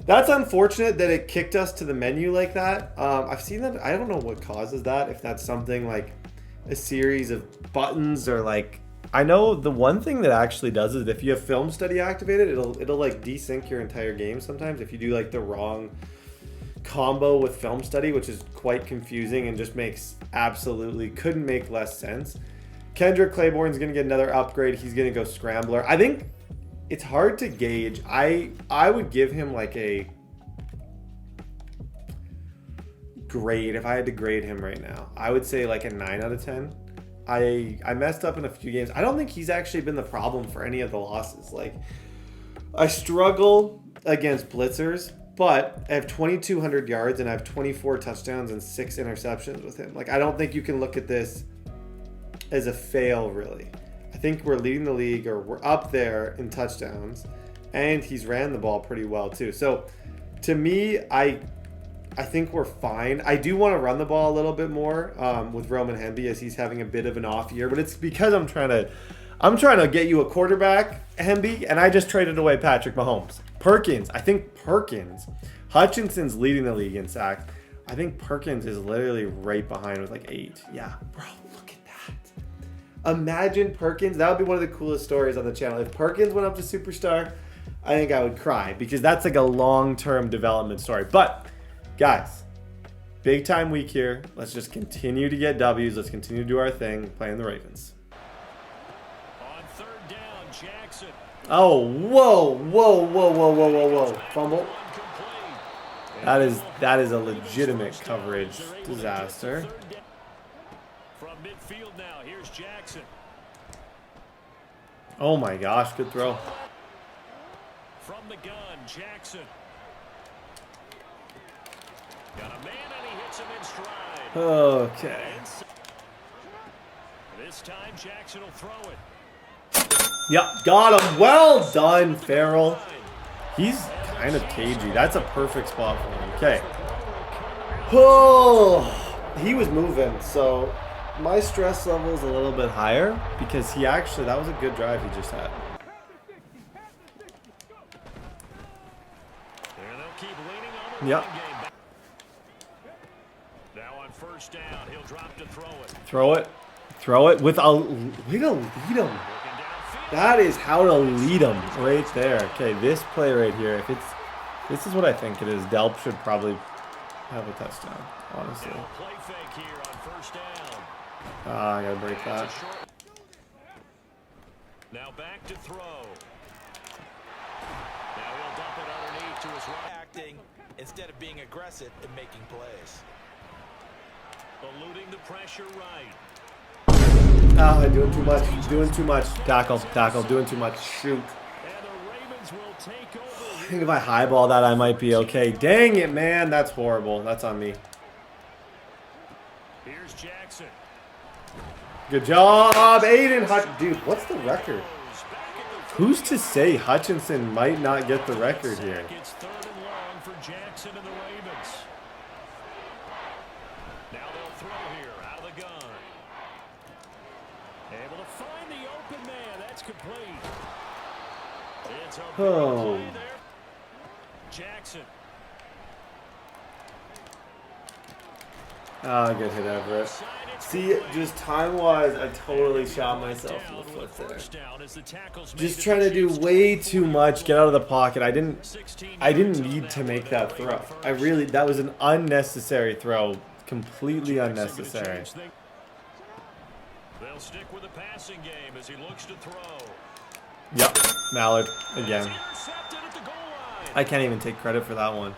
That's unfortunate that it kicked us to the menu like that. I've seen that. I don't know what causes that. If that's something like a series of buttons or like, I know the one thing that actually does is if you have film study activated, it'll like desync your entire game sometimes if you do like the wrong combo with film study, which is quite confusing and just couldn't make less sense. Kendrick Claiborne's gonna get another upgrade. He's gonna go scrambler. I think it's hard to gauge. I would give him like a grade. If I had to grade him right now, I would say like a 9 out of 10. I messed up in a few games. I don't think he's actually been the problem for any of the losses. Like, I struggle against blitzers, but I have 2,200 yards and I have 24 touchdowns and 6 interceptions with him. Like, I don't think you can look at this as a fail, really. I think we're leading the league, or we're up there in touchdowns, and he's ran the ball pretty well too. So to me, I think we're fine. I do want to run the ball a little bit more with Roman Hemby as he's having a bit of an off year, but it's because I'm trying to get you a quarterback, Hemby, and I just traded away Patrick Mahomes. Hutchinson's leading the league in sacks. I think Perkins is literally right behind with like 8. Yeah, bro, look at that. Imagine Perkins. That would be one of the coolest stories on the channel. If Perkins went up to superstar, I think I would cry because that's like a long-term development story. But guys, big time week here. Let's just continue to get W's. Let's continue to do our thing, playing the Ravens. On third down, Jackson. Oh, whoa. Fumble. That is a legitimate coverage disaster. From midfield now, here's Jackson. Oh my gosh, good throw. From the gun, Jackson. Got a man and he hits him in stride. Okay. This time Jackson will throw it. Yep, got him. Well done, Farrell. He's kind of cagey. That's a perfect spot for him. Okay. Oh, he was moving, so my stress level is a little bit higher because that was a good drive he just had. They'll keep leaning on the Yep. run game. Now on first down, he'll drop to throw it. Throw it with a way to lead him. That is how to lead him right there. Okay, this play right here, this is what I think it is. Delp should probably have a touchdown, honestly. Now play fake here on first down. I gotta break that. Now back to throw. Now he'll dump it underneath to his right. Acting instead of being aggressive and making plays. Eluding the pressure right. Doing too much. Tackle, doing too much. Shoot. And the Ravens will take over. I think if I highball that, I might be okay. Dang it, man. That's horrible. That's on me. Here's Jackson. Good job, Aiden. Dude, what's the record? Who's to say Hutchinson might not get the record here? It's third and long for Jackson and the Ravens. Now they'll throw here out of the gun. Able to find the open man. That's complete. It's a big play there. Jackson. Good hit, Everett. See, just time-wise, I totally shot myself in the foot there. Just trying to do way too much, get out of the pocket. I didn't need to make that throw. That was an unnecessary throw. Completely unnecessary. They'll stick with the passing game as he looks to throw. Yep, Mallard again. Intercepted at the goal line. I can't even take credit for that one.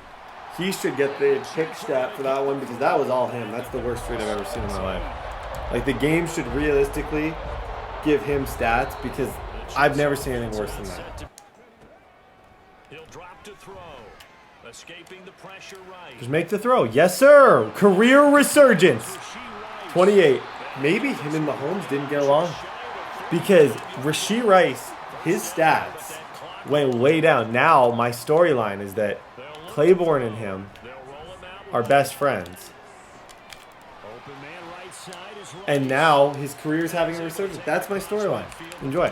He should get the pick stat for that one because that was all him. That's the worst trade I've ever seen in my life. Like, the game should realistically give him stats because I've never seen anything worse than that. He'll drop to throw. Escaping the pressure right. Just make the throw. Yes, sir. Career resurgence. 28. Maybe him and Mahomes didn't get along because Rashee Rice, his stats went way down. Now my storyline is that Claiborne and him are best friends. And now his career is having a resurgence. That's my storyline. Enjoy.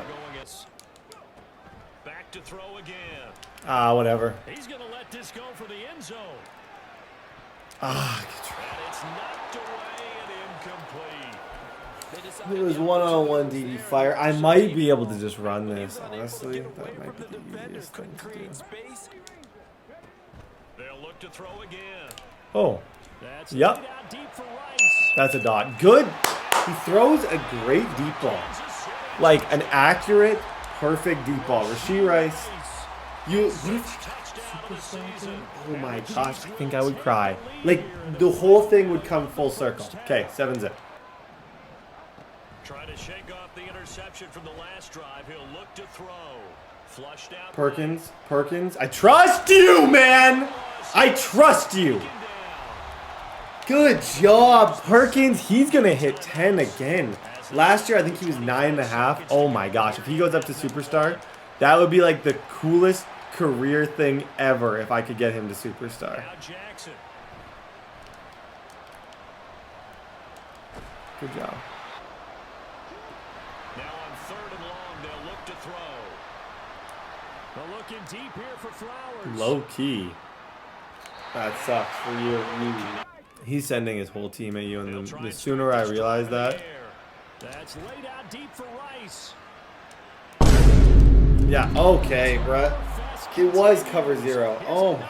Back to throw again. Ah, whatever. He's going to let this go for the end zone. Ah, And it's knocked away and incomplete. it was one-on-one DB fire. I might be able to just run this, honestly. That might be the easiest thing to do. They'll look to throw again. Oh, That's yep. laid out deep for Rice. That's a dot. Good. He throws a great deep ball. Like an accurate, perfect deep ball. Rasheed Rice. What if oh my gosh, I think I would cry. Like, the whole thing would come full circle. Okay, 7-zip. Trying to shake off the interception from the last drive. He'll look to throw. Flushed out. Perkins. I trust you, man. I trust you. Good job, Perkins. He's going to hit 10 again. Last year, I think he was 9.5. Oh my gosh. If he goes up to superstar, that would be like the coolest career thing ever if I could get him to superstar. Now Jackson. Good job. Now on 3rd and long, they'll look to throw. They're looking deep here for Flowers. Low key. That sucks for you. He's sending his whole team at you, and the sooner I realize that. That's laid out deep for Rice. Yeah, okay, bruh. It was cover 0. Oh my.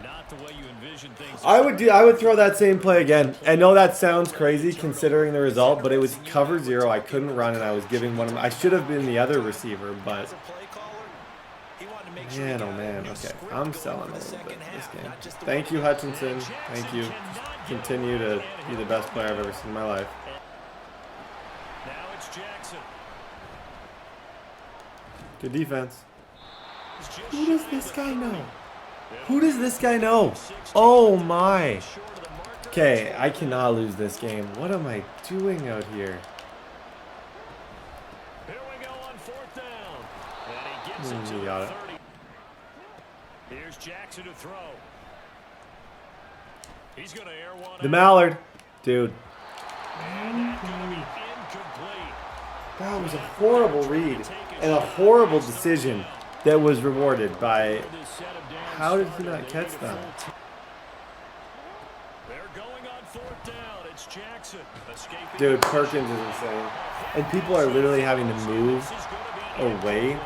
Not the way you envision things. I would throw that same play again. I know that sounds crazy considering the result, but it was cover 0. I couldn't run, and I was giving one of my, I should have been the other receiver, but man, oh man. Okay, I'm selling a little bit this game. Thank you, Hutchinson. Thank you. Continue to be the best player I've ever seen in my life. Now it's Jackson. Good defense. Who does this guy know? Who does this guy know? Oh my. Okay, I cannot lose this game. What am I doing out here? Here we go on 4th down. And he gets it to You got it. 30. Here's Jackson to throw. He's going to air one. The Mallard. Dude. And that's going to be incomplete. That was a horrible read and a horrible decision that was rewarded by... How did he not catch that? They're going on 4th down. It's Jackson. Escaping. Dude, Perkins is insane. And people are literally having to move away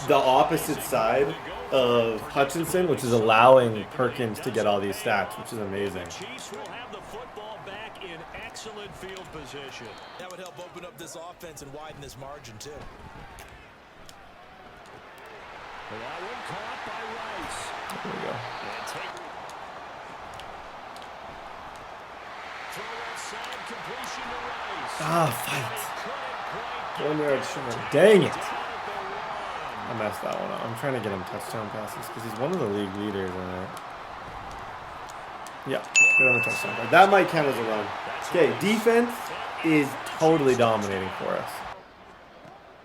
the opposite side of Hutchinson, which is allowing Perkins to get all these stats, which is amazing. Chiefs will have the football back in excellent field position. That would help open up this offense and widen this margin, too. Well, that one caught by Rice. There we go. And take... Throw outside, completion to Rice. Ah, fight. 1 yard short. Dang it. I messed that one up. I'm trying to get him touchdown passes because he's one of the league leaders in it. Yeah, get on the touchdown pass. That might count as a run. Okay, defense is totally dominating for us.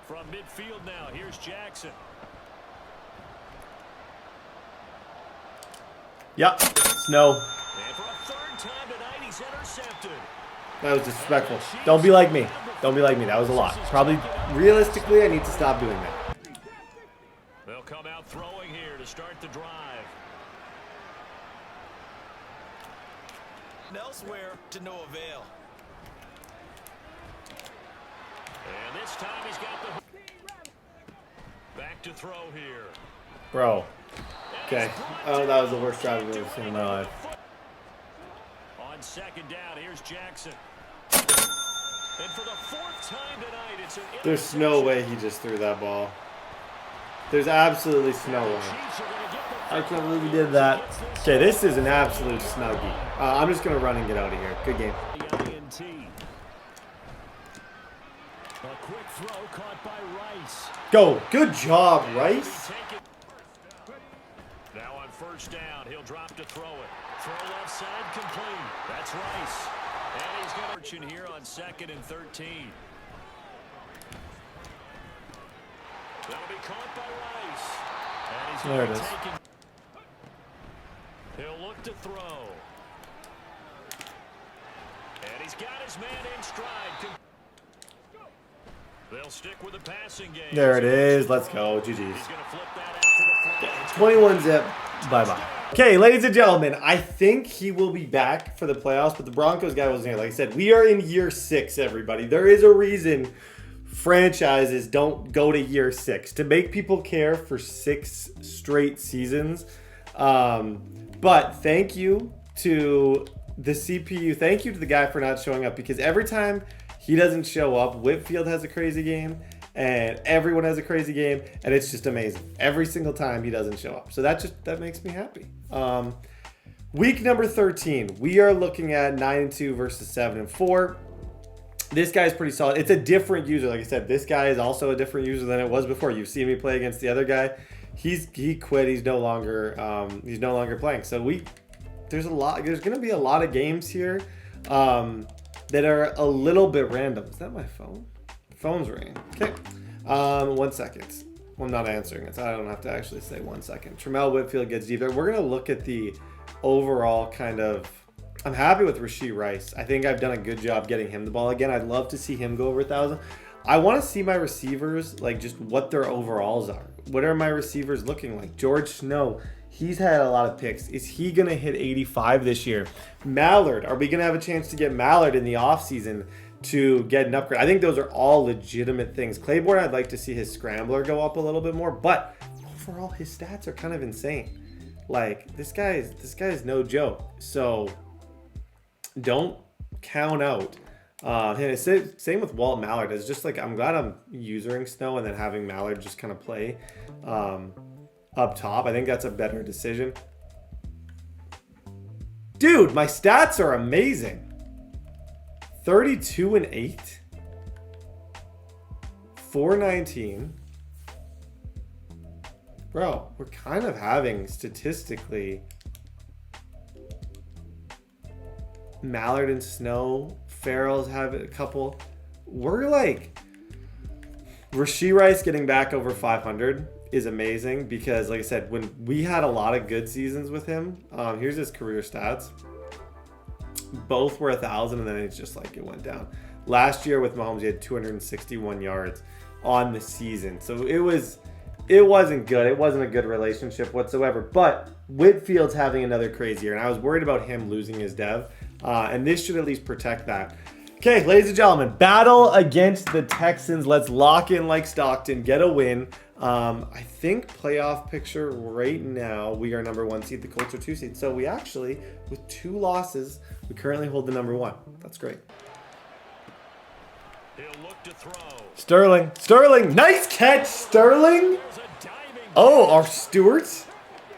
From midfield now, here's Jackson. Yep, snow. And for a 3rd time tonight, he's intercepted. That was disrespectful. Don't be like me. Don't be like me. That was a lot. Probably, realistically, I need to stop doing that. They'll come out throwing here to start the drive. And elsewhere to no avail. And this time he's got the... Back to throw here. Bro. Okay. Oh, that was the worst drive I've ever seen in my life. On 2nd down, here's Jackson. And for the 4th time tonight, it's an There's no way he just threw that ball. There's absolutely no way. I can't believe he did that. Okay, this is an absolute snuggie. I'm just going to run and get out of here. Good game. A quick throw caught by Rice. Go. Good job, Rice. Now on 1st down, he'll drop to throw it. Throw left side complete. That's Rice. And he's got Archin here on 2nd and 13. That'll be caught by Rice. And he's There it is. taken. He'll look to throw. And he's got his man in stride. They'll stick with the passing game. There it is. Let's go. GG's. He's going to flip that out to the flat. 21 zip. Bye-bye. Okay, ladies and gentlemen, I think he will be back for the playoffs, but the Broncos guy wasn't here. Like I said, we are in year 6, everybody. There is a reason franchises don't go to year 6, to make people care for 6 straight seasons. But thank you to the CPU. Thank you to the guy for not showing up, because every time he doesn't show up, Whitfield has a crazy game and everyone has a crazy game, and it's just amazing every single time he doesn't show up. So that makes me happy. Week number 13, we are looking at 9-2 versus 7-4. This guy's pretty solid. It's a different user. Like I said, this guy is also a different user than it was before. You've seen me play against the other guy. He quit. He's no longer playing. So there's going to be a lot of games here that are a little bit random. Is that my phone? Phone's ringing. Okay. 1 second. Well, I'm not answering it, so I don't have to actually say 1 second. Tramel Whitfield gets deep there. We're going to look at the overall kind of... I'm happy with Rashee Rice. I think I've done a good job getting him the ball again. I'd love to see him go over 1,000. I want to see my receivers, like just what their overalls are. What are my receivers looking like? George Snow, he's had a lot of picks. Is he going to hit 85 this year? Mallard, are we going to have a chance to get Mallard in the offseason to get an upgrade? I think those are all legitimate things. Claiborne, I'd like to see his scrambler go up a little bit more, but overall his stats are kind of insane. Like this guy is no joke. So don't count out him. Same with Walt Mallard. It's just like, I'm glad I'm using Snow and then having Mallard just kind of play up top. I think that's a better decision. Dude, my stats are amazing. 32-8, 419. Bro, we're kind of having statistically Mallard and Snow, Farrell's have a couple. We're like, Rashee Rice getting back over 500 is amazing, because like I said, when we had a lot of good seasons with him, here's his career stats. Both were 1,000, and then it's just like it went down. Last year with Mahomes, he had 261 yards on the season. So it wasn't good. It wasn't a good relationship whatsoever. But Whitfield's having another crazy year, and I was worried about him losing his dev. And this should at least protect that. Okay, ladies and gentlemen, battle against the Texans. Let's lock in like Stockton, get a win. I think playoff picture right now, we are number 1 seed. The Colts are 2 seed. So we actually, with 2 losses, we currently hold the number 1. That's great. He'll look to throw. Sterling, nice catch, Sterling. Oh, our Stewarts.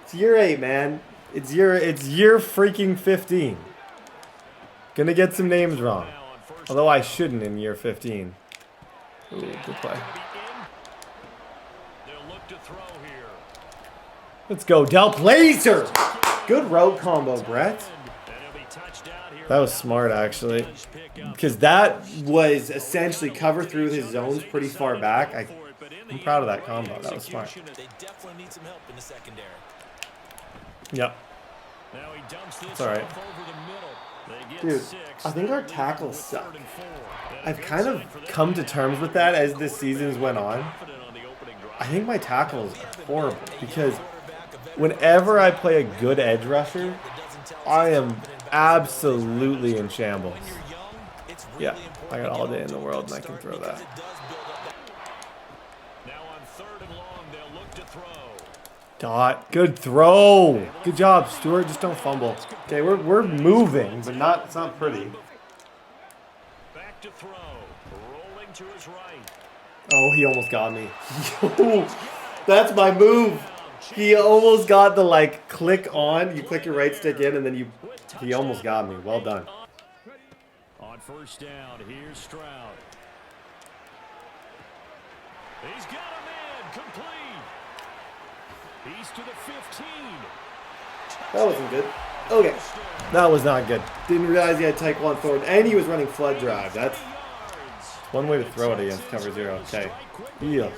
It's year 8, man. It's year freaking 15. Gonna get some names wrong. Although I shouldn't in year 15. Ooh, good play. Let's go, Del Blazer. Good route combo, Brett. That was smart, actually. Because that was essentially cover through his zones pretty far back. I'm proud of that combo. That was smart. Yep. It's all right. Dude, I think our tackles suck. I've kind of come to terms with that as this season's went on. I think my tackles are horrible, because whenever I play a good edge rusher, I am absolutely in shambles. Yeah, I got all day in the world and I can throw that. Dot, good throw. Good job, Stewart. Just don't fumble. Okay, we're moving, but it's not pretty. Back to throw. Rolling to his right. Oh, he almost got me. That's my move. He almost got the like click on. You click your right stick in, and then he almost got me. Well done. On first down, here's Stroud. He's got a man complete. He's to the 15. That wasn't good. Okay. That was not good. Didn't realize he had Taekwondo Thornton, and he was running flood drive. That's one way to throw it against cover 0. Okay. Yeah.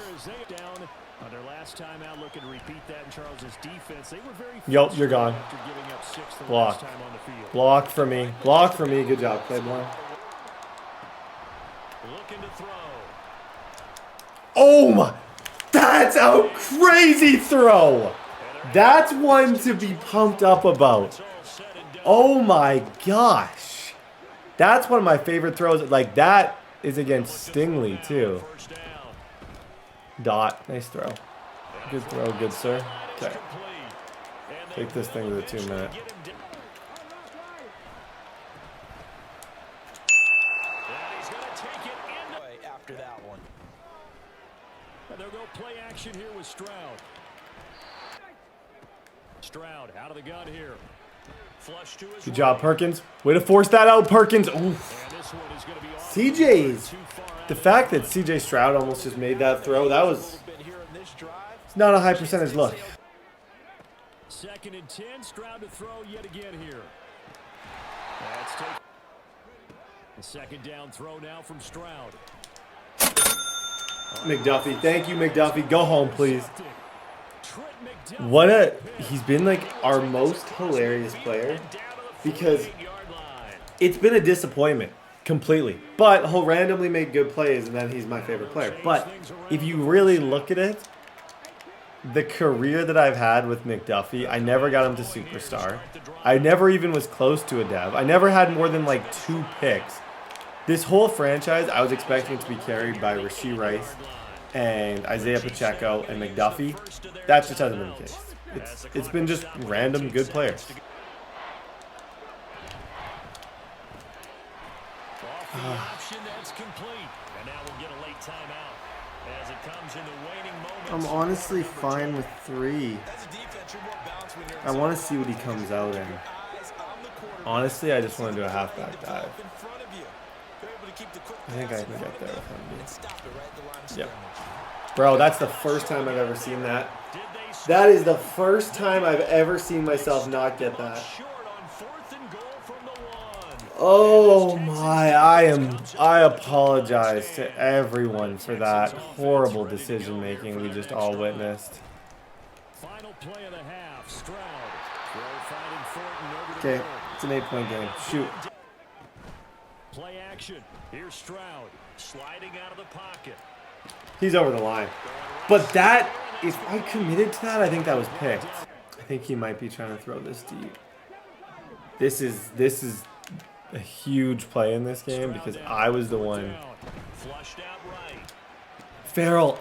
Yup, you're gone. Block. Block for me. Block for me. Good job, Claiborne. Looking to throw. Oh my. That's a crazy throw. That's one to be pumped up about. Oh my gosh. That's one of my favorite throws. Like, that is against Stingley, too. Dot. Nice throw. Good throw, good sir. Okay. Take this thing to the 2-minute. After that one. And they'll go play action here with Stroud. Stroud out of the gun here. Flush to his Good job, Perkins. Way to force that out, Perkins. Oof. CJ's. The fact that CJ Stroud almost just made that throw, that was... It's not a high percentage look. 2nd and 10. Stroud to throw yet again here. The 2nd down throw now from Stroud. McDuffie. Thank you, McDuffie. Go home, please. What a... He's been like our most hilarious player because it's been a disappointment completely. But he'll randomly make good plays and then he's my favorite player. But if you really look at it, the career that I've had with McDuffie, I never got him to superstar. I never even was close to a dev. I never had more than like 2 picks. This whole franchise, I was expecting it to be carried by Rashee Rice and Isaiah Pacheco and McDuffie. That just hasn't been the case. It's been just random good players. I'm honestly fine with 3. I want to see what he comes out in. Honestly, I just want to do a halfback dive. I think I can get there with him. Yep. Bro, that's the first time I've ever seen that. That is the first time I've ever seen myself not get that. Oh my, I apologize to everyone for that horrible decision making we just all witnessed. Okay, it's an 8-point game. Shoot. Play action. Here's Stroud sliding out of the pocket. He's over the line. But that, if I committed to that, I think that was picked. I think he might be trying to throw this deep. This is a huge play in this game because I was the one. Farrell.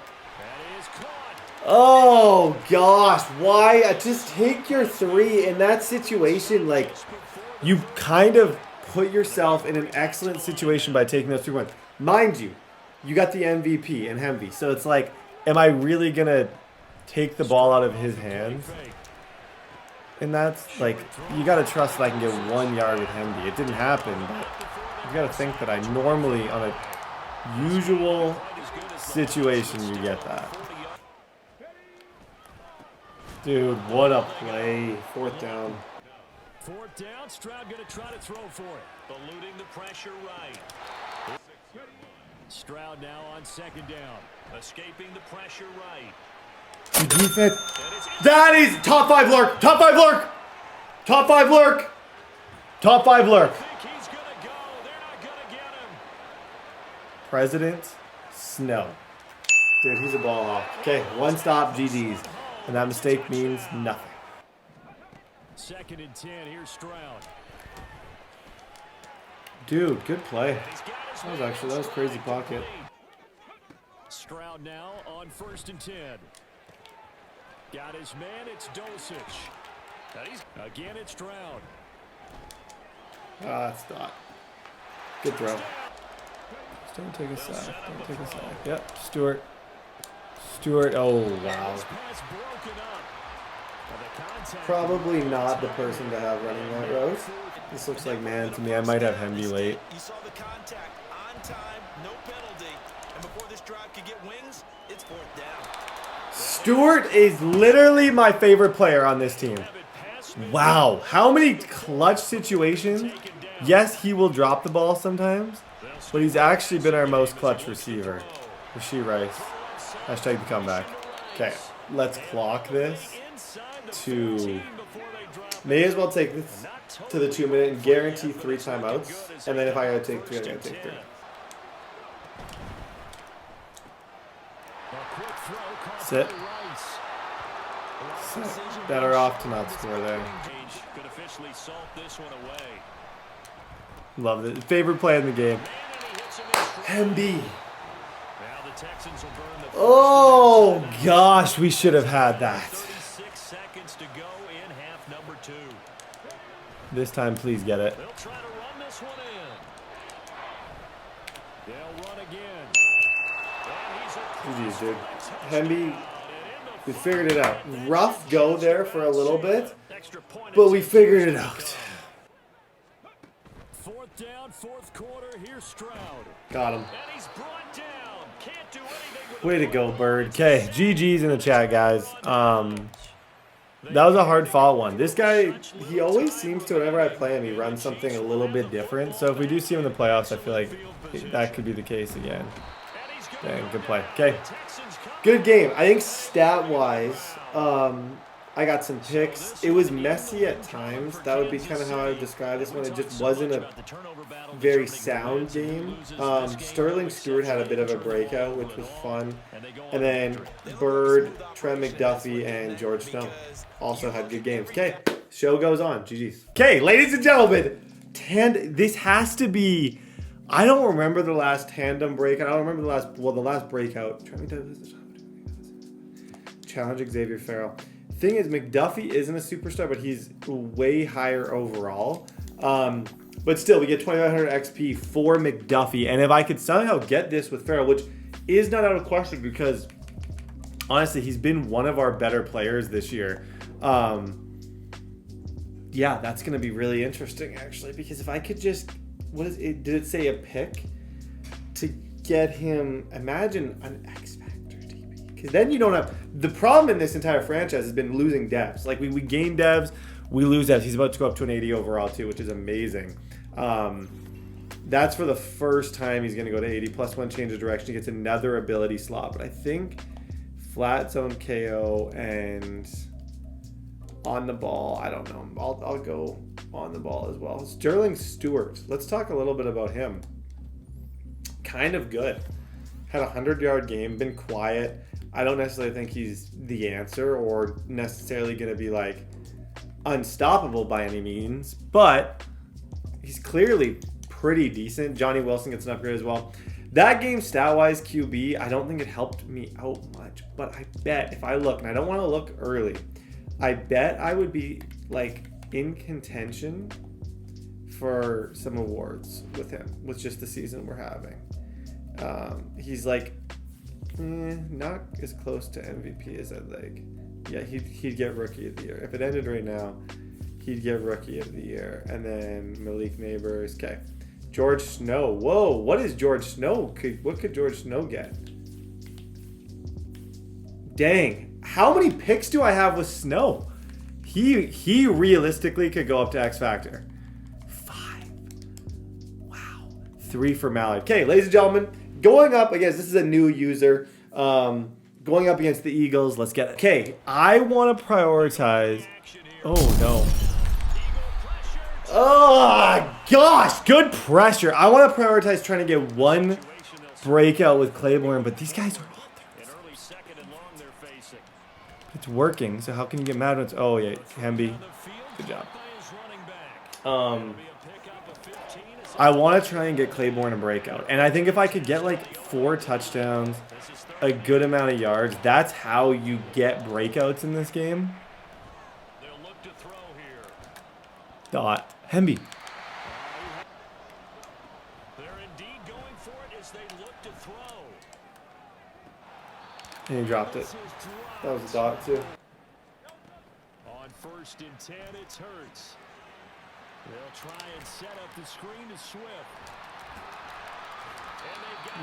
Oh gosh, why? Just take your 3 in that situation. Like, you kind of put yourself in an excellent situation by taking those 3 points. Mind you, you got the MVP and Hemby, so it's like, am I really gonna take the ball out of his hands? And that's like, you gotta trust that I can get 1 yard with Hemby. It didn't happen, but you gotta think that I normally, on a usual situation, you get that. Dude, what a play. 4th down. 4th down, Stroud gonna try to throw for it. Eluding the pressure right. Stroud now on 2nd down. Escaping the pressure right. The defense. That is top 5 lurk. Top 5 lurk. Top 5 lurk. Top 5 lurk. He's gonna go. They're not gonna get him. President Snow. Dude, he's a ball hawk. Okay, 1 stop, GG's. And that mistake means nothing. 2nd and 10. Here's Stroud. Dude, good play. That was crazy pocket. Stroud now on 1st and 10. Got his man. It's Dosich. Again, it's Stroud. Ah, that's Dot. Good throw. Just don't take a sack. Don't take a sack. Yep, Stewart. Oh, wow. Probably not the person to have running that route. This looks like man to me. I might have Hemby late. You saw the contact on time, no penalty. And before this drive could get wings, it's 4th down. Stewart is literally my favorite player on this team. Wow. How many clutch situations? Yes, he will drop the ball sometimes, but he's actually been our most clutch receiver. Rashee Rice. Hashtag the comeback. Okay, let's clock this to... May as well take this to the 2-minute and guarantee 3 timeouts. And then if I gotta take 3, I gotta take 3. Sit. Better off to not score there. Could officially salt this one away. Love it. Favorite play in the game. MB. Oh gosh, we should have had that. 36 seconds to go in half number 2. This time, please get it. They'll try to run this one in. They'll run again. GG's, dude. Hemby, we figured it out. Rough go there for a little bit, but we figured it out. Fourth down, fourth quarter. Here's Stroud. Got him. And he's brought down. Can't do anything with Way to go, Bird. Okay, GG's in the chat, guys. That was a hard fought one. This guy, he always seems to, whenever I play him, he runs something a little bit different. So if we do see him in the playoffs, I feel like that could be the case again. Dang, good play. Okay, good game. I think stat-wise, I got some picks. It was messy at times. That would be kind of how I would describe this one. It just wasn't a very sound game. Sterling Stewart had a bit of a breakout, which was fun. And then Bird, Trent McDuffie, and George Snow also had good games. Okay, show goes on. GG's. Okay, ladies and gentlemen, this has to be... I don't remember the last tandem breakout. I don't remember the last breakout. Challenge Xavier Farrell. Thing is, McDuffie isn't a superstar, but he's way higher overall. But still, we get 2,500 XP for McDuffie. And if I could somehow get this with Farrell, which is not out of question because, honestly, he's been one of our better players this year. Yeah, that's going to be really interesting, actually, because if I could just... What is it? Did it say a pick to get him? Imagine an X Factor DB, because then you don't have the problem in this entire franchise has been losing devs. Like we gain devs, we lose devs. He's about to go up to an 80 overall too, which is amazing. That's for the first time he's going to go to 80 plus 1 change of direction. He gets another ability slot, but I think flat zone KO and on the ball. I don't know. I'll go on the ball as well. Sterling Stewart. Let's talk a little bit about him. Kind of good. Had a 100-yard game. Been quiet. I don't necessarily think he's the answer or necessarily going to be like unstoppable by any means, but he's clearly pretty decent. Johnny Wilson gets an upgrade as well. That game stat-wise QB, I don't think it helped me out much, but I bet if I look, and I don't want to look early, I bet I would be like in contention for some awards with him, with just the season we're having. He's like not as close to MVP as I'd like. Yeah, he'd get Rookie of the Year. If it ended right now, he'd get Rookie of the Year. And then Malik Neighbors. Okay. George Snow. Whoa, what is George Snow? What could George Snow get? Dang. How many picks do I have with Snow? He realistically could go up to X Factor. 5. Wow. 3 for Mallard. Okay, ladies and gentlemen, going up against, this is a new user. Going up against the Eagles. Let's get it. Okay, I want to prioritize. Oh, no. Oh, gosh. Good pressure. I want to prioritize trying to get one breakout with Claiborne, but these guys are all there. It's working, so how can you get mad when it's... Oh, yeah. Hemby. Good job. I want to try and get Claiborne a breakout. And I think if I could get like 4 touchdowns, a good amount of yards, that's how you get breakouts in this game. Dot. Hemby. And he dropped it. That was a dot too. On 1st and 10, it's Hurts. They'll try and set up the screen to Swift.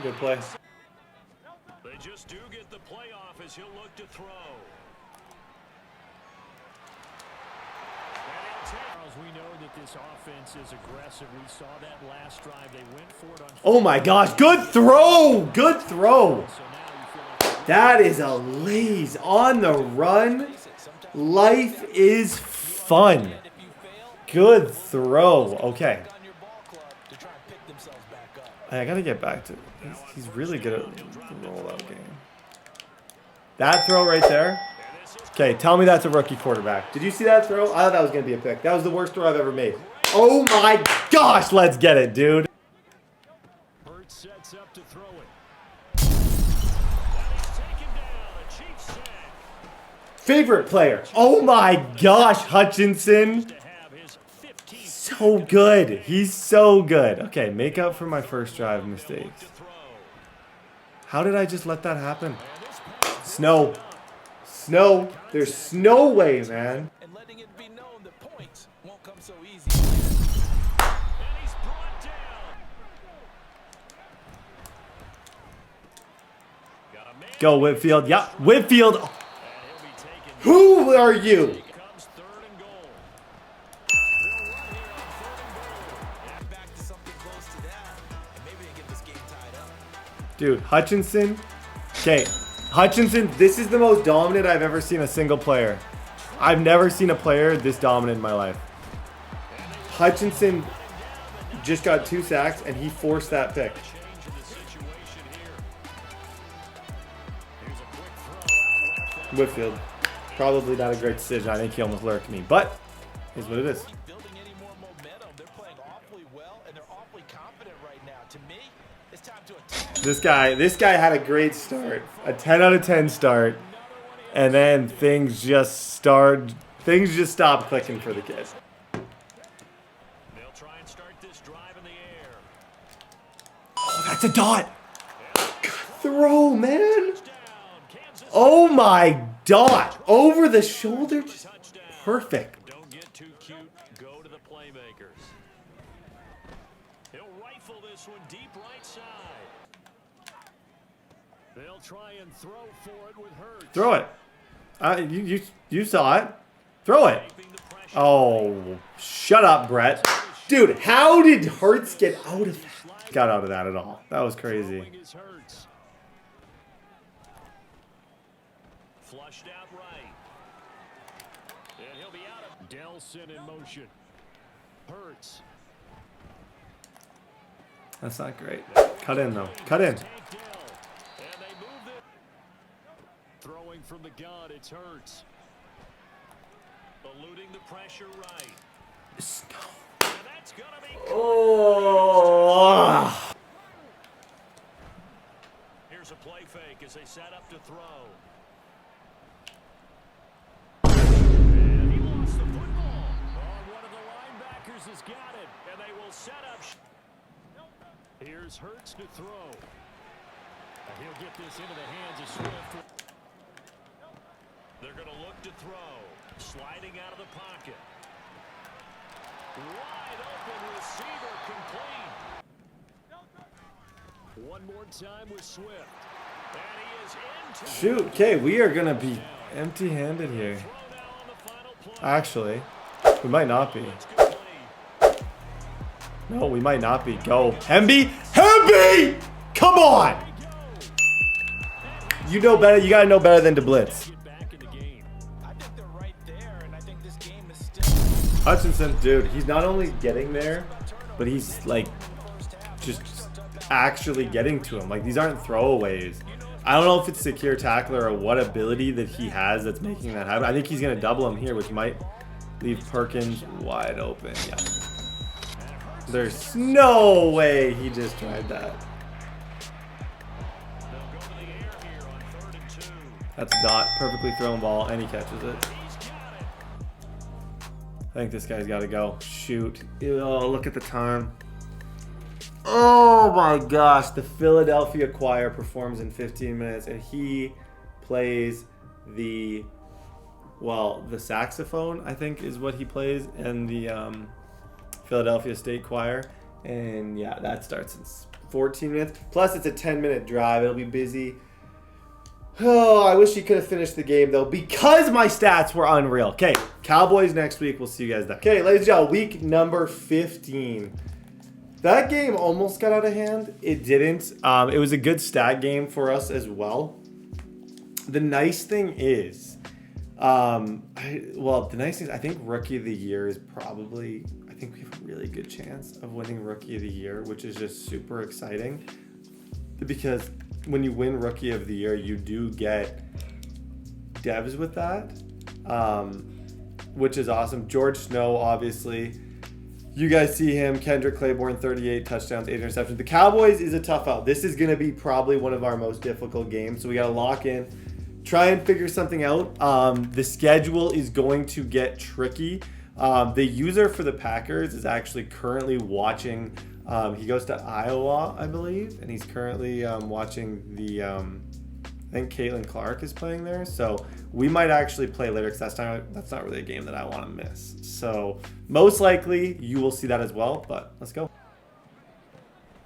Good play. They just do get the playoff as he'll look to throw. We know that this offense is aggressive. We saw that last drive. They went for it on. Oh my gosh, good throw! Good throw! That is a laze on the run. Life is fun. Good throw. Okay. I gotta get back to. He's really good at the rollout game. That throw right there. Okay, tell me that's a rookie quarterback. Did you see that throw? I thought that was going to be a pick. That was the worst throw I've ever made. Oh my gosh, let's get it, dude. Hurts sets up to throw it. And he's taken down. A Chiefs sack. Favorite player. Oh my gosh, Hutchinson. To have his 15th So good. He's so good. Okay, make up for my first drive mistakes. to throw. How did I just let that happen? Snow. Snow. There's no way, man. And letting it be known that points won't come so easy. And he's brought down. Got a man. Go, Whitfield. Yep, Whitfield. And he'll be taken. Who are you? Comes 3rd and goal. They'll run here on 3rd and goal. Back to something close to that. And maybe they get this game tied up. Dude, Hutchinson. Okay, Hutchinson, this is the most dominant I've ever seen a single player. I've never seen a player this dominant in my life. Hutchinson just got 2 sacks, and he forced that pick. Change in the situation here. Here's a quick throw out left. Whitfield. Probably not a great decision. I think he almost lurked me, but is what it is. Building any more momentum. They're playing awfully well, and they're awfully confident right now. To me, it's time to attack. This guy had a great start, a 10 out of 10 start, and then things just stopped clicking for the kid. They'll try and start this drive in the air. Oh, that's a dot. Throw, man. Down. Kansas Oh my dot. Over the shoulder. Just touchdown. perfect. Don't get too cute. Go to the playmakers. He'll rifle this one deep right side. They'll try and throw for it with Hurts. Throw it. You saw it. Throw it. Keeping the pressure. Oh, shut up, Brett. Dude, how did Hurts get out of that? Got out of that at all. That was crazy. Throwing is Hurts. Flushed out right. And he'll be out of Delson in motion. Hurts. That's not great. Cut in, though. Cut in. Tank Dell. And they move it. Throwing from the gun, it's Hurts. Eluding the pressure right. And that's gonna be Oh. Here's a play fake as they set up to throw. And he lost the football. Oh, one of the linebackers has got it. And they will set up. Here's Hurts to throw. And he'll get this into the hands of Swift. They're going to look to throw. Sliding out of the pocket. Wide open receiver complete. One more time with Swift. And he is into Shoot. Okay, we are going to be empty-handed here. throw now on the final play. Actually, we might not be. It's complete. No, we might not be. Go. Hemby! Hemby! Come on! You know better. You got to know better than to blitz. Get back in the game. I think they're right there, and I think this game is still. Hutchinson, dude, he's not only getting there, but he's like just actually getting to him. Like, these aren't throwaways. I don't know if it's secure tackler or what ability that he has that's making that happen. I think he's going to double him here, which might leave Perkins wide open. Yeah. There's no way he just tried that. They'll go to the air here on 3rd and 2. That's a dot. Perfectly thrown ball, and he catches it. He's got it. I think this guy's got to go. Shoot. Oh, look at the time. Oh my gosh. The Philadelphia Choir performs in 15 minutes, and he plays the saxophone, I think is what he plays, and the Philadelphia State Choir. And yeah, that starts in 14 minutes. Plus, it's a 10-minute drive. It'll be busy. Oh, I wish he could have finished the game, though, because my stats were unreal. Okay, Cowboys next week. We'll see you guys then. Okay, ladies and gentlemen, week number 15. That game almost got out of hand. It didn't. It was a good stat game for us as well. The nice thing is, I think Rookie of the Year is probably, I think we have a really good chance of winning Rookie of the Year, which is just super exciting. Because when you win Rookie of the Year, you do get devs with that, which is awesome. George Snow, obviously. You guys see him. Kendrick Claiborne, 38 touchdowns, 8 interceptions. The Cowboys is a tough out. This is going to be probably one of our most difficult games. So we got to lock in, try and figure something out. The schedule is going to get tricky. The user for the Packers is actually currently watching. He goes to Iowa, I believe, and he's currently watching the. I think Caitlin Clark is playing there, so we might actually play later because that's not really a game that I want to miss. So most likely you will see that as well. But let's go.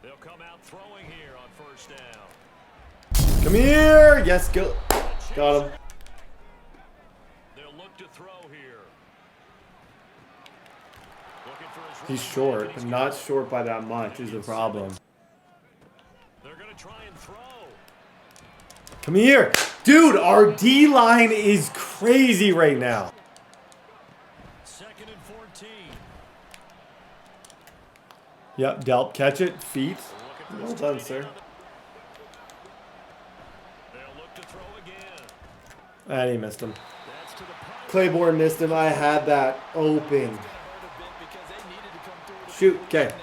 They'll come out throwing here on first down. Come here, yes, go, got him. They'll look to throw here. Looking for his He's short, but not short by that much is the problem. They're going to try and throw. Come here. Dude, our D-line is crazy right now. 2nd and 14. Yep, Delp, catch it, feet. Well done, sir. They'll look to throw again. And he missed him. That's to the pocket. Claiborne missed him. I had that open. Shoot, okay.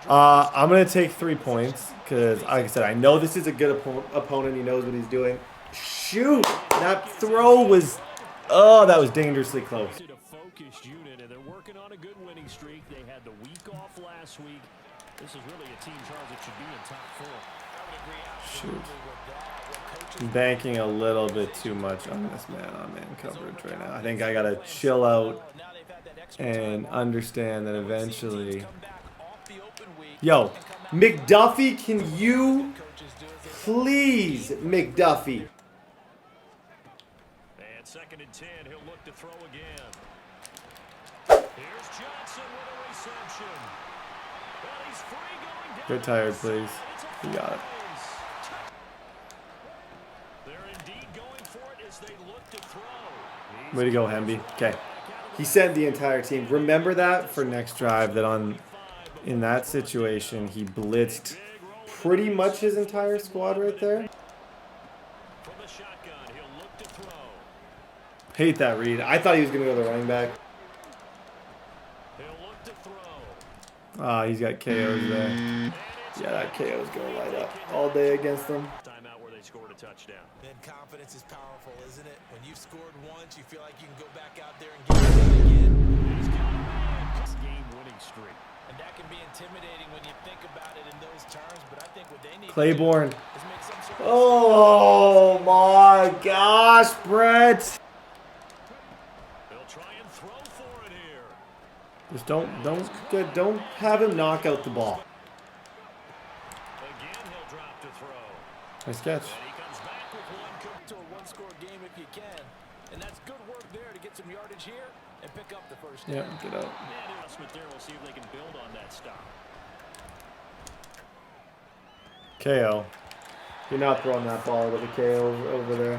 I'm going to take 3 points because, like I said, I know this is a good opponent. He knows what he's doing. Shoot! That throw was, oh, that was dangerously close. A focused unit, and they're working on a good winning streak. They had the week off last week. This is really a team, Charles, that should be in top 4. Shoot. I'm banking a little bit too much on this man-on-man coverage right now. I think I got to chill out and understand that eventually... Yo, McDuffie, can you please, McDuffie? And 2nd and 10, he'll look to throw again. Here's Johnson with a reception. Well, he's free going down. Get tired, please. You got it. They're indeed going for it as they look to throw. Way to go, Hemby. Okay. He sent the entire team. Remember that for next drive, that in that situation, he blitzed pretty much his entire squad right there. From the shotgun, he'll look to throw. Hate that read. I thought he was going to go to the running back. He'll look to throw. He's got KOs there. Yeah, that KO is going to light up all day against them. Timeout where they scored a touchdown. Then confidence is powerful, isn't it? When you've scored once, you feel like you can go back out there and get it again. He's got a man. Game-winning streak. And that can be intimidating when you think about it in those terms, but I think what they need Claiborne. to do is make some sort of Oh my gosh, Brett. They'll try and throw for it here. Just don't have him knock out the ball. Again, he'll drop to throw. Nice catch. And he comes back with one. to a one-score game if you can. And that's good work there to get some yardage here and pick up the first down. Yeah, get out. And adjustment there. We'll see if they can build on that stop. KO. You're not throwing that ball with a KO over there.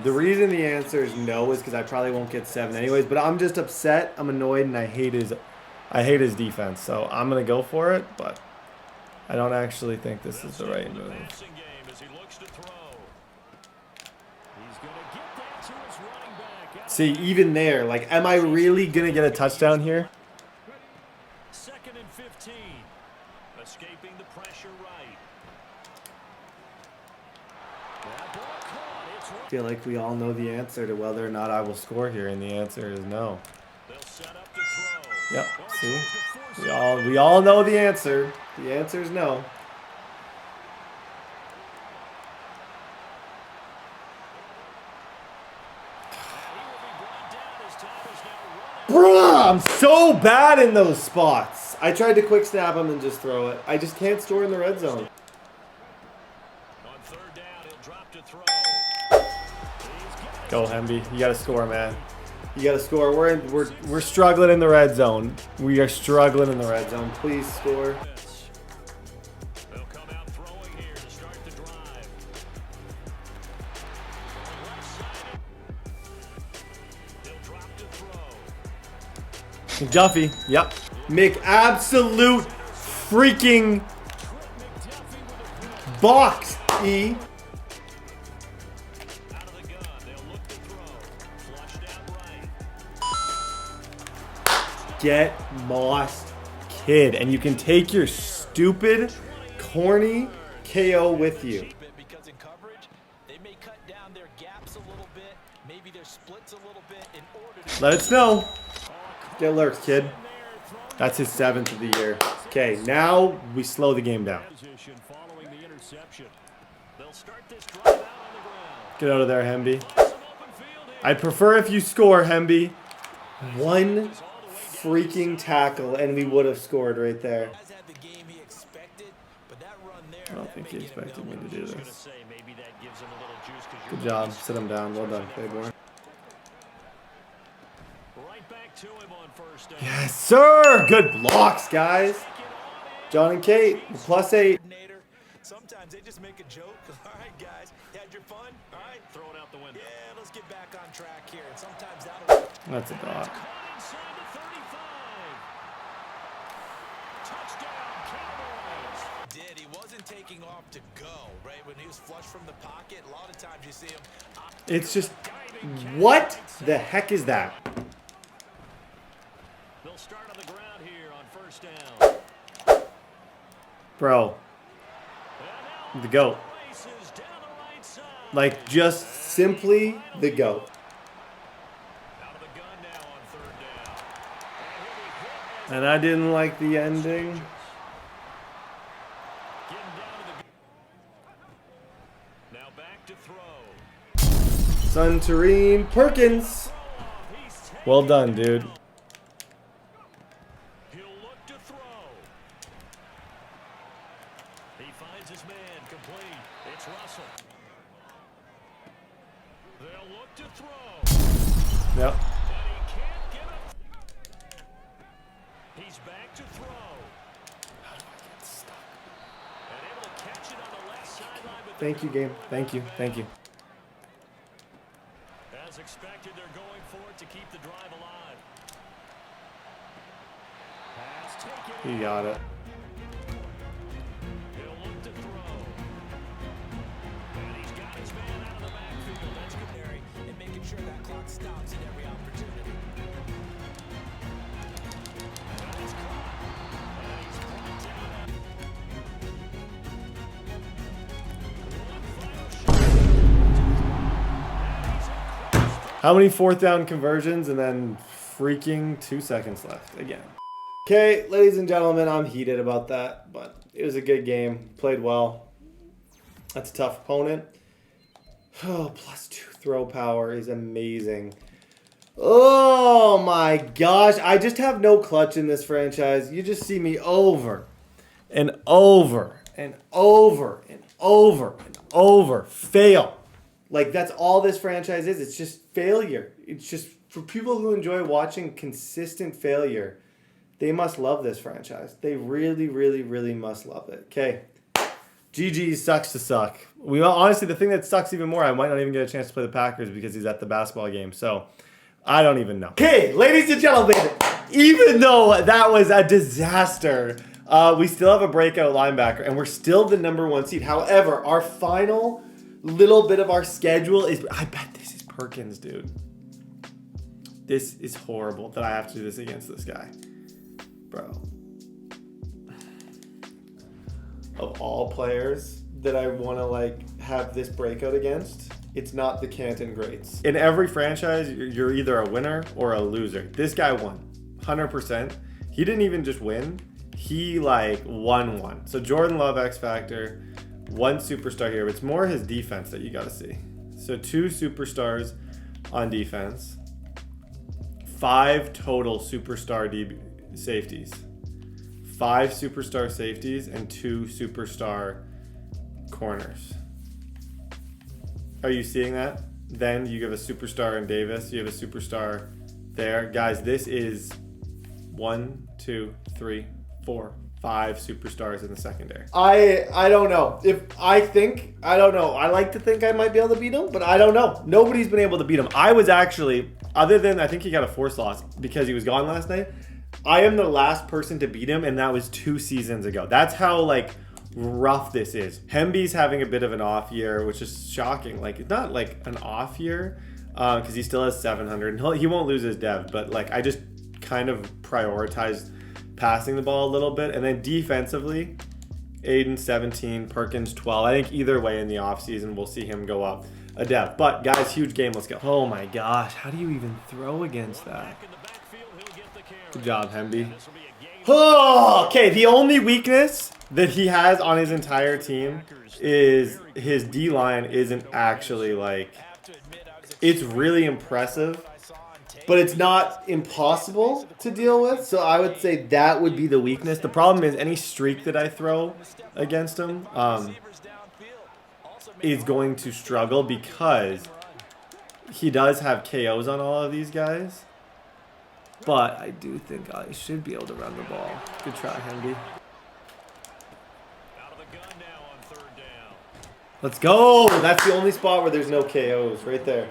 The reason the answer is no is because I probably won't get 7 anyways. But I'm just upset. I'm annoyed, and I hate his defense. So I'm gonna go for it, but I don't actually think this is the right move. See, even there, like, am I really gonna get a touchdown here? 2nd and 15. Escaping the pressure right. That ball caught. It's I feel like we all know the answer to whether or not I will score here, and the answer is no. They'll set up to throw. Yep, see? We all know the answer. The answer is no. Bruh, I'm so bad in those spots. I tried to quick snap him and just throw it. I just can't store in the red zone. On 3rd down, he'll drop to throw. Go, Hemby. You gotta score, man. You gotta score. We're struggling in the red zone. We are struggling in the red zone. Please score. They'll come out throwing here to start the drive. They'll drop to throw. McDuffie. Yep. Absolute freaking box, E. Out of the gun, they'll look to throw. get mossed, kid. And you can take your stupid, corny KO with you. Because in coverage, they may cut down their gaps a little bit, maybe their splits a little bit in order to... Let it snow. Get lurks, kid. That's his 7th of the year. Okay, now we slow the game down. Following the interception. They'll start this drive out on the ground. Get out of there, Hemby. I'd prefer if you score, Hemby. One freaking tackle, and we would have scored right there. I don't think he expected me to do this. Good job. Sit him down. Well done, Claiborne. Yes, sir! Good blocks, guys. John and Kate, +8. Sometimes they just make a joke. All right, guys, had your fun? All right, throw it out the window. Yeah, let's get back on track here. And sometimes that'll... That's a dot. Did he wasn't taking off to go, right? When he was flush from the pocket, a lot of times you see him... It's just... What the heck is that? They'll start on the ground here on first down. Bro. The GOAT. Like, just simply the GOAT. And I didn't like the ending. Now back to throw. Suntarine Perkins. Well done, dude. He'll look to throw. He finds his man complete. It's Russell. They'll look to throw. Yep. And he can't get it. He's back to throw. How do I get stuck? And able to catch it on the left sideline. Thank you, game. Thank you. Thank you. As expected, they're going for it to keep the drive alive. Pass taken. You got it. He'll look to throw. And he's got his man out of the backfield. That's good, Harry, and making sure that clock stops at every opportunity. And he's caught. And he's brought down. One final shot. And he's across. How many 4th down conversions and then freaking 2 seconds left again? Okay, ladies and gentlemen, I'm heated about that, but it was a good game. Played well. That's a tough opponent. Oh, +2 throw power is amazing. Oh my gosh, I just have no clutch in this franchise. You just see me over and over and over and over and over fail. Like, that's all this franchise is. It's just failure. It's just for people who enjoy watching consistent failure. They must love this franchise. They really, really, really must love it. Okay. GG sucks to suck. Honestly, the thing that sucks even more, I might not even get a chance to play the Packers because he's at the basketball game. So, I don't even know. Okay, ladies and gentlemen, even though that was a disaster, we still have a breakout linebacker, and we're still the #1 seed. However, our final little bit of our schedule is... I bet this is Perkins, dude. This is horrible that I have to do this against this guy. Bro. Of all players that I want to, like, have this breakout against, it's not the Canton greats. In every franchise, you're either a winner or a loser. This guy won, 100%. He didn't even just win. He, like, won. So Jordan Love X Factor, 1 superstar here. It's more his defense that you got to see. So 2 superstars on defense. 5 total superstar safeties. 5 superstar safeties and 2 superstar corners. Are you seeing that? Then you have a superstar in Davis. You have a superstar there. Guys, this is 1, 2, 3, 4, 5 superstars in the secondary. I don't know. I don't know. I like to think I might be able to beat him, but I don't know. Nobody's been able to beat him. I was actually, other than I think he got a forced loss because he was gone last night, I am the last person to beat him, and that was 2 seasons ago. That's how, like, rough this is. Hemby's having a bit of an off year, which is shocking. Like, it's not like an off year because he still has 700. And he won't lose his dev, but, like, I just kind of prioritized passing the ball a little bit. And then defensively, Aiden 17, Perkins 12. I think either way in the offseason, we'll see him go up a depth. But guys, huge game. Let's go. Oh my gosh, how do you even throw against that? Good job, Hemby. Oh, okay, the only weakness that he has on his entire team is his D-line isn't actually like, it's really impressive, but it's not impossible to deal with. So I would say that would be the weakness. The problem is any streak that I throw against him is going to struggle because he does have KOs on all of these guys. But I do think I should be able to run the ball. Good try, Hemby. Let's go! That's the only spot where there's no KOs. Right there.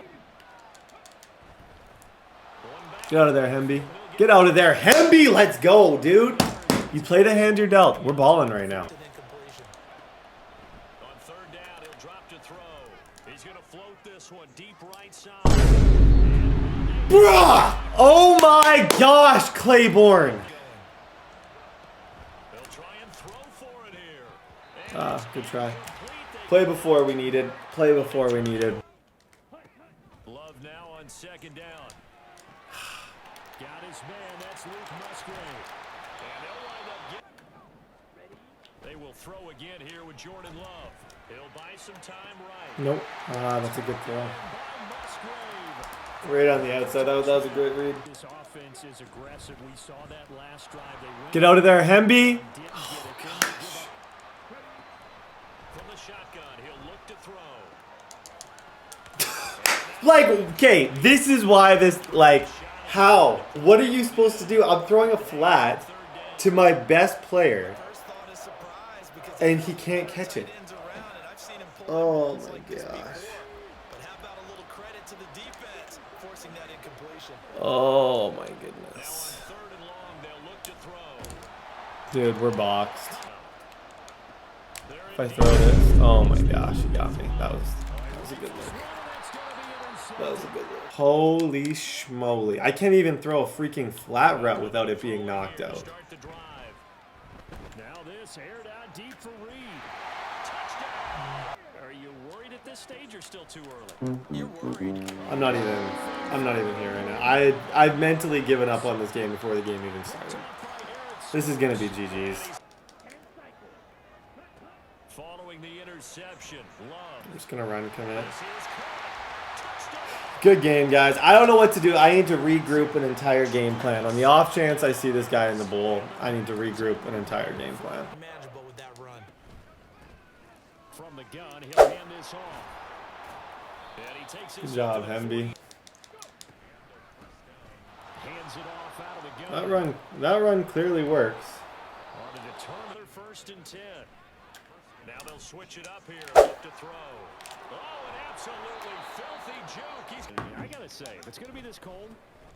Get out of there, Hemby. Get out of there, Hemby! Let's go, dude! You play the hand you're dealt. We're balling right now. On third down, he'll drop to throw. He's going to float this one deep right side. Bruh! Oh my gosh, Claiborne! They'll try and throw for it here. Good try. Play before we needed. Play before we needed. Love now on second down. Got his man. That's Luke Musgrave. And they'll wind up getting... They will throw again here with Jordan Love. He'll buy some time right. Nope. That's a good throw. Musgrave. Right on the outside. That was a great read. This offense is aggressive. We saw that last drive. They went Get out of there, Hemby! Oh, gosh. from the shotgun. He'll look to throw. Like, okay, this is why this, like, how? What are you supposed to do? I'm throwing a flat to my best player, and he can't catch it. Oh, my gosh. Oh, my goodness. Dude, we're boxed. If I throw this, oh my gosh, he got me. That was a good look. That was a good look. Holy schmoly. I can't even throw a freaking flat route without it being knocked out. Now this aired out deep for Reed. Touchdown. Are you worried at this stage or still too early? You're worried. I'm not even here right now. I've mentally given up on this game before the game even started. This is gonna be GG's. Following the interception, Love. I'm just gonna run commit. Good game, guys. I don't know what to do. I need to regroup an entire game plan. On the off chance I see this guy in the bowl, I need to regroup an entire game plan. Manageable with that run. From the gun, he'll hand this off. And he takes his Good job, Hemby. hands it off out of the gun. That run clearly works. On to determine their 1st and 10. Now they'll switch it up here. Look to throw. Oh, an absolutely filthy joke. I gotta say, if it's gonna be this cold,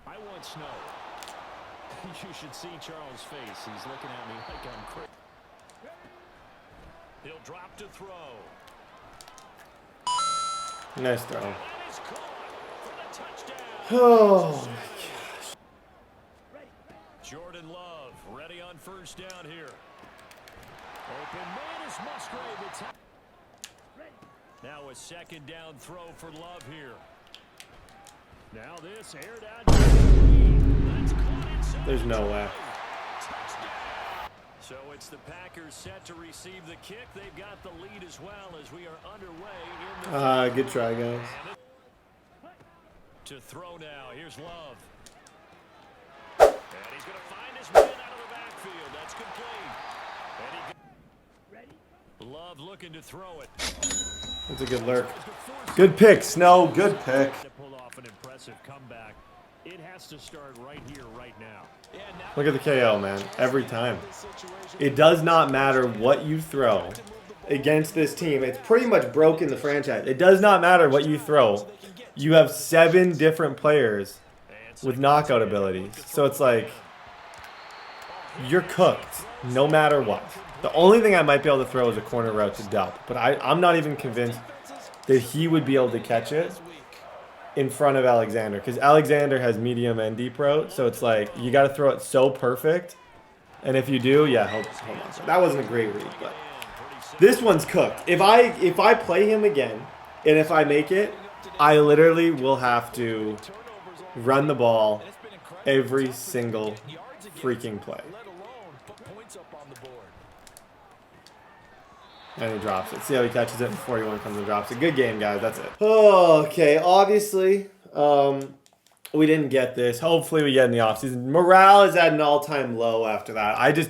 I want snow. You should see Charles' face. He's looking at me like I'm crazy. He'll drop to throw. Nice throw. And he's caught for the touchdown. Oh, Jordan Love ready on 1st down here. Open man is Musgrave. It's now a 2nd down throw for Love here. Now this aired out. That's caught inside. there's no way. Touchdown. So it's the Packers set to receive the kick. They've got the lead as well as we are underway in the Good try, guys. to throw now. Here's Love. And he's going to find his man out of the backfield. That's complete. And Love looking to throw it. That's a good lurk. Good pick, Snow. Good pick. To pull off an impressive comeback. It has to start right here, right now. Look at the KO, man. Every time. It does not matter what you throw against this team. It's pretty much broken the franchise. It does not matter what you throw. You have 7 different players with knockout abilities. So it's like, you're cooked no matter what. The only thing I might be able to throw is a corner route to Delp. But I'm not even convinced that he would be able to catch it in front of Alexander, because Alexander has medium and deep route, so it's like you got to throw it so perfect. And if you do, yeah, hold on. That wasn't a great read, but this one's cooked. If I play him again, and if I make it, I literally will have to run the ball every single freaking play. And he drops it. See how he catches it before he comes and drops it. Good game, guys. That's it. Okay, obviously, we didn't get this. Hopefully we get in the offseason. Morale is at an all-time low after that. I just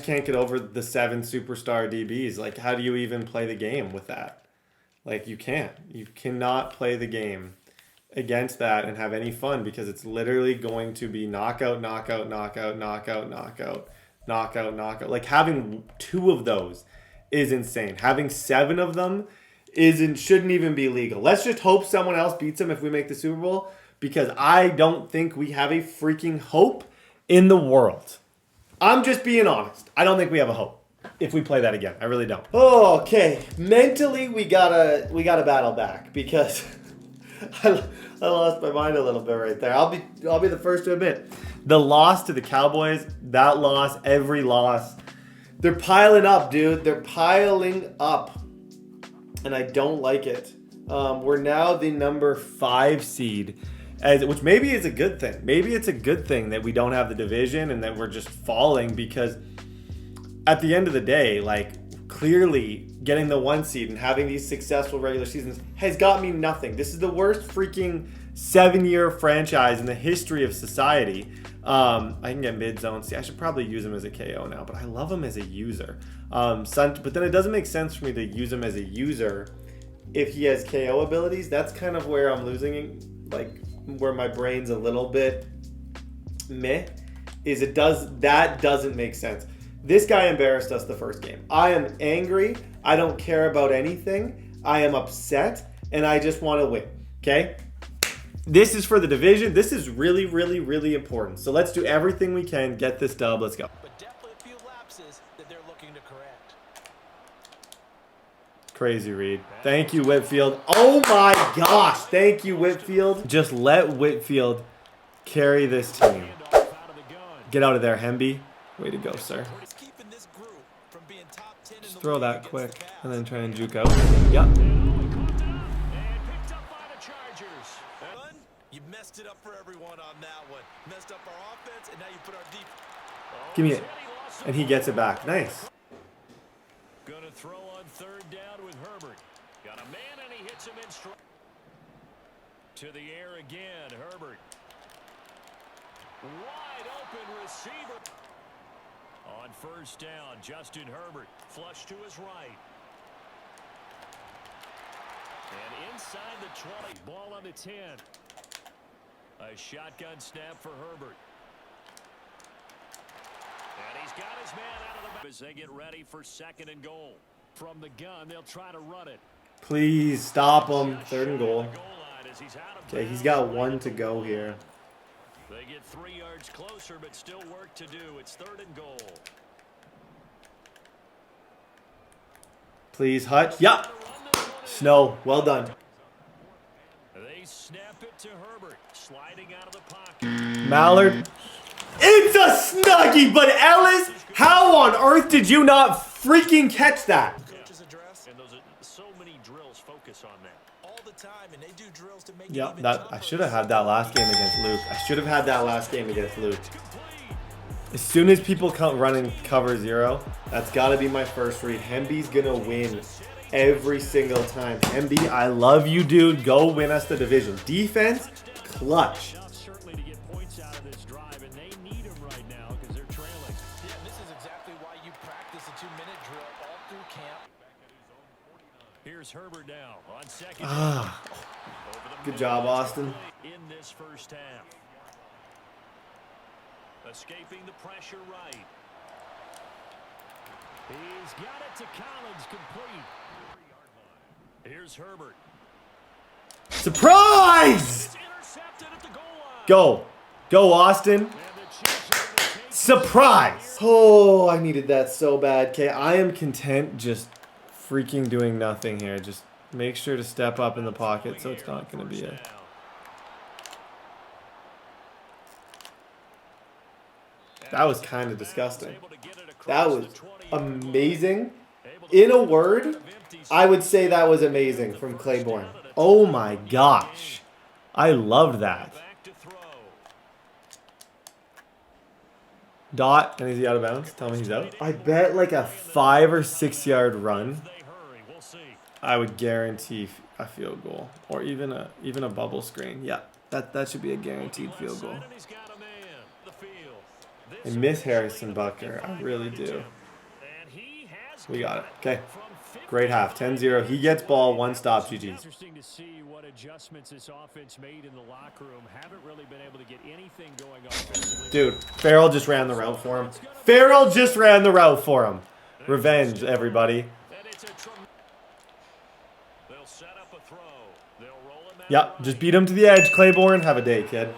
can't get over the 7 superstar DBs. Like, how do you even play the game with that? Like, you can't. You cannot play the game against that and have any fun, because it's literally going to be knockout, knockout, knockout, knockout, knockout, knockout, knockout. Like, having 2 of those is insane. Having 7 of them shouldn't even be legal. Let's just hope someone else beats them if we make the Super Bowl, because I don't think we have a freaking hope in the world. I'm just being honest. I don't think we have a hope if we play that again. I really don't. Okay, mentally we gotta battle back, because I lost my mind a little bit right there. I'll be the first to admit, the loss to the Cowboys, that loss, every loss, they're piling up, dude. They're piling up, and I don't like it. We're now the number 5 seed, which maybe is a good thing. Maybe it's a good thing that we don't have the division and that we're just falling, because at the end of the day, like, clearly getting the 1 seed and having these successful regular seasons has got me nothing. This is the worst freaking 7-year franchise in the history of society. I can get mid-zone. See, I should probably use him as a KO now, but I love him as a user. But then it doesn't make sense for me to use him as a user if he has KO abilities. That's kind of where I'm losing, like, where my brain's a little bit meh, that doesn't make sense. This guy embarrassed us the first game. I am angry. I don't care about anything. I am upset, and I just want to win, okay? This is for the division. This is really, really, really important. So let's do everything we can. Get this dub. Let's go. But definitely a few lapses that they're looking to correct. Crazy read. Thank you, Whitfield. Oh my gosh. Thank you, Whitfield. Just let Whitfield carry this team. Get out of there, Hemby. Way to go, sir. Just throw that quick and then try and juke out. Yep. You messed it up for everyone on that one. Messed up our offense, and now you put our deep. Give me it. And he gets it back. Nice. Gonna throw on 3rd down with Herbert. Got a man, and he hits him in stride. To the air again, Herbert. Wide open receiver. On 1st down, Justin Herbert. Flush to his right. And inside the 20. Ball on the 10. A shotgun snap for Herbert. And he's got his man out of the back as they get ready for 2nd and goal. From the gun, they'll try to run it. Please stop him. 3rd and goal. Okay, he's got 1 to go here. They get 3 yards closer, but still work to do. It's 3rd and goal. Please, Hutch. Yup. Snow. Well done. They snap it to Herbert, sliding out of the pocket. Mallard. It's a snuggie, but Ellis, how on earth did you not freaking catch that? And those are so many drills focus on that. All the time, and they do drills to make Yep, I should have had that last game against Luke. I should have had that last game against Luke. As soon as people come running cover 0, that's got to be my first read. Hemby's going to win every single time. Hemby, I love you, dude. Go win us the division. Defense, clutch. Certainly to get points out of this drive, and they need them right now because they're trailing. Yeah, this is exactly why you practice a 2-minute drill all through camp. Here's Herbert now on 2nd. Good job, Austin. In this 1st half. Escaping the pressure right. He's got it to Collins, complete. Here's Herbert. Surprise! Intercepted at the goal line. Go. Go, Austin. Surprise! Oh, I needed that so bad. Okay, I am content just freaking doing nothing here. Just Make sure to step up in the pocket so it's not going to be a... That was kind of disgusting. That was amazing. In a word, I would say that was amazing from Claiborne. Oh my gosh. I loved that. Dot, and is he out of bounds? Tell me he's out. I bet like a 5 or 6 yard run, I would guarantee a field goal or even a bubble screen. Yeah, that should be a guaranteed field goal. I miss Harrison Butker. I really do. We got it. Okay. Great half. 10-0. He gets ball. One stop. GG's. Interesting to see what adjustments this offense made in the locker room. Haven't really been able to get anything going offensively. Dude, Farrell just ran the route for him. Farrell just ran the route for him. Revenge, everybody. Yep, just beat him to the edge. Claiborne, have a day, kid.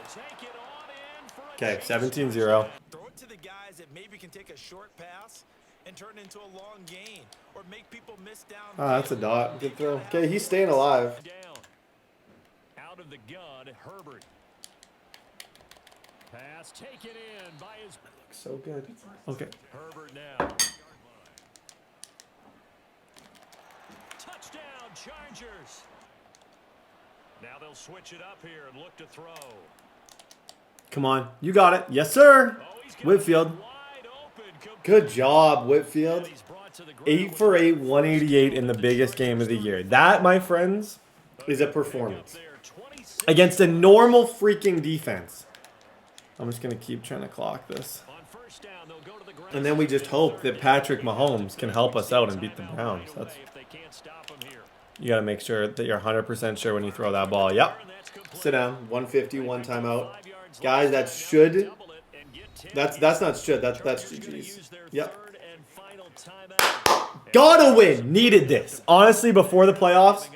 Okay, 17-0. Throw it to the guys that maybe can take a short pass and turn into a long gain or make people miss down. Ah, that's a dot. Good throw. Okay, he's staying alive. Out of the gun, Herbert. Pass taken in by his. Looks so good. Okay. Herbert now. Touchdown, Chargers. Now they'll switch it up here and look to throw. Come on. You got it. Yes, sir. Whitfield. Good job, Whitfield. 8 for 8, 188 in the biggest game of the year. That, my friends, is a performance. Against a normal freaking defense. I'm just going to keep trying to clock this. And then we just hope that Patrick Mahomes can help us out and beat the Browns. You got to make sure that you're 100% sure when you throw that ball. Yep. Sit down. 150, one timeout. Guys, that should... That's not should. That's GG's. Yep. Gotta win. Needed this. Honestly, before the playoffs,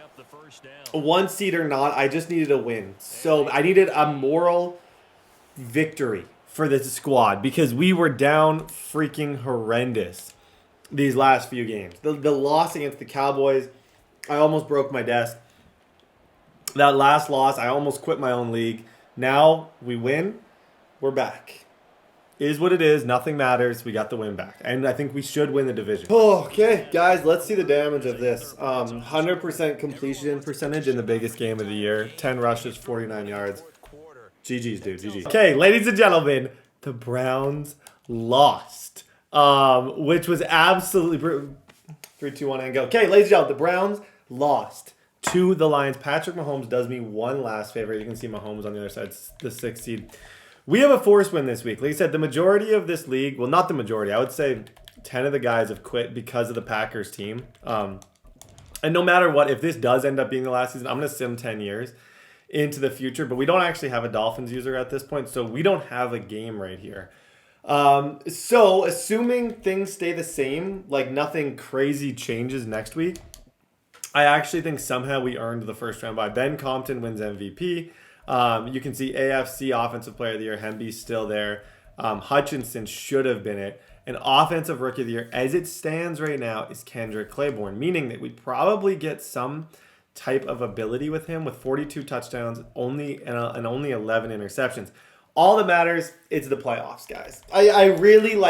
one seed or not, I just needed a win. So I needed a moral victory for this squad because we were down freaking horrendous these last few games. The loss against the Cowboys, I almost broke my desk. That last loss, I almost quit my own league. Now we win. We're back. Is what it is. Nothing matters. We got the win back. And I think we should win the division. Oh, okay, guys, let's see the damage of this. 100% completion percentage in the biggest game of the year. 10 rushes, 49 yards. GG's, dude. GG's. Okay, ladies and gentlemen, the Browns lost. Which was absolutely... 3, 2, 1, and go. Okay, ladies and gentlemen, the Browns lost to the Lions. Patrick Mahomes does me one last favor. You can see Mahomes on the other side, the 6th seed. We have a forced win this week. Like I said, the majority of this league, well, not the majority, I would say 10 of the guys have quit because of the Packers team. And no matter what, if this does end up being the last season, I'm going to sim 10 years into the future. But we don't actually have a Dolphins user at this point, so we don't have a game right here. So assuming things stay the same, like nothing crazy changes next week, I actually think somehow we earned the first round bye. Ben Compton wins MVP. You can see AFC Offensive Player of the Year. Hemby's still there. Hutchinson should have been it. And Offensive Rookie of the Year, as it stands right now, is Kendrick Claiborne, meaning that we probably get some type of ability with him with 42 touchdowns and only 11 interceptions. All that matters is the playoffs, guys. I really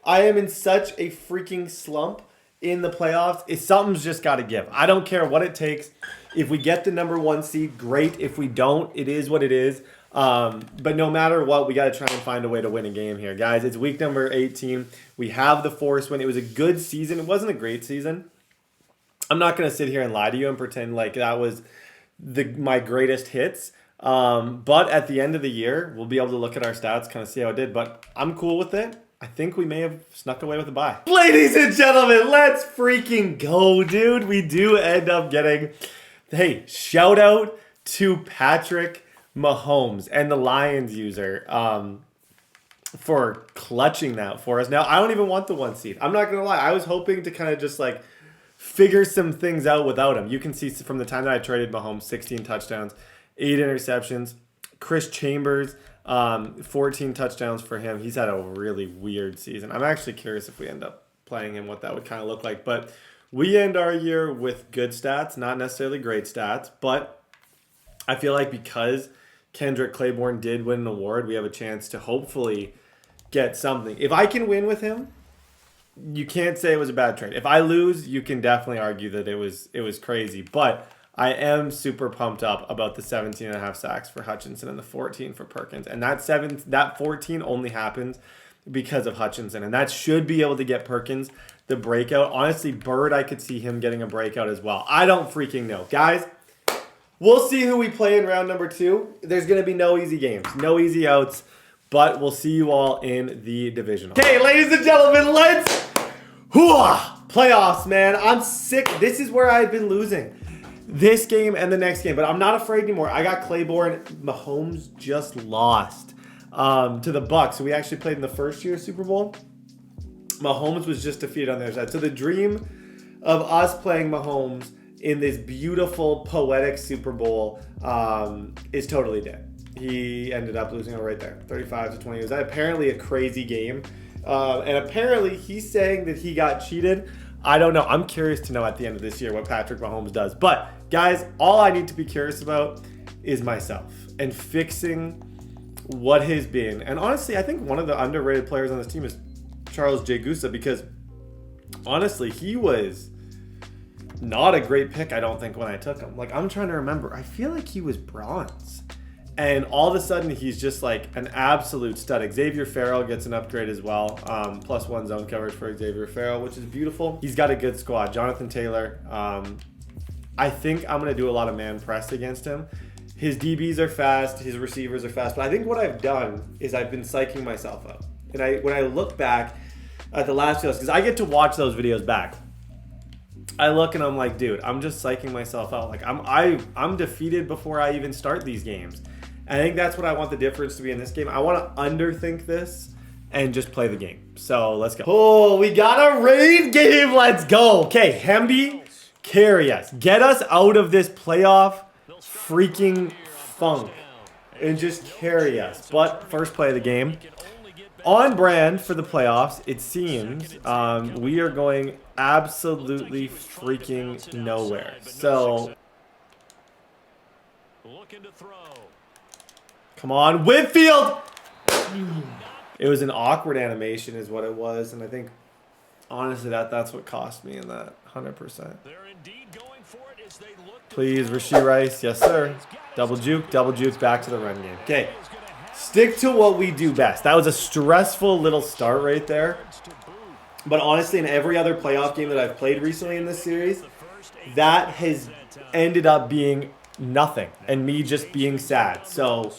I am in such a freaking slump in the playoffs. Something's just got to give. I don't care what it takes. If we get the number 1 seed, great. If we don't, it is what it is. But no matter what, we got to try and find a way to win a game here. Guys, it's week number 18. We have the forced win. It was a good season. It wasn't a great season. I'm not going to sit here and lie to you and pretend like that was my greatest hits. But at the end of the year, we'll be able to look at our stats, kind of see how it did. But I'm cool with it. I think we may have snuck away with a bye. Ladies and gentlemen, let's freaking go, dude. We do end up getting... Hey, shout out to Patrick Mahomes and the Lions user for clutching that for us. Now, I don't even want the 1 seed. I'm not going to lie. I was hoping to kind of just figure some things out without him. You can see from the time that I traded Mahomes, 16 touchdowns, 8 interceptions. Chris Chambers, 14 touchdowns for him. He's had a really weird season. I'm actually curious if we end up playing him, what that would kind of look like. But We end our year with good stats, not necessarily great stats, but I feel like because Kendrick Claiborne did win an award, we have a chance to hopefully get something. If I can win with him, you can't say it was a bad trade. If I lose, you can definitely argue that it was crazy. But I am super pumped up about the 17.5 sacks for Hutchinson and the 14 for Perkins. And that 14 only happens because of Hutchinson. And that should be able to get Perkins the breakout. Honestly, Bird, I could see him getting a breakout as well. I don't freaking know. Guys, we'll see who we play in round number 2. There's going to be no easy games, no easy outs. But we'll see you all in the divisional. Okay, ladies and gentlemen, let's playoffs, man. I'm sick. This is where I've been losing. This game and the next game. But I'm not afraid anymore. I got Claiborne. Mahomes just lost to the Bucs. So we actually played in the first year Super Bowl. Mahomes was just defeated on their side. So the dream of us playing Mahomes in this beautiful, poetic Super Bowl is totally dead. He ended up losing it right there, 35-20. It was apparently a crazy game. And apparently he's saying that he got cheated. I don't know. I'm curious to know at the end of this year what Patrick Mahomes does. But, guys, all I need to be curious about is myself and fixing what has been. And honestly, I think one of the underrated players on this team is Charles J. Gusa because, honestly, he was not a great pick, I don't think, when I took him. Like, I'm trying to remember. I feel like he was bronze. And all of a sudden, he's just like an absolute stud. Xavier Farrell gets an upgrade as well. +1 zone coverage for Xavier Farrell, which is beautiful. He's got a good squad. Jonathan Taylor. I think I'm going to do a lot of man press against him. His DBs are fast. His receivers are fast. But I think what I've done is I've been psyching myself up. And when I look back at the last videos, because I get to watch those videos back, I look and I'm like, dude, I'm just psyching myself out. Like I'm defeated before I even start these games. I think that's what I want the difference to be in this game. I want to underthink this and just play the game. So let's go. Oh, we got a raid game. Let's go. Okay, Hemby, carry us. Get us out of this playoff freaking funk and just carry us. But first play of the game. On brand for the playoffs, it seems we are going absolutely freaking nowhere. So, looking to throw. Come on, Whitfield! It was an awkward animation is what it was, and I think, honestly, that's what cost me in that, 100%. They're indeed going for it as they look. Please, Rashee Rice. Yes, sir. Double juke, back to the run game. Okay, stick to what we do best. That was a stressful little start right there. But honestly, in every other playoff game that I've played recently in this series, that has ended up being nothing and me just being sad. So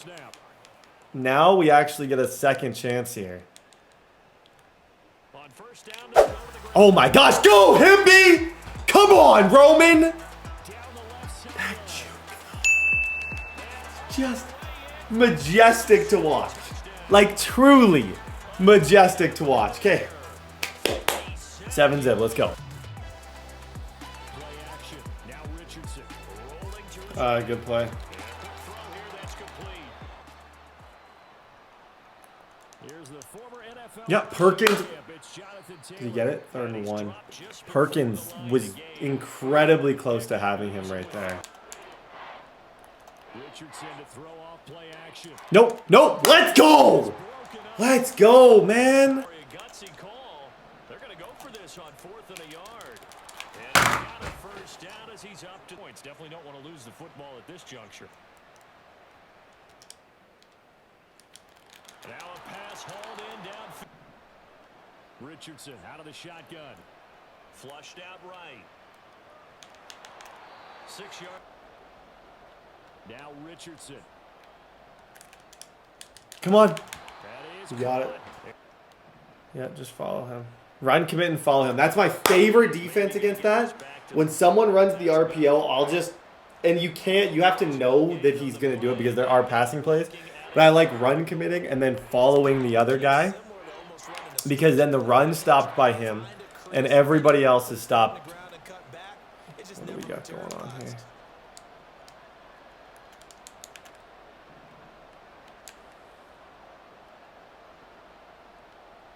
now we actually get a second chance here. Oh my gosh, go Hemby! Come on, Roman! That juke. Just majestic to watch. Like truly majestic to watch. Okay. 7-zip, let's go. Good play. Yeah, Perkins. Did he get it? 3rd and 1. Perkins was incredibly close to having him right there. Nope, nope. Let's go. Let's go, man. They're going to go for this on 4th and a yard. And he's got a first down as he's up to points. Definitely don't want to lose the football at this juncture. Now a pass hauled in downfield. Richardson out of the shotgun. Flushed out right. 6 yard. Now Richardson. Come on. You got it. Yeah, just follow him. Run, commit, and follow him. That's my favorite defense against that. When someone runs the RPO, I'll just... And you have to know that he's going to do it because there are passing plays. But I like run committing and then following the other guy. Because then the run stopped by him and everybody else is stopped. What do we got going on here?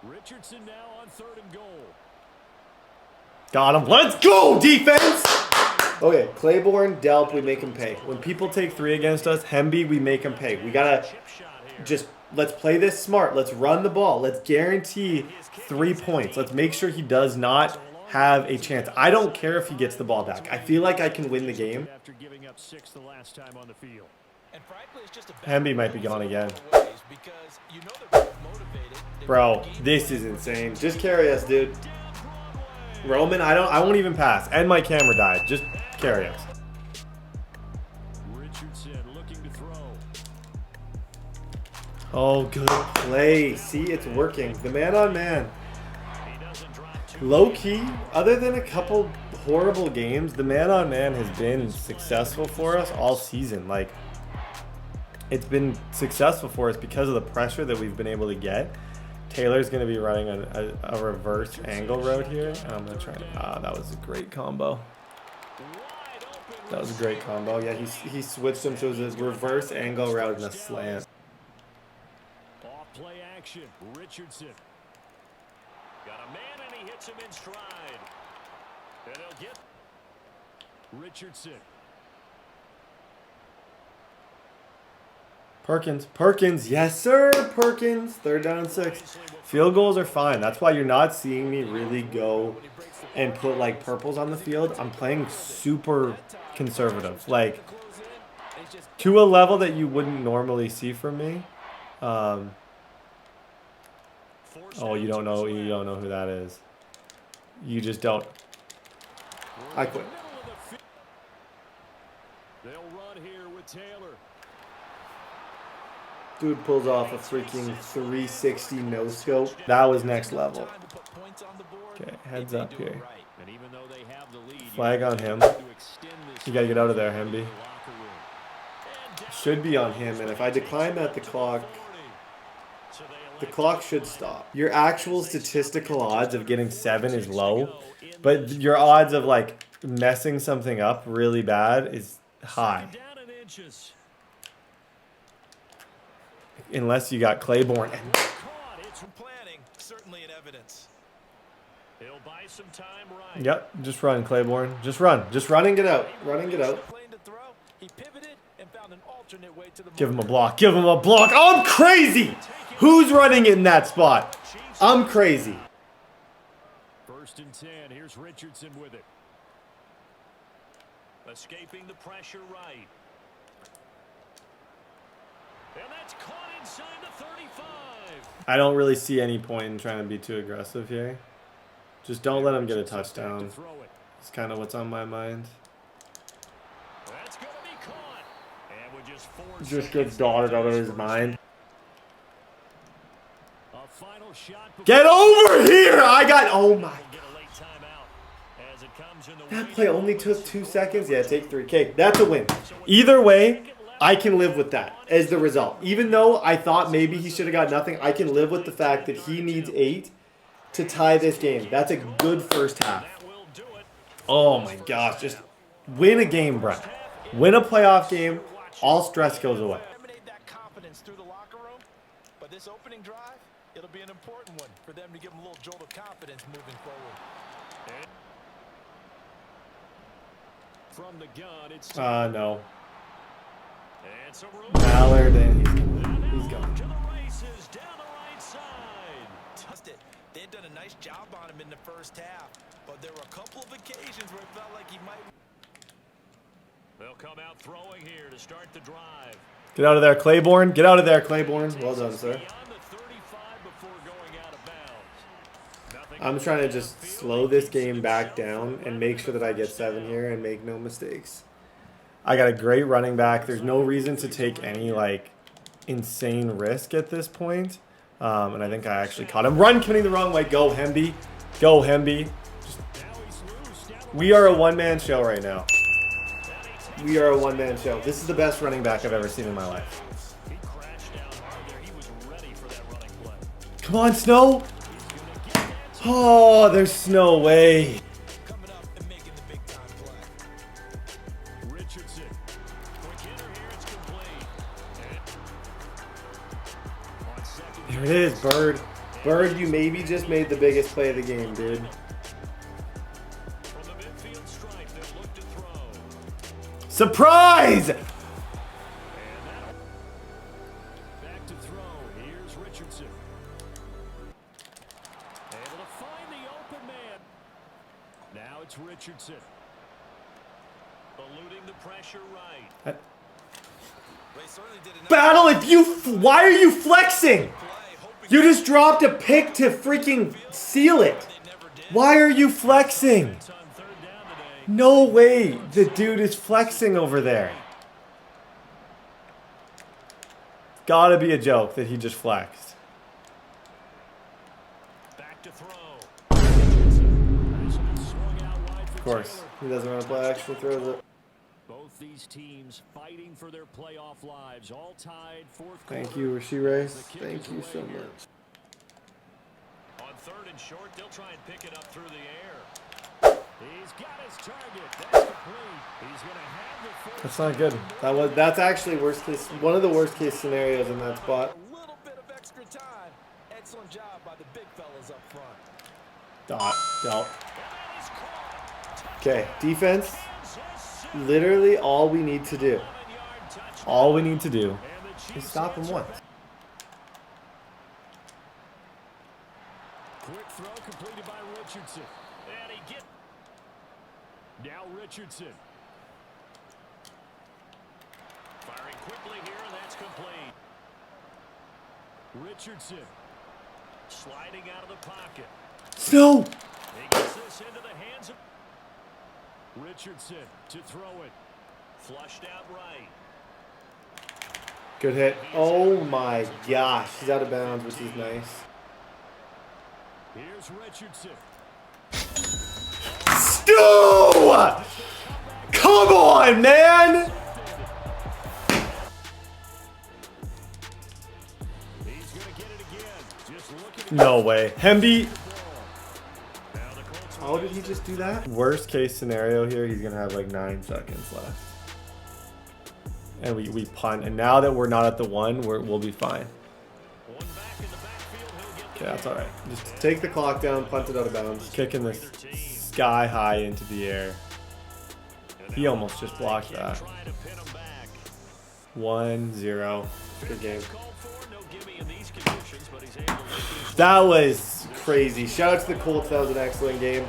Richardson now on 3rd and goal. Got him. Let's go, defense! Okay, Claiborne, Delp, we make him pay. When people take 3 against us, Hemby, we make him pay. We gotta just, let's play this smart. Let's run the ball. Let's guarantee 3 points. Let's make sure he does not have a chance. I don't care if he gets the ball back. I feel like I can win the game. After giving up 6 the last time on the field. Hemby might be gone again. Bro, this is insane. Just carry us, dude. Roman, I won't even pass. And my camera died. Just carry us. Richardson looking to throw. Oh, good play. See, it's working. The man on man. Low key, other than a couple horrible games, the man on man has been successful for us all season. Like, it's been successful for us because of the pressure that we've been able to get. Taylor's going to be running a reverse angle route here. And I'm going to try to... that was a great combo. That was a great combo. Yeah, he switched them, so it was a reverse angle route and a slant. Off play action. Richardson. Got a man and he hits him in stride. And he'll get... Richardson. Perkins, yes sir, Perkins. 3rd down and 6. Field goals are fine. That's why you're not seeing me really go and put like purples on the field. I'm playing super conservative, like to a level that you wouldn't normally see from me. Oh, you don't know who that is. You just don't. I quit. They'll run here with Taylor. Dude pulls off a freaking 360 no scope. That was next level. Okay, heads up here. Flag on him. You gotta get out of there, Hemby. Should be on him, and if I decline that, the clock should stop. Your actual statistical odds of getting 7 is low, but your odds of like messing something up really bad is high. Unless you got Claiborne. Yep, just run, Claiborne. Just run. Just run and get out. Run and get out. Give him a block. Give him a block. I'm crazy. Who's running in that spot? I'm crazy. 1st and 10. Here's Richardson with it. Escaping the pressure right. And that's caught inside the 35. I don't really see any point in trying to be too aggressive here. Just don't let him get a touchdown. It's kind of what's on my mind. That's going to be caught. And with just 4 Just gets dotted out of his mind. A final shot. Get over here! Oh my God. That play only took 2 seconds. Yeah, take 3. Okay, that's a win. Either way, I can live with that as the result. Even though I thought maybe he should have got nothing, I can live with the fact that he needs 8 to tie this game. That's a good first half. Oh my gosh, just win a game, Brett. Win a playoff game, all stress goes away. But this opening drive, it'll be an important one for them to give them a little jolt of confidence moving forward. From the gun, it's No. Mallard, and he's gone. They've done a nice job on him in the first half, but there were a couple of occasions where it felt like he might. They'll come out throwing here to start the drive. Get out of there, Claiborne. Get out of there, Claiborne. Well done, sir. I'm trying to just slow this game back down and make sure that I get 7 here and make no mistakes. I got a great running back. There's no reason to take any, like, insane risk at this point. And I think I actually caught him. Run, Kenny, the wrong way. Go, Hemby. Go, Hemby. We are a one-man show right now. We are a one-man show. This is the best running back I've ever seen in my life. Come on, Snow. Oh, there's no way. There it is, Bird. Bird, you maybe just made the biggest play of the game, dude. Surprise! Back to throw. Here's Richardson. Able to find the open man. Now it's Richardson. Eluding the pressure right. Battle, if you... Why are you flexing? You just dropped a pick to freaking seal it. Why are you flexing? It's on third down today. No way the dude is flexing over there. Gotta be a joke that he just flexed. Back to throw. Richardson. Swung out wide for Of course, Taylor. he doesn't want to play action, throws it. Both these teams fighting for their playoff lives. All tied fourth Thank quarter. you, Rasheed Rice. The kick Thank is you away so here. much. On third and short, they'll try and pick it up through the air. He's got his target. That's complete. He's going to have the first. That's not good. That's actually worst case. One of the worst case scenarios in that spot. A little bit of extra time. Excellent job by the big fellas up front. Dealt. Okay, defense. Literally all we need to do. All we need to do is stop him once. Quick throw completed by Richardson. And he get. Now Richardson. Firing quickly here, and that's complete. Richardson. Sliding out of the pocket. No! He gets this into the hands of Richardson to throw it. Flushed out right. Good hit. Oh my gosh. He's out of bounds, which is nice. Here's Richardson. Stu! Come on, man! He's going to get it again. Just looking No way. Hemby. Now the Colts How did he just do that? Worst case scenario here, he's going to have like 9 seconds left. And we punt. And now that we're not at the 1, we'll be fine. one back in the backfield. He'll get Okay, that's all right. Just take the clock down, punt it out of bounds. Kicking this sky high into the air. He almost just blocked that. trying to pin him back. 1-0. Good game. Called for, no gimme in these conditions, but he's able to make it. That was crazy. Shout out to the Colts. That was an excellent game.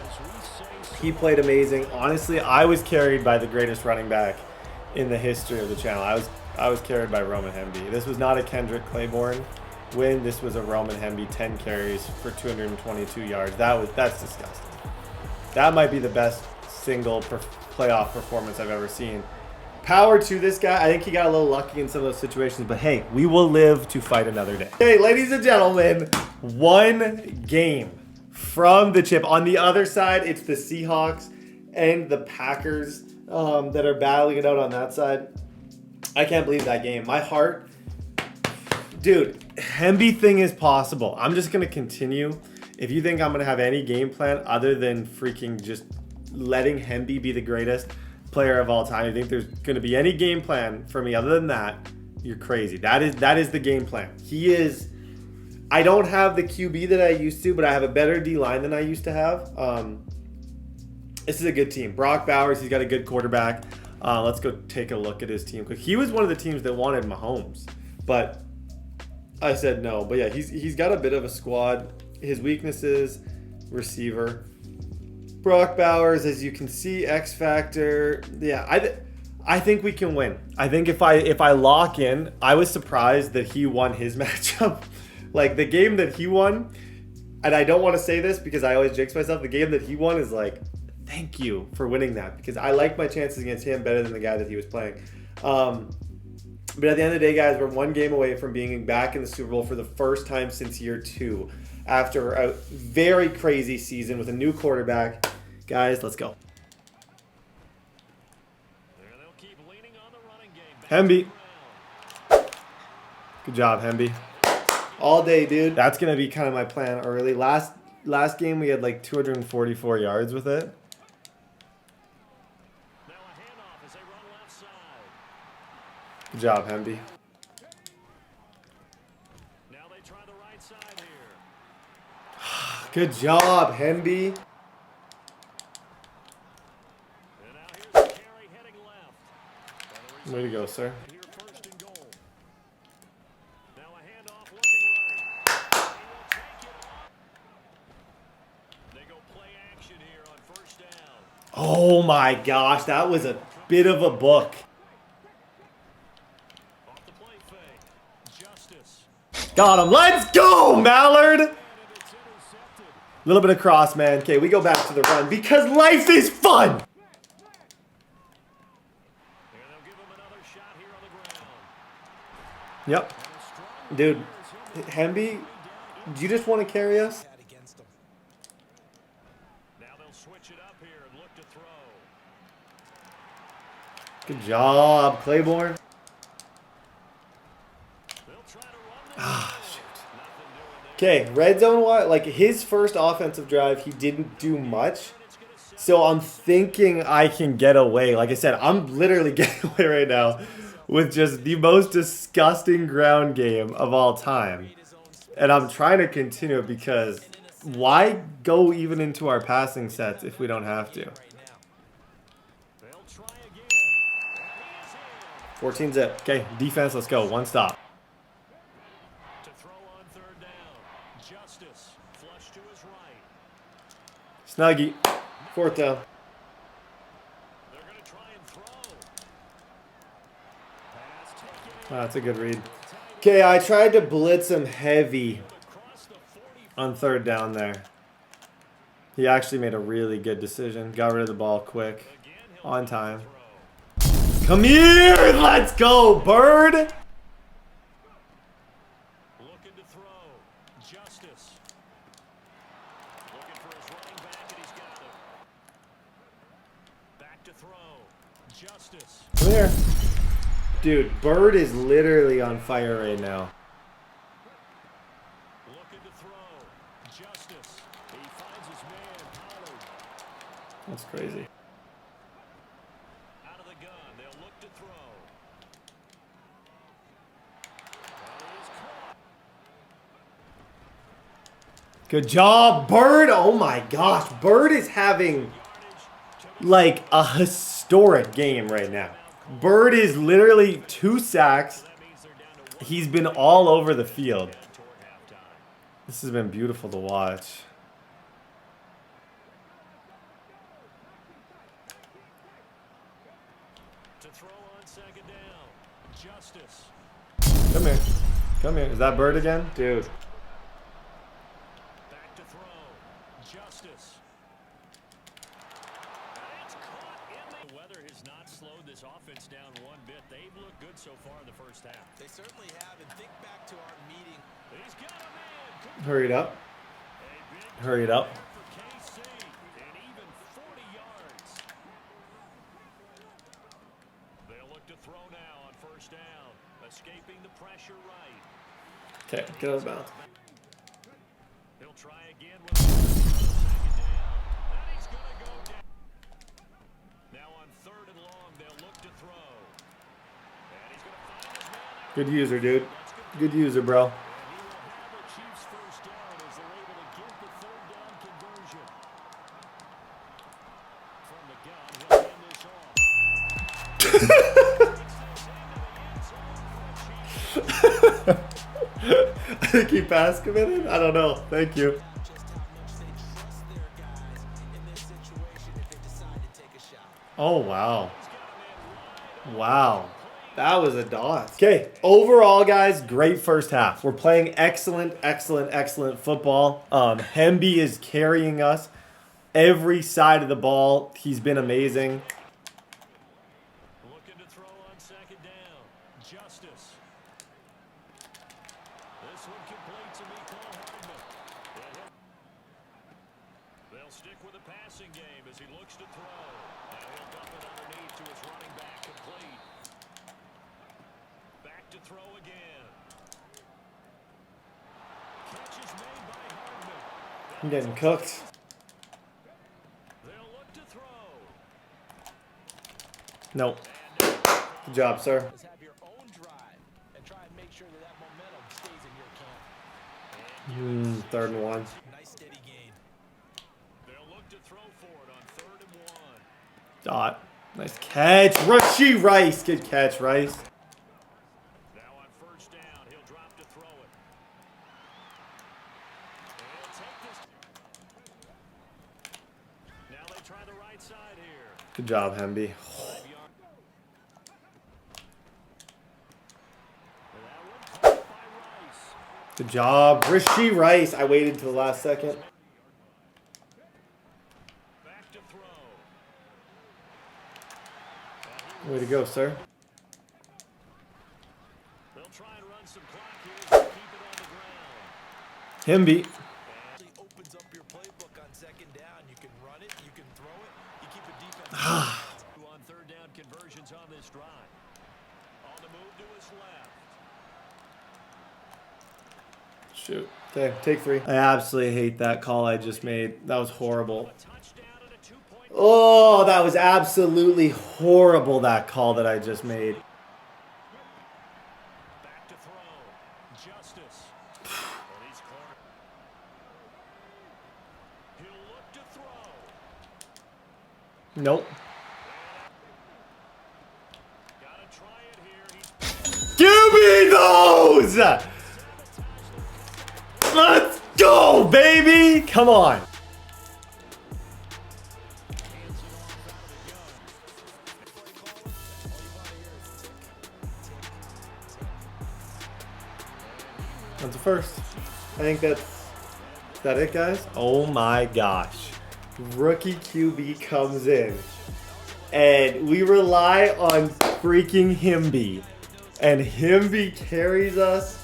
He played amazing. Honestly, I was carried by the greatest running back in the history of the channel. I was carried by Roman Hemby. This was not a Kendrick Claiborne win. This was a Roman Hemby 10 carries for 222 yards. That's disgusting. That might be the best single playoff performance I've ever seen. Power to this guy. I think he got a little lucky in some of those situations, but hey, we will live to fight another day. Hey, ladies and gentlemen, one game from the chip. On the other side, it's the Seahawks and the Packers that are battling it out on that side. I can't believe that game. My heart, dude, Hemby thing is possible. I'm just going to continue. If you think I'm going to have any game plan other than freaking just letting Hemby be the greatest player of all time, you think there's going to be any game plan for me other than that, you're crazy. That is the game plan. He is... I don't have the QB that I used to, but I have a better D-line than I used to have. This is a good team. Brock Bowers, he's got a good quarterback. Let's go take a look at his team quick. He was one of the teams that wanted Mahomes, but I said no. But yeah, he's got a bit of a squad. His weaknesses, receiver. Brock Bowers, as you can see, X Factor. Yeah, I think we can win. I think if I lock in, I was surprised that he won his matchup. Like the game that he won, and I don't want to say this because I always jinx myself. The game that he won is like, thank you for winning that, because I like my chances against him better than the guy that he was playing. But at the end of the day, guys, we're one game away from being back in the Super Bowl for the first time since year 2 after a very crazy season with a new quarterback. Guys, let's go. They'll keep leaning on the running game. Hemby. Good job, Hemby. All day, dude. That's going to be kind of my plan early. Last game, we had like 244 yards with it. Now a handoff as they run left side. Good job, Hemby. Now they try the right side here. Good job, Hemby. And now here's the carry heading left. Way to go, sir. Here first and goal. Now a handoff looking right. He will take it off. They go play action here on first down. Oh my gosh, that was a bit of a book. Off the play fake. Justice. Got him. Let's go, Mallard. And it's intercepted. A little bit of cross, man. Okay, we go back to the run because life is fun. And they'll give him another shot here on the ground. Yep. Dude, Hemby, do you just want to carry us? Against them. Now they'll switch it up here and look to throw. Good job, Claiborne. They'll try to run this. Okay, red zone, like his first offensive drive, he didn't do much. So I'm thinking I can get away. Like I said, I'm literally getting away right now with just the most disgusting ground game of all time. And I'm trying to continue it because why go even into our passing sets if we don't have to? They'll try again. And he is in. 14 zip. Okay, defense, let's go. One stop. To throw on third down. Justice. Flush to his right. Snuggie. Fourth down. They're going to try and throw. Pass taken Oh, that's a good read. Okay, I tried to blitz him heavy across the 40. on third down there. He actually made a really good decision. Got rid of the ball quick. Again, he'll On time. throw. Come here! Let's go, Bird! Looking to throw. Justice. Looking for his running back, and he's got him. Back to throw. Justice. Come here. Dude, Bird is literally on fire right now. Looking to throw. Justice. He finds his man, Pollard. That's crazy. Out of the gun. They'll look to throw. And he's caught. Good job, Bird! Oh my gosh, Bird is having like a historic game right now. Bird is literally 2 sacks. That means they're down to one He's been all over the field. toward halftime. This has been beautiful to watch. To throw on second down. Justice. Come here. Come here. Is that Bird again? Dude. Back to throw. Justice. And it's caught in the weather has not slowed this offense down one bit. They've looked good so far in the first half. They certainly have. And think back to our meeting. He's got a man. Hurry it up. A big Hurry it up. for KC. And even 40 yards. They'll look to throw now on first down. Escaping the pressure right. Okay, get out of bounds. He'll try again with second down. And he's going to go down. Now on third and long, they'll look to throw. And he's going to find his man out. Good user, dude. Good user, bro. And he will have the Chiefs first down as they're able to get the third down conversion. From the gun, he'll hand this off. I think he pass committed? I don't know. Thank you. Just how much they trust their guys in this situation if they decide to take a shot. Oh, wow. Wow. That was a dot. Okay, overall, guys, great first half. We're playing excellent, excellent, excellent football. Hemby is carrying us every side of the ball. He's been amazing. Looking to throw on second down. Justice. This one complete to Mecole Hardman. They'll stick with the passing game as he looks to throw. And he'll dump it underneath to his running back complete. Back to throw again. Catch is made by Hardman. I'm getting cooked. They'll look to throw. No. Good job, sir. Let's have your own drive and try and make sure that that momentum stays in your camp. 3rd and 1. Nice steady gain. They'll look to throw for it on 3rd and 1. Dot. Nice catch. Rashee Rice. Good catch, Rice. Now on first down, he'll drop to throw it. He'll take this. Now they try the right side here. Good job, Hemby. Good job. Rashee Rice. I waited till the last second. Back to throw. Way to go, sir. They'll try and run some clock here to keep it on the ground. Hemby. Actually opens up your playbook on second down. You can run it, you can throw it, you keep a defense. On third down conversions on this drive. On the move to his left. Shoot. Okay, take 3. I absolutely hate that call I just made. That was horrible. A touchdown and a 2-point. Oh, that was absolutely horrible, that call that I just made. Back to throw. Justice. And he's cornered. He'll look to throw. Nope. Gotta try it here. He's Give me those! Let's go, baby! Come on. That's the first. I think is that it, guys? Oh my gosh. Rookie QB comes in. And we rely on freaking Hemby. And Hemby carries us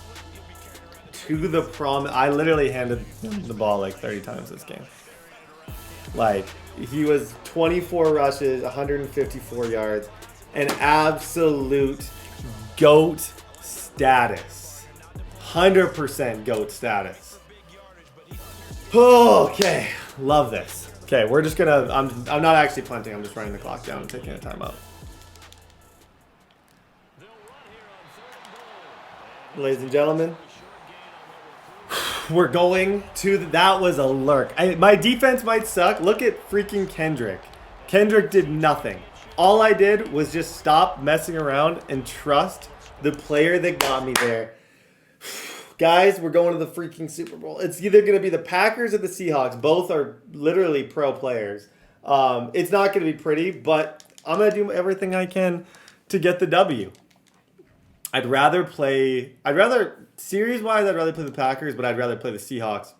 to the prom. I literally handed him the ball like 30 times this game. Like, he was 24 rushes, 154 yards, an absolute GOAT status. 100% GOAT status. Okay, love this. Okay, we're just gonna, I'm not actually punting, I'm just running the clock down and taking a timeout. Ladies and gentlemen, we're going to that was a lurk. My defense might suck. Look at freaking Kendrick. Kendrick did nothing. All I did was just stop messing around and trust the player that got me there. Guys, we're going to the freaking Super Bowl. It's either going to be the Packers or the Seahawks. Both are literally pro players. It's not going to be pretty, but I'm going to do everything I can to get the W. Series-wise, I'd rather play the Packers, but I'd rather play the Seahawks.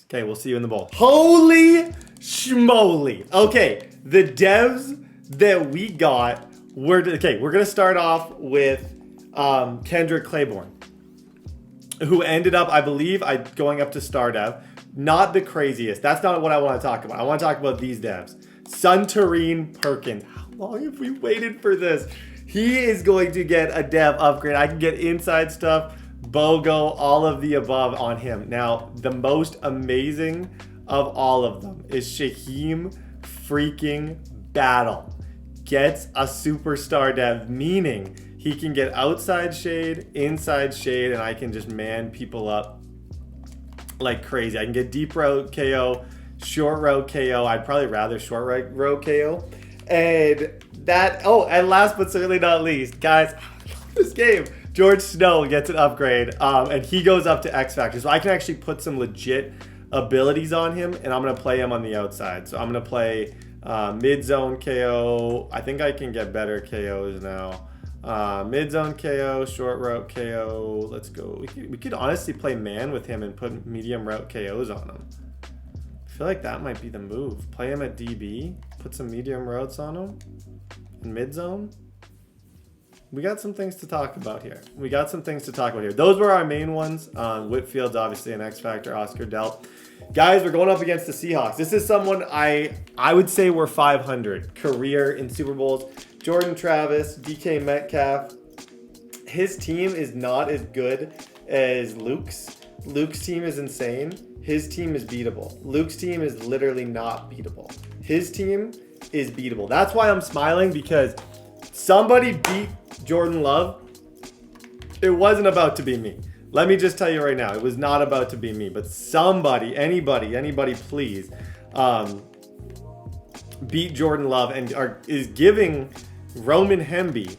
Okay, we'll see you in the bowl. Holy schmoly. Okay, the devs that we got were... Okay, we're going to start off with Kendrick Claiborne, who ended up, I believe, going up to star dev. Not the craziest. That's not what I want to talk about. I want to talk about these devs. Suntarine Perkins. How long have we waited for this? He is going to get a dev upgrade. I can get inside stuff, BOGO, all of the above on him. Now, the most amazing of all of them is Shaheem freaking Battle. Gets a superstar dev, meaning he can get outside shade, inside shade, and I can just man people up like crazy. I can get deep route KO, short route KO. I'd probably rather short route KO. And and last but certainly not least, guys, this game, George Snow gets an upgrade, and he goes up to X Factor. So I can actually put some legit abilities on him, and I'm going to play him on the outside. So I'm going to play mid-zone KO. I think I can get better KOs now. Mid-zone KO, short route KO. Let's go. We could honestly play man with him and put medium route KOs on him. I feel like that might be the move. Play him at DB, put some medium routes on him in mid-zone. We got some things to talk about here. Those were our main ones. Whitfield's obviously an X Factor, Oscar Delt. Guys, we're going up against the Seahawks. This is someone I would say we're 500 career in Super Bowls. Jordan Travis, DK Metcalf. His team is not as good as Luke's. Luke's team is insane. His team is beatable. Luke's team is literally not beatable. His team is beatable. That's why I'm smiling, because somebody beat Jordan Love. It wasn't about to be me. Let me just tell you right now, it was not about to be me, but somebody, anybody, please, beat Jordan Love and is giving Roman Hemby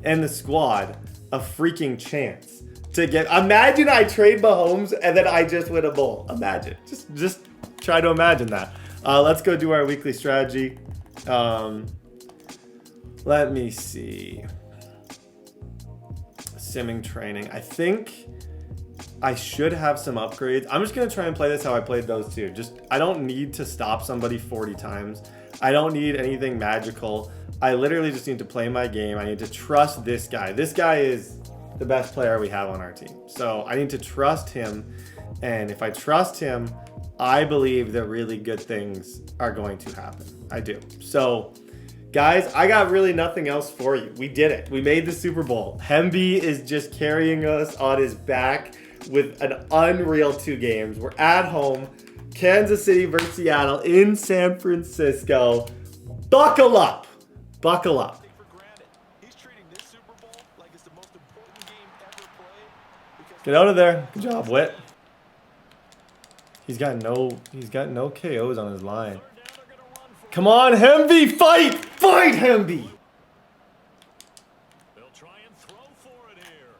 and the squad a freaking chance to get. Imagine I trade Mahomes and then I just win a bowl. Imagine. Just try to imagine that. Let's go do our weekly strategy. Let me see. Simming training. I think I should have some upgrades. I'm just going to try and play this how I played those two. I don't need to stop somebody 40 times. I don't need anything magical. I literally just need to play my game. I need to trust this guy. This guy is the best player we have on our team. So I need to trust him. And if I trust him, I believe that really good things are going to happen. I do. So guys, I got really nothing else for you. We did it. We made the Super Bowl. Hemby is just carrying us on his back with an unreal 2 games. We're at home. Kansas City versus Seattle in San Francisco. Buckle up. Buckle up. Get out of there. Good job, Whit. He's got no KOs on his line. Come on, Hemby, fight! Fight, Hemby! They'll try and throw for it here.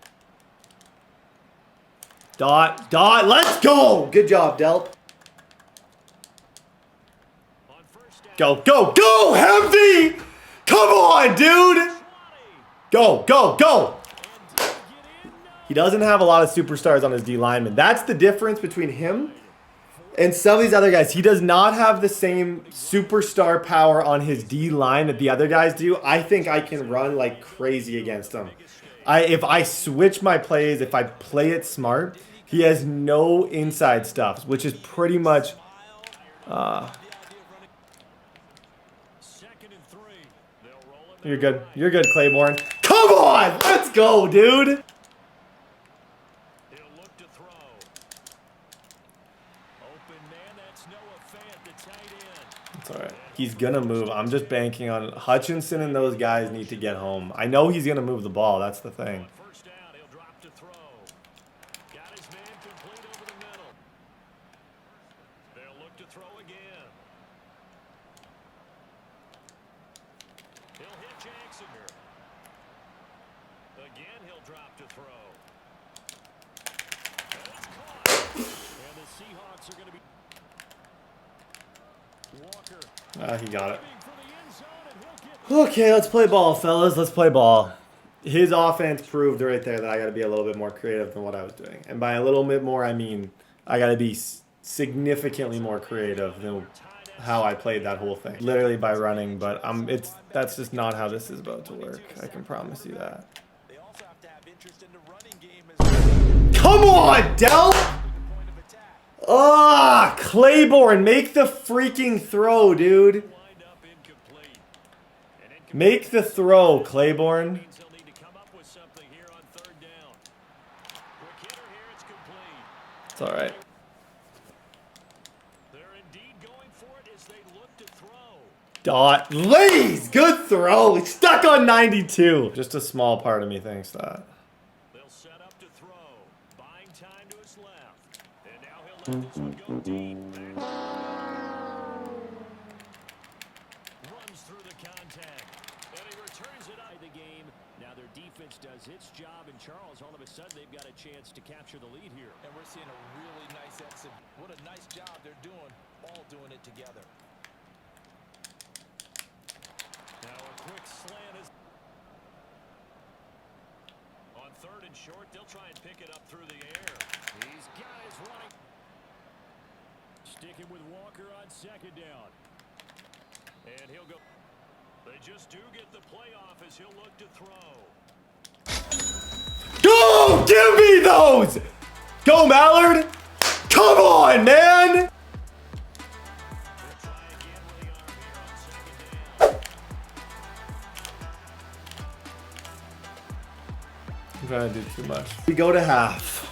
Dot, let's go! Good job, Delt. On first down, Go, Hemby! Come on, dude! Go! He doesn't have a lot of superstars on his D lineman. That's the difference between him and some of these other guys. He does not have the same superstar power on his D line that the other guys do. I think I can run like crazy against him. If I switch my plays, if I play it smart, he has no inside stuff, which is pretty much... second and 3. They'll roll it. You're good. You're good, Claiborne. Come on! Let's go, dude! He'll look to throw. Open man, that's Noah Fant, the tight end. It's all right. He's going to move. I'm just banking on Hutchinson and those guys need to get home. I know he's going to move the ball. That's the thing. First down, he'll drop to throw. Got his man complete over the middle. They'll look to throw again. He'll hit Jackson here. Again, he'll drop to throw. And it's caught. And the Seahawks are going to be... Walker. He got it. For the end zone, and he'll get... Okay, let's play ball, fellas. Let's play ball. His offense proved right there that I got to be a little bit more creative than what I was doing. And by a little bit more, I mean I got to be significantly more creative than how I played that whole thing. Literally by running, but that's just not how this is about to work. I can promise you that. They also have to have interest in the running game as well. Come on, Del! Ah, Claiborne, make the freaking throw, dude. wind up incomplete. And incomplete. Make the throw, Claiborne. Means he'll need to come up with something here on third down. Quick hitter here, it's complete. It's all right. They're indeed going for it as they look to throw. Dot. Lays, good throw. He's stuck on 92. Just a small part of me thinks that. They'll set up to throw. Buying time to his left. And now he'll let this one go deep. Runs through the contact. And he returns it out of the game. Now their defense does its job, and Charles, all of a sudden, they've got a chance to capture the lead here. And we're seeing a really nice exit. What a nice job they're doing, all doing it together. Now a quick slant is on third and short. They'll try and pick it up through the air. These guys running. Sticking with Walker on second down. And he'll go. They just do get the playoff as he'll look to throw. Go! Give me those! Go, Mallard! Come on, man! They'll try again with the arm here on second down. I'm trying to do too much. We go to half.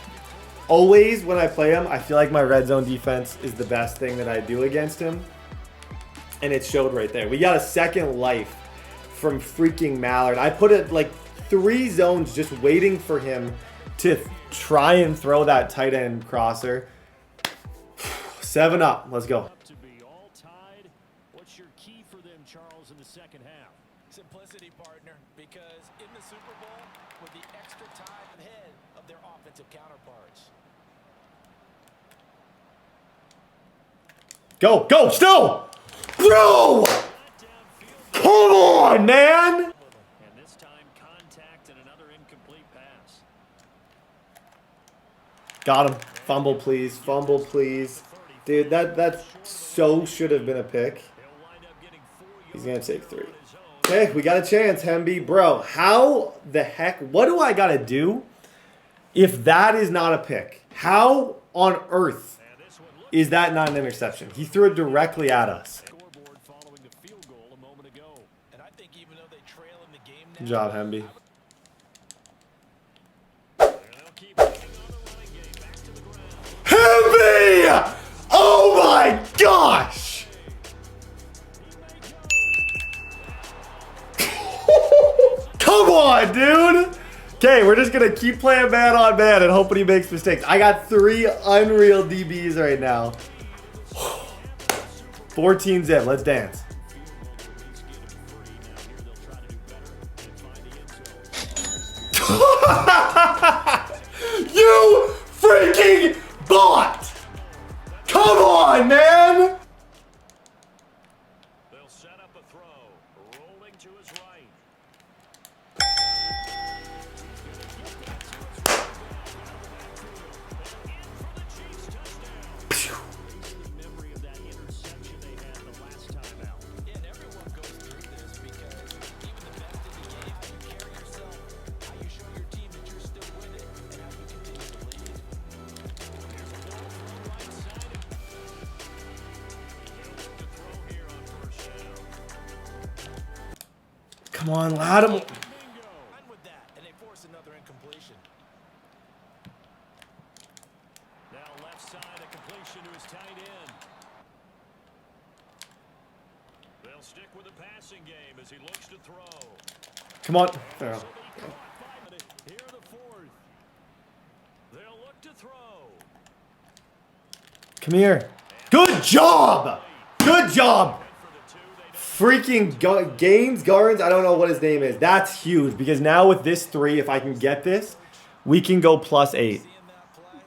Always when I play him, I feel like my red zone defense is the best thing that I do against him. And it showed right there. We got a second life from freaking Mallard. I put it like 3 zones just waiting for him to try and throw that tight end crosser. 7 up. Let's go. To be all tied. What's your key for them, Charles, in the second half? Simplicity, partner, because in the Super Bowl, with the extra time ahead of their offensive counterparts. Go, go, still! Throw! Come on, man! And this time, contact and another incomplete pass. Got him. Fumble, please. Fumble, please. Dude, that so should have been a pick. He's going to take 3. Okay, we got a chance, Hemby. Bro, how the heck? What do I got to do if that is not a pick? How on earth is that not an interception? He threw it directly at us. Scoreboard following the field goal a moment ago. And I think even though they trail in the game now, Good job, Hemby. And they'll keep moving on the running game back to the ground. Hemby! Oh my gosh! Come on, dude! Okay, we're just gonna keep playing man on man and hoping he makes mistakes. I got 3 unreal DBs right now. 14 zip, let's dance. You freaking bot! Come on, man! They'll set up a throw. Rolling to his right. Memory of that interception they had the last time out. yeah, and everyone goes through this because even the best in the game, how you carry yourself, how you show your team that you're still with it, and how you continue to lead. Here's a ball from the right side. They'll look to throw here on first down. Come on, Lattimore. Bingo. Fine with that, and they force another incompletion. Now left side, a completion to his tight end. They'll stick with the passing game as he looks to throw. Come on. There. Here the fourth. They'll look to throw. Come here. Good job! Good job! For the 2, they Freaking Gaines, Garns, I don't know what his name is. That's huge because now with this 3, if I can get this, we can go +8. Seeing that play,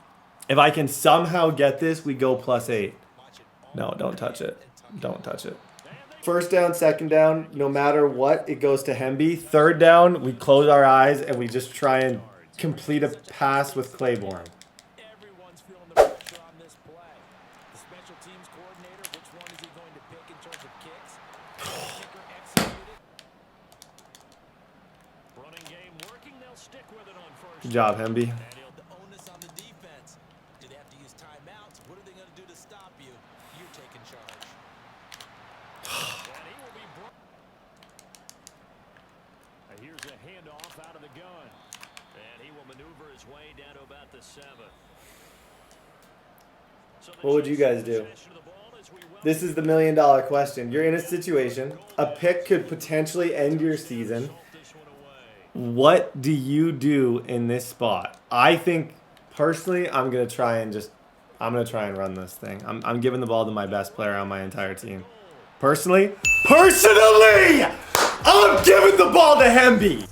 If I can somehow get this, we go +8. No, don't touch it. Don't touch it. First down, second down, no matter what, it goes to Hemby. Third down, we close our eyes and we just try and complete a pass with Claiborne. everyone's feeling the pressure on this play. The special teams coordinator, which one is he going to pick in terms of kicks? Kicker executed. running game working. They'll stick with it on first. Good job, Hemby. The onus on the defense. Do they have to use timeouts? What are they going to do to stop you? You're taking charge. And he will be here's a handoff out of the gun. And he will maneuver his way down to about the 7. So the What would you guys do? possession of the ball as we This is the $1 million question. You're in a situation, a pick could potentially end your season. welcome this one away. What do you do in this spot? I think personally, I'm gonna try and run this thing. I'm giving the ball to my best player on my entire team. Personally, I'm giving the ball to Hemby.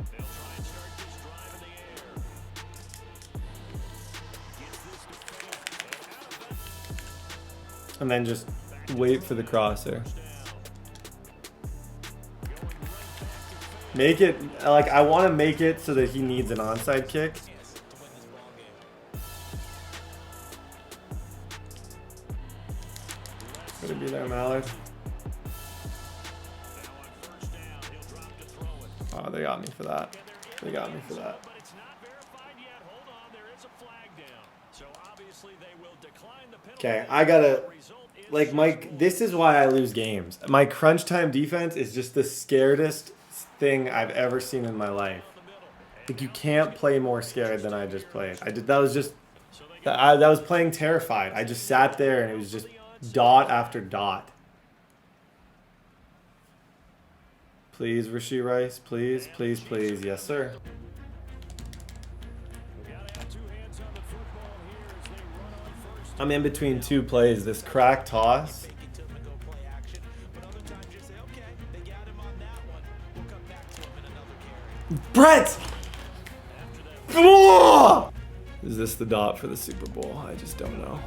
They'll try and start this drive in the air. Gets this to Fiddle. And then just wait for the crosser. Make it, like, I want to make it so that he needs an onside kick. To win this ball game. Gonna be there, Mallard. Now on first down, he'll drop to throw it. Oh, they got me for that. They got me for that. But it's not verified yet. Hold on, there is a flag down. So obviously they will decline the penalty. Okay, I gotta, The result is like, Mike, this is why I lose games. My crunch time defense is just the scaredest thing I've ever seen in my life. Like, you can't play more scared than I just played. That was playing terrified. I just sat there and it was just dot after dot. Please, Rasheed Rice. Please, please, please. Yes, sir. I'm in between two plays. This crack toss. Brett! Oh! Is this the dot for the Super Bowl? I just don't know.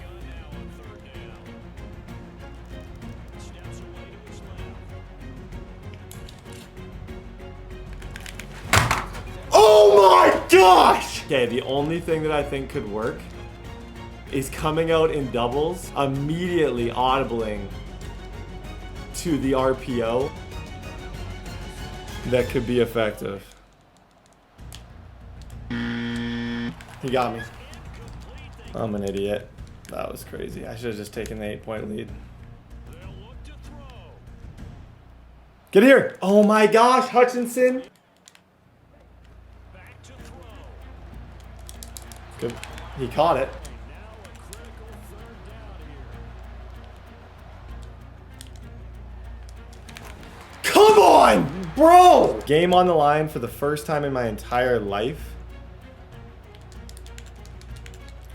Oh my gosh! Okay, the only thing that I think could work is coming out in doubles, immediately audibling to the RPO. That could be effective. He got me. I'm an idiot. That was crazy. I should have just taken the 8-point lead. Get here! Oh my gosh, Hutchinson! Good. He caught it. Come on, bro! Game on the line for the first time in my entire life.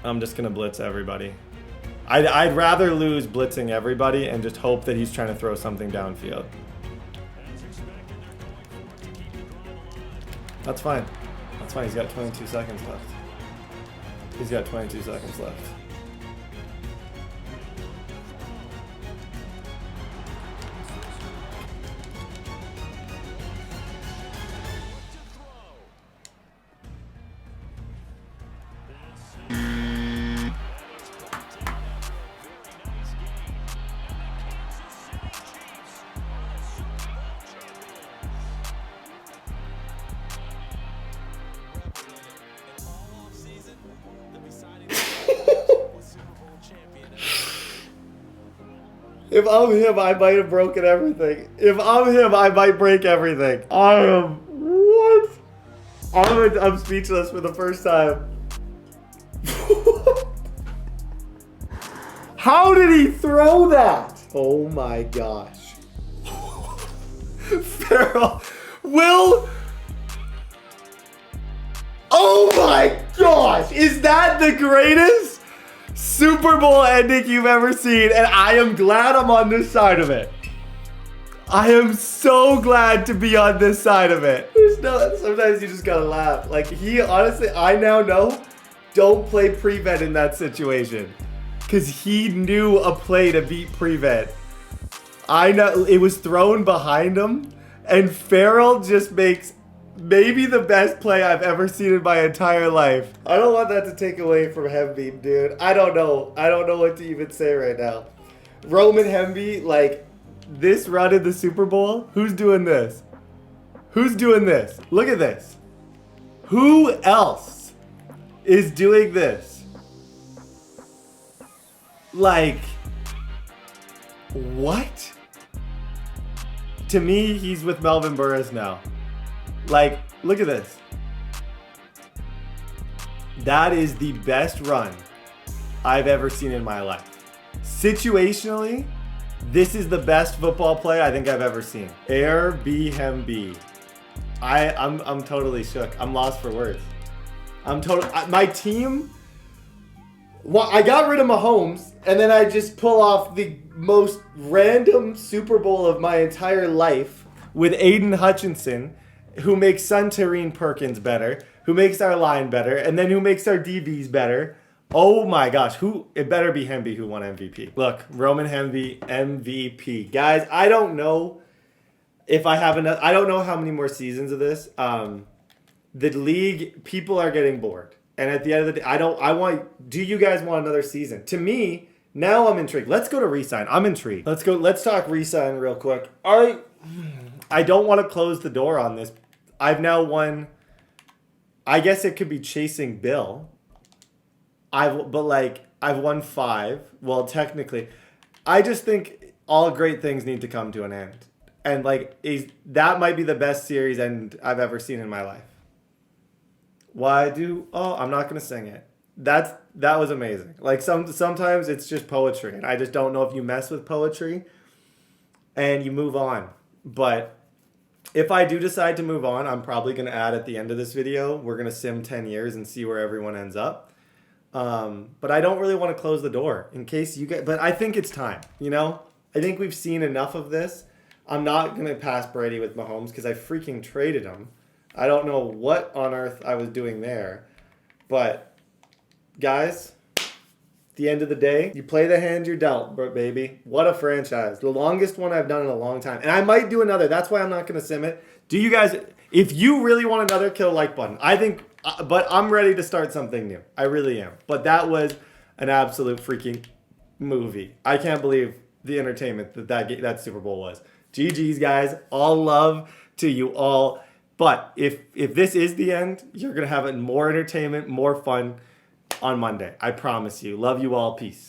I'm just gonna blitz everybody. I'd rather lose blitzing everybody and just hope that he's trying to throw something downfield. That's fine. That's fine. He's got 22 seconds left. He's got 22 seconds left. If I'm him, I might have broken everything. If I'm him, I might break everything. I am... What? I'm speechless for the first time. How did he throw that? Oh my gosh. Farrell. Will... Oh my gosh. Is that the greatest Super Bowl ending you've ever seen? And I am glad I'm on this side of it. I am so glad to be on this side of it. There's no, sometimes you just gotta laugh. Like, he honestly, I now know, don't play prevent in that situation. Because he knew a play to beat prevent. I know, it was thrown behind him. And Farrell just makes maybe the best play I've ever seen in my entire life. I don't want that to take away from Hemby, dude. I don't know. I don't know what to even say right now. Roman Hemby, like, this run in the Super Bowl, who's doing this? Who's doing this? Look at this. Who else is doing this? Like, what? To me, he's with Melvin Burris now. Like, look at this. That is the best run I've ever seen in my life. Situationally, this is the best football play I think I've ever seen. Air B hem B. I'm totally shook. I'm lost for words. My team. Well, I got rid of Mahomes, and then I just pull off the most random Super Bowl of my entire life with Aiden Hutchinson, who makes Suntarine Perkins better, who makes our line better, and then who makes our DBs better. Oh my gosh, it better be Hemby who won MVP. Look, Roman Hemby, MVP. Guys, I don't know if I have enough, I don't know how many more seasons of this. The league, people are getting bored. And at the end of the day, do you guys want another season? To me, now I'm intrigued. Let's go to resign. I'm intrigued. Let's talk resign real quick. I don't want to close the door on this. I've now won, I guess it could be chasing Bill. I've won 5. Well, technically, I just think all great things need to come to an end. And that might be the best series end I've ever seen in my life. I'm not going to sing it. That was amazing. Like sometimes it's just poetry, and I just don't know if you mess with poetry and you move on. But if I do decide to move on, I'm probably going to add at the end of this video, we're going to sim 10 years and see where everyone ends up. But I don't really want to close the door in case you get. But I think it's time. You know, I think we've seen enough of this. I'm not gonna pass Brady with Mahomes because I freaking traded him. I don't know what on earth I was doing there, but guys, at the end of the day, you play the hand you're dealt, baby. What a franchise! The longest one I've done in a long time, and I might do another. That's why I'm not gonna sim it. Do you guys? If you really want another, kill like button. I think. But I'm ready to start something new. I really am. But that was an absolute freaking movie. I can't believe the entertainment that Super Bowl was. GG's, guys. All love to you all. But if this is the end, you're going to have more entertainment, more fun on Monday. I promise you. Love you all. Peace.